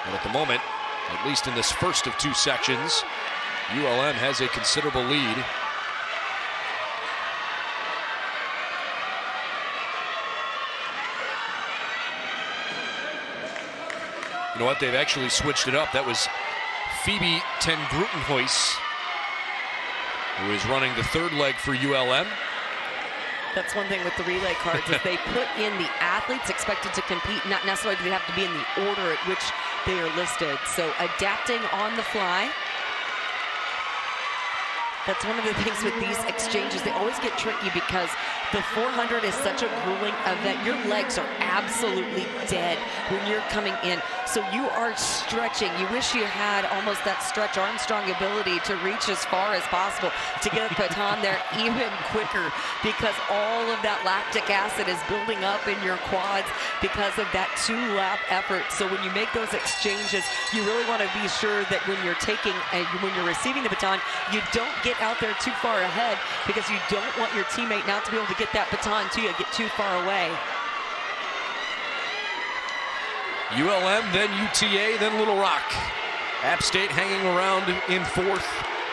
And at the moment, at least in this first of two sections, ULM has a considerable lead. You know what? They've actually switched it up. That was Phoebe ten Grutenhuis, who is running the third leg for ULM. That's one thing with the relay cards is they put in the athletes expected to compete, not necessarily do they have to be in the order at which they are listed. So adapting on the fly. That's one of the things with these exchanges. They always get tricky because the 400 is such a grueling event. Your legs are absolutely dead when you're coming in. So you are stretching. You wish you had almost that Stretch Armstrong ability to reach as far as possible to get the baton there even quicker, because all of that lactic acid is building up in your quads because of that 2-lap effort. So when you make those exchanges, you really want to be sure that when you're taking and when you're receiving the baton, you don't get out there too far ahead, because you don't want your teammate not to be able to get that baton to you, get too far away. ULM, then UTA, then Little Rock. App State hanging around in 4th.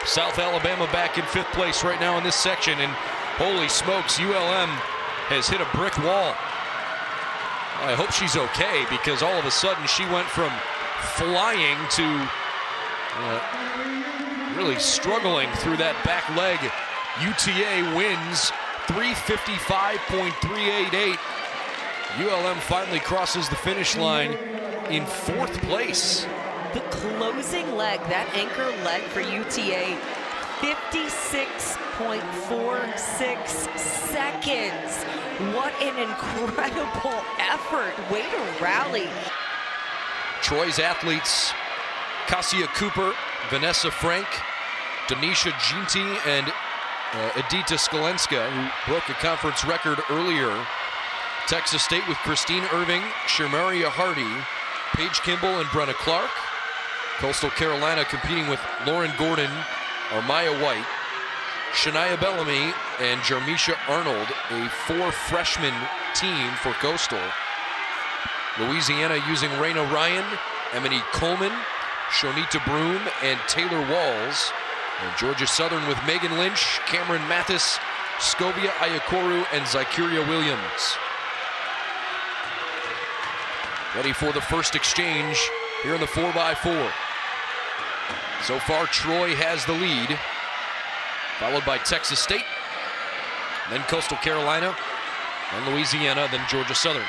South Alabama back in 5th place right now in this section. And holy smokes, ULM has hit a brick wall. I hope she's okay, because all of a sudden she went from flying to really struggling through that back leg. UTA wins 355.388. ULM finally crosses the finish line in 4th place. The closing leg, that anchor leg for UTA, 56.46 seconds. What an incredible effort. Way to rally. Troy's athletes, Cassia Cooper, Vanessa Frank, Denisha Ginty, and Edita Skolenska, who broke a conference record earlier. Texas State with Christine Irving, Shermaria Hardy, Paige Kimball, and Brenna Clark. Coastal Carolina competing with Lauren Gordon, Armaya White, Shania Bellamy, and Jarmisha Arnold, a 4-freshman team for Coastal. Louisiana using Raina Ryan, Emily Coleman, Shonita Broom, and Taylor Walls. And Georgia Southern with Megan Lynch, Cameron Mathis, Scovia Ayakoru, and Zykeria Williams. Ready for the first exchange here in the 4x4. So far, Troy has the lead, followed by Texas State, then Coastal Carolina, then Louisiana, then Georgia Southern.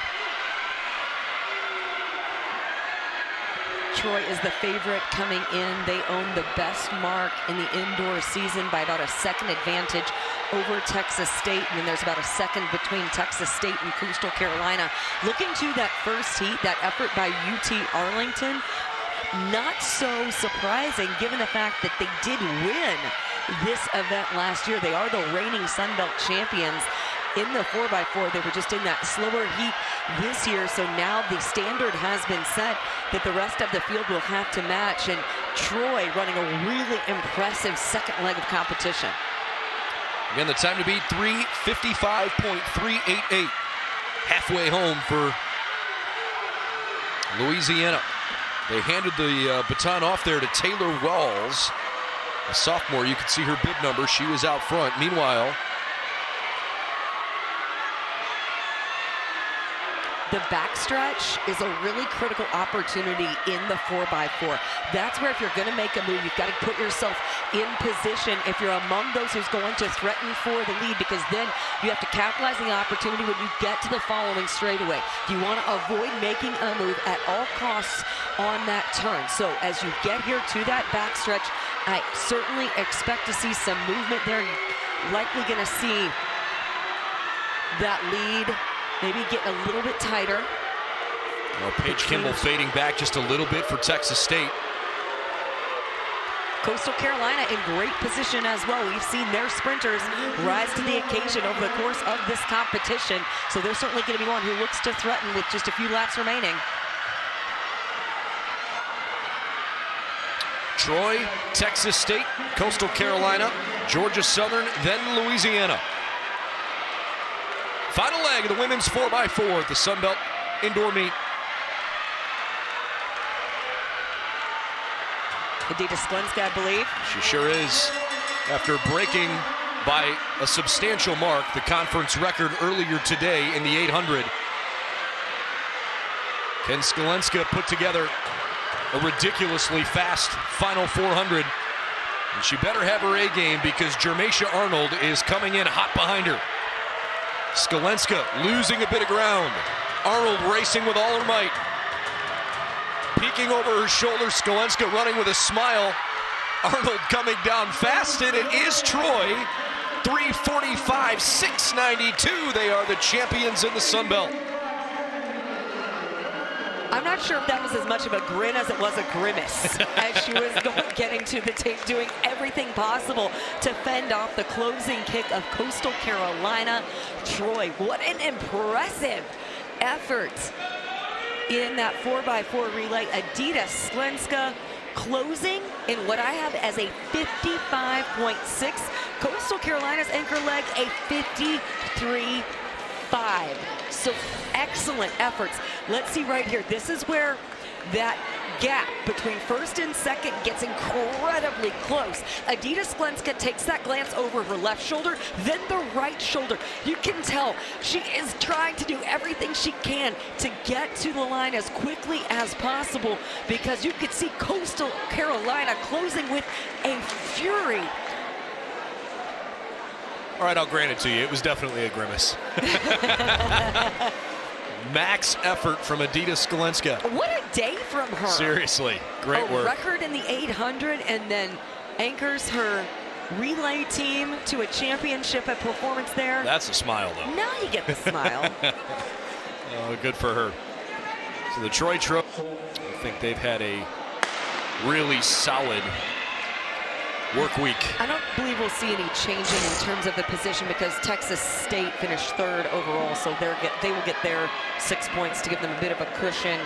Troy is the favorite coming in. They own the best mark in the indoor season by about a second advantage over Texas State, and then there's about a second between Texas State and Coastal Carolina. Looking to that first heat, that effort by UT Arlington, not so surprising given the fact that they did win this event last year. They are the reigning Sun Belt champions. In the 4x4, they were just in that slower heat this year, so now the standard has been set that the rest of the field will have to match, and Troy running a really impressive second leg of competition. Again, the time to beat 355.388. Halfway home for Louisiana. They handed the baton off there to Taylor Walls, a sophomore. You can see her bib number. She was out front. Meanwhile, the backstretch is a really critical opportunity in the 4x4. That's where if you're going to make a move, you've got to put yourself in position if you're among those who's going to threaten for the lead, because then you have to capitalize the opportunity when you get to the following straightaway. You want to avoid making a move at all costs on that turn. So as you get here to that backstretch, I certainly expect to see some movement there. You're likely going to see that lead maybe get a little bit tighter. Well, Paige Kimball fading back just a little bit for Texas State. Coastal Carolina in great position as well. We've seen their sprinters rise to the occasion over the course of this competition. So they're certainly going to be one who looks to threaten with just a few laps remaining. Troy, Texas State, Coastal Carolina, Georgia Southern, then Louisiana. Final leg of the women's 4x4 at the Sun Belt Indoor Meet. Edita Skolenska, I believe. She sure is. After breaking by a substantial mark the conference record earlier today in the 800, can Skolenska put together a ridiculously fast final 400? And she better have her A game, because Jarmisha Arnold is coming in hot behind her. Skolenska losing a bit of ground. Arnold racing with all her might. Peeking over her shoulder, Skolenska running with a smile. Arnold coming down fast, and it is Troy. 3:45.692. They are the champions in the Sun Belt. I'm not sure if that was as much of a grin as it was a grimace as she was getting to the tape, doing everything possible to fend off the closing kick of Coastal Carolina. Troy, what an impressive effort in that 4x4 relay. Edita Skolenska closing in what I have as a 55.6. Coastal Carolina's anchor leg, a 53.50. 5. So excellent efforts. Let's see right here. This is where that gap between first and second gets incredibly close. Adidas Sklenska takes that glance over her left shoulder, then the right shoulder. You can tell she is trying to do everything she can to get to the line as quickly as possible, because you could see Coastal Carolina closing with a fury. All right, I'll grant it to you. It was definitely a grimace. Max effort from Adidas Sklenska. What a day from her. Seriously, great work. A record in the 800, and then anchors her relay team to a championship at performance there. That's a smile, though. Now you get the smile. Oh, good for her. So the Troy Trojans, I think they've had a really solid work week. I don't believe we'll see any changing in terms of the position, because Texas State finished 3rd overall, so they will get their 6 points to give them a bit of a cushion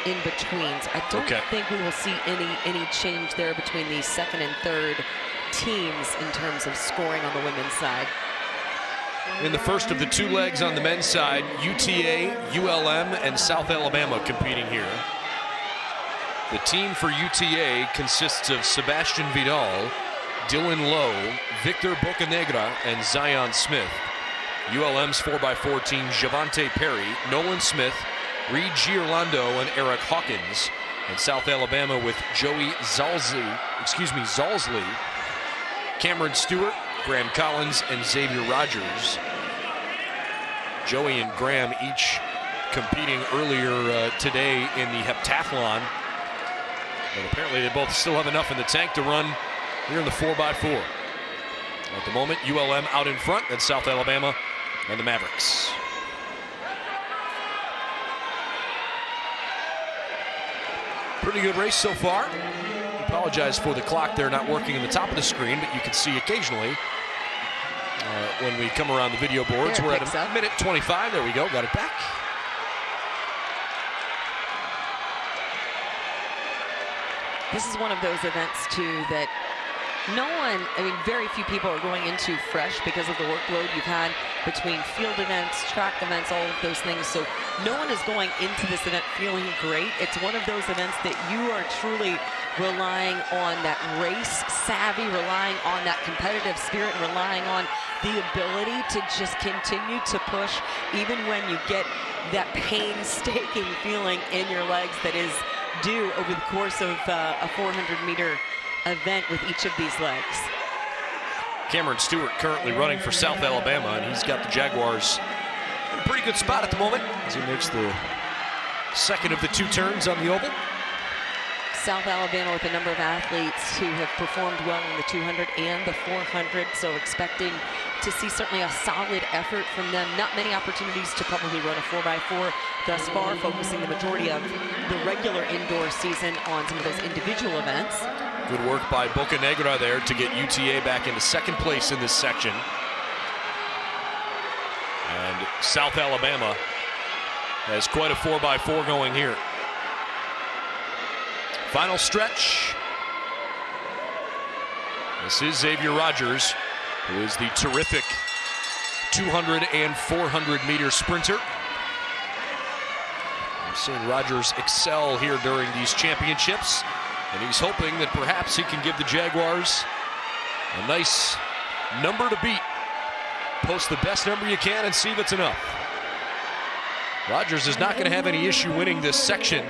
in between. So I don't think we will see any change there between the 2nd and 3rd teams in terms of scoring on the women's side. In the first of the 2 legs on the men's side, UTA, ULM, and South Alabama competing here. The team for UTA consists of Sebastian Vidal, Dylan Lowe, Victor Bocanegra, and Zion Smith. ULM's 4x4 team, Javante Perry, Nolan Smith, Reed Giorlando, and Eric Hawkins. And South Alabama with Joey Zalsley, Cameron Stewart, Graham Collins, and Xavier Rogers. Joey and Graham each competing earlier today in the heptathlon. But apparently they both still have enough in the tank to run here in the 4x4. At the moment, ULM out in front, and South Alabama and the Mavericks. Pretty good race so far. Apologize for the clock there not working on the top of the screen, but you can see occasionally when we come around the video boards. We're at a minute 25. There we go. Got it back. This is one of those events, too, that very few people are going into fresh because of the workload you've had between field events, track events, all of those things. So no one is going into this event feeling great. It's one of those events that you are truly relying on that race savvy, relying on that competitive spirit, relying on the ability to just continue to push even when you get that painstaking feeling in your legs that is due over the course of a 400-meter event with each of these legs. Cameron Stewart currently running for South Alabama, and he's got the Jaguars in a pretty good spot at the moment as he makes the second of the 2 turns on the oval. South Alabama with a number of athletes who have performed well in the 200 and the 400, so expecting to see certainly a solid effort from them. Not many opportunities to probably run a 4x4 thus far, focusing the majority of the regular indoor season on some of those individual events. Good work by Bocanegra there to get UTA back into 2nd place in this section. And South Alabama has quite a 4x4 going here. Final stretch. This is Xavier Rogers, who is the terrific 200 and 400 meter sprinter. We've seen Rogers excel here during these championships, and he's hoping that perhaps he can give the Jaguars a nice number to beat. Post the best number you can and see if it's enough. Rogers is not going to have any issue winning this section.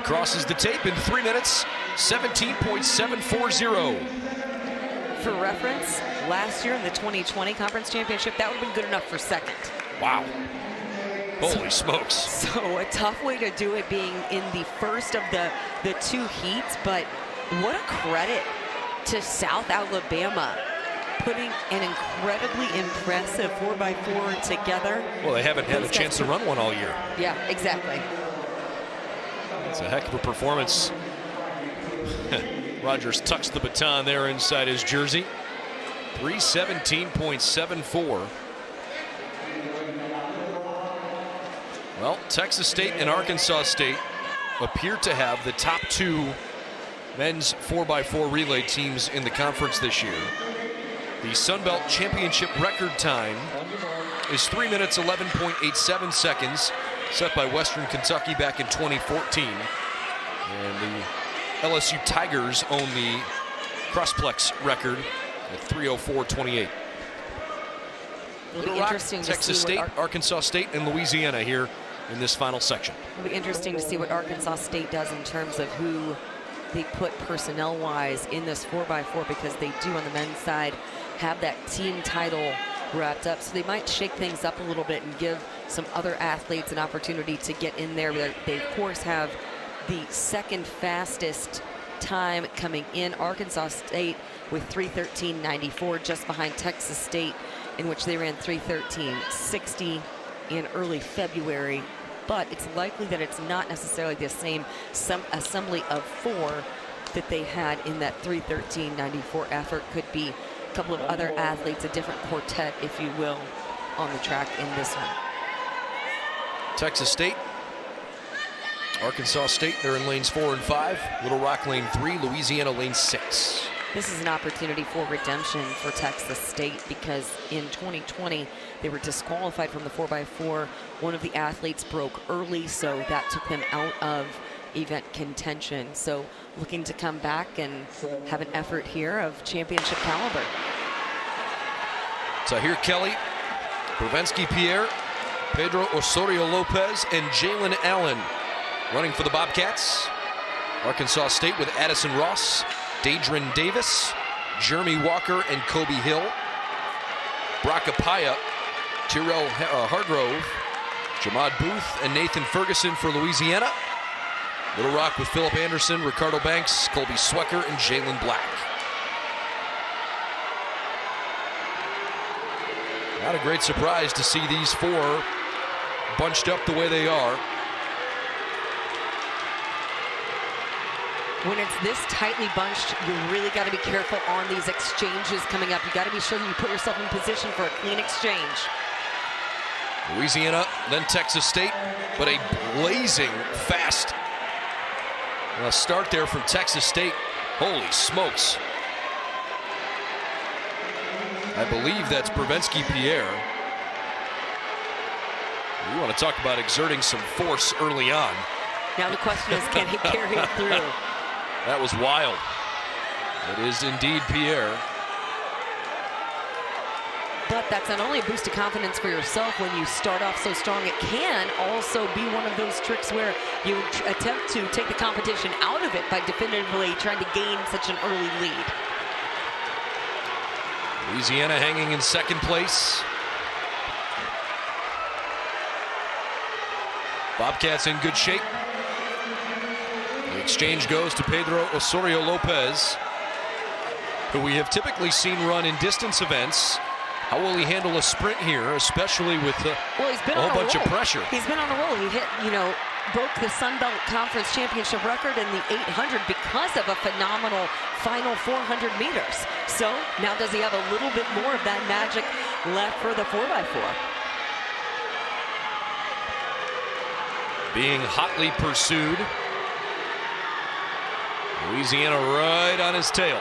Crosses the tape in 3 minutes, 17.740. For reference, last year in the 2020 Conference Championship, that would have been good enough for 2nd. Wow. Holy smokes. So a tough way to do it, being in the first of the 2 heats, but what a credit to South Alabama, putting an incredibly impressive 4x4 together. Well, they haven't had a chance to run one all year. Yeah, exactly. It's a heck of a performance. Rogers tucks the baton there inside his jersey. 3:17.74. Well, Texas State and Arkansas State appear to have the top 2 men's 4x4 relay teams in the conference this year. The Sun Belt Championship record time is 3 minutes 11.87 seconds, set by Western Kentucky back in 2014. And the LSU Tigers own the Crossplex record at 3:04.28. It'll be interesting to Texas see State, Arkansas State, and Louisiana here in this final section. It'll be interesting to see what Arkansas State does in terms of who they put personnel-wise in this 4x4, because they do on the men's side have that team title wrapped up. So they might shake things up a little bit and give some other athletes an opportunity to get in there. They of course have the second fastest time coming in, Arkansas State with 3:13.94, just behind Texas State, in which they ran 3:13.60 in early February. But it's likely that it's not necessarily the same assembly of four that they had in that 3:13.94 effort. Could be a couple of other athletes, a different quartet, if you will, on the track in this one. Texas State, Arkansas State, they're in lanes 4 and 5. Little Rock lane 3, Louisiana lane 6. This is an opportunity for redemption for Texas State, because in 2020 they were disqualified from the 4x4. One of the athletes broke early, so that took them out of event contention. So looking to come back and have an effort here of championship caliber. Tahir Kelly, Brevensky Pierre, Pedro Osorio Lopez, and Jalen Allen running for the Bobcats. Arkansas State with Addison Ross, Dadrin Davis, Jeremy Walker, and Kobe Hill. Brock Apaya, Tyrell Hargrove, Jamad Booth, and Nathan Ferguson for Louisiana. Little Rock with Philip Anderson, Ricardo Banks, Colby Swecker, and Jalen Black. Not a great surprise to see these four bunched up the way they are. When it's this tightly bunched, you really got to be careful on these exchanges coming up. You got to be sure that you put yourself in position for a clean exchange. Louisiana, then Texas State, but a blazing fast start there from Texas State. Holy smokes. I believe that's Brevensky Pierre. You want to talk about exerting some force early on. Now the question is, can he carry it through? That was wild. It is indeed Pierre. But that's not only a boost of confidence for yourself when you start off so strong, it can also be one of those tricks where you attempt to take the competition out of it by definitively trying to gain such an early lead. Louisiana hanging in second place. Bobcats in good shape. The exchange goes to Pedro Osorio Lopez, who we have typically seen run in distance events. How will he handle a sprint here, especially with a whole bunch of pressure? He's been on a roll. He hit, broke the Sun Belt Conference Championship record in the 800 because of a phenomenal final 400 meters. So now does he have a little bit more of that magic left for the 4x4? Being hotly pursued. Louisiana right on his tail.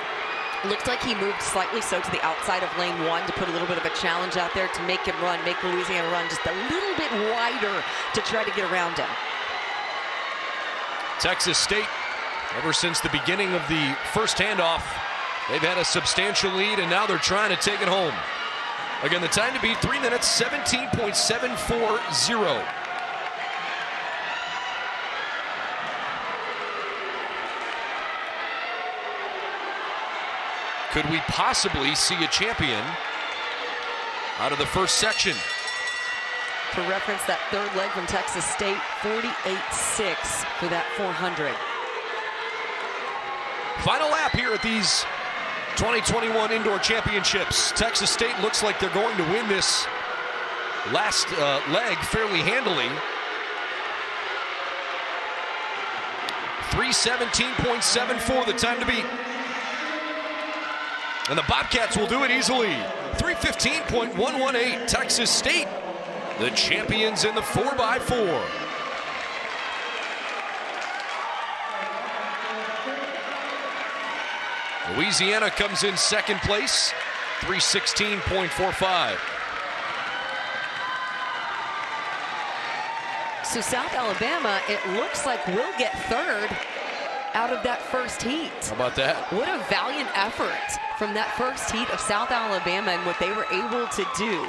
Looked like he moved slightly so to the outside of lane 1 to put a little bit of a challenge out there to make him run, make Louisiana run just a little bit wider to try to get around him. Texas State, ever since the beginning of the first handoff, they've had a substantial lead, and now they're trying to take it home. Again, the time to beat, 3 minutes, 17.740. Could we possibly see a champion out of the first section? For reference, that third leg from Texas State, 48.6 for that 400. Final lap here at these 2021 Indoor Championships. Texas State looks like they're going to win this last leg fairly handily. 3:17.74 the time to beat. And the Bobcats will do it easily. 3:15.118. Texas State, the champions in the 4x4. Louisiana comes in second place, 3:16.45. So South Alabama, it looks like we'll get third out of that first heat. How about that? What a valiant effort from that first heat of South Alabama and what they were able to do.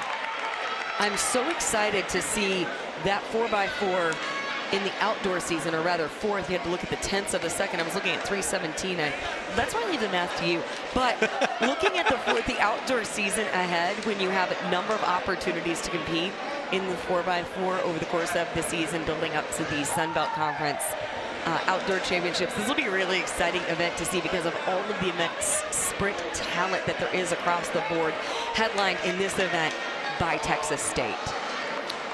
I'm so excited to see that 4x4 in the outdoor season, or rather fourth. You had to look at the tenths of a second. I was looking at 3:17. That's why I leave the math to you. But looking at the outdoor season ahead, when you have a number of opportunities to compete in the 4x4 over the course of the season, building up to the Sun Belt Conference Outdoor Championships, this will be a really exciting event to see because of all of the immense sprint talent that there is across the board, headlined in this event by Texas State.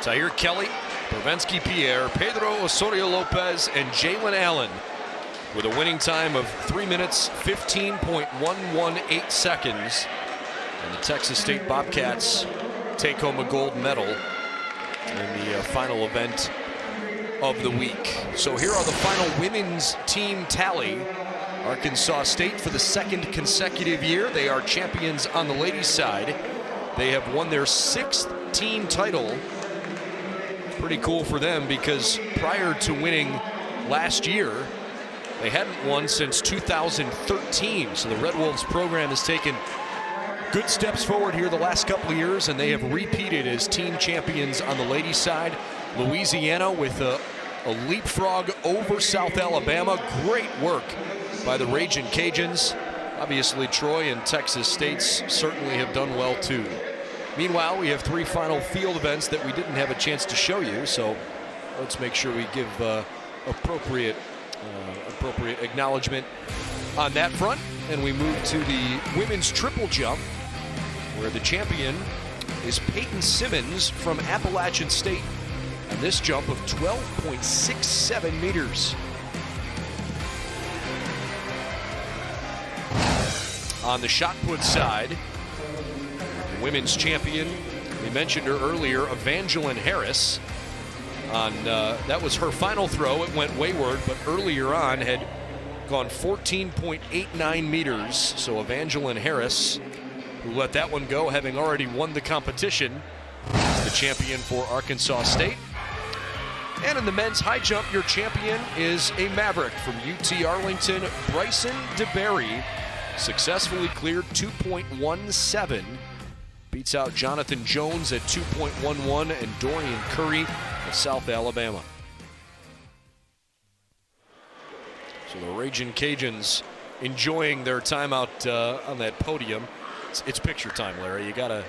Tahir Kelly, Provensky Pierre, Pedro Osorio Lopez, and Jalen Allen with a winning time of 3 minutes, 15.118 seconds. And the Texas State Bobcats take home a gold medal in the final event of the week. So here are the final women's team tally. Arkansas State, for the second consecutive year, they are champions on the ladies' side. They have won their 6th team title. Pretty cool for them because prior to winning last year, they hadn't won since 2013. So the Red Wolves program has taken good steps forward here the last couple of years, and they have repeated as team champions on the ladies' side. Louisiana with a leapfrog over South Alabama. Great work by the Ragin' Cajuns. Obviously, Troy and Texas State's certainly have done well too. Meanwhile, we have 3 final field events that we didn't have a chance to show you, so let's make sure we give appropriate acknowledgement on that front. And we move to the women's triple jump, where the champion is Peyton Simmons from Appalachian State. And this jump of 12.67 meters. On the shot put side, the women's champion, we mentioned her earlier, Evangeline Harris. That was her final throw. It went wayward, but earlier on had gone 14.89 meters. So Evangeline Harris, who let that one go, having already won the competition, is the champion for Arkansas State. And in the men's high jump, your champion is a Maverick from UT Arlington, Bryson DeBerry. Successfully cleared 2.17. Beats out Jonathan Jones at 2.11 and Dorian Curry of South Alabama. So the Ragin' Cajuns enjoying their time out on that podium. It's picture time, Larry. You gotta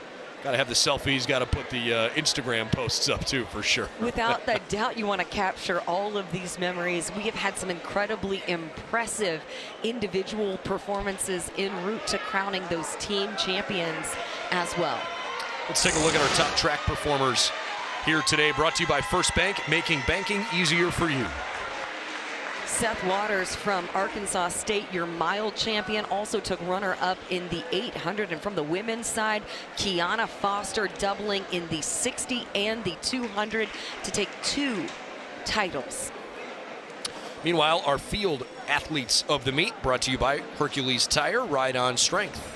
have the selfies, gotta put the Instagram posts up too, for sure. Without that doubt, you want to capture all of these memories. We have had some incredibly impressive individual performances en route to crowning those team champions as well. Let's take a look at our top track performers here today, brought to you by First Bank, making banking easier for you. Seth Waters from Arkansas State, your mile champion, also took runner-up in the 800. And from the women's side, Kiana Foster doubling in the 60 and the 200 to take 2 titles. Meanwhile, our field athletes of the meet, brought to you by Hercules Tire, Ride On Strength.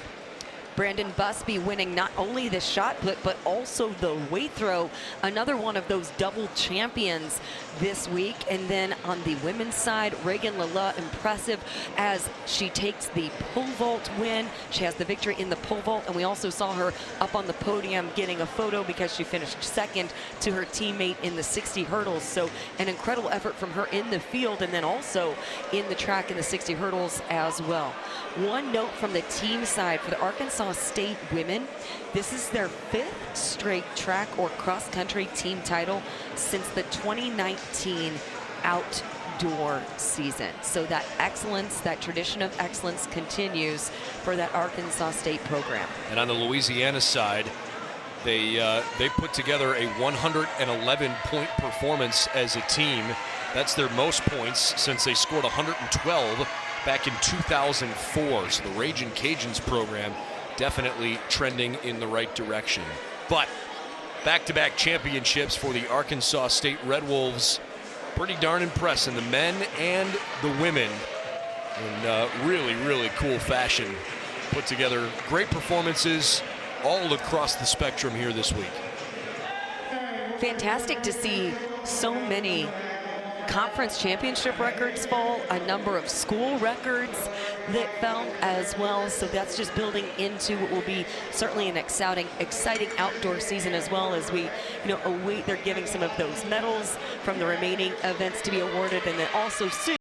Brandon Busby winning not only the shot put, but also the weight throw. Another one of those double champions this week. And then on the women's side, Reagan Lala, impressive as she takes the pole vault win. She has the victory in the pole vault, and we also saw her up on the podium getting a photo because she finished second to her teammate in the 60 hurdles. So an incredible effort from her in the field, and then also in the track in the 60 hurdles as well. One note from the team side for the Arkansas State women, this is their 5th straight track or cross-country team title since the 2019 outdoor season. So that excellence, that tradition of excellence continues for that Arkansas State program. And on the Louisiana side, they put together a 111-point performance as a team. That's their most points since they scored 112 back in 2004. So the Ragin' Cajuns program definitely trending in the right direction. But back-to-back championships for the Arkansas State Red Wolves. Pretty darn impressive, the men and the women. in really, really cool fashion. Put together great performances all across the spectrum here this week. Fantastic to see so many conference championship records fall, a number of school records that fell as well. So that's just building into what will be certainly an exciting outdoor season, as well as we await they're giving some of those medals from the remaining events to be awarded, and then also soon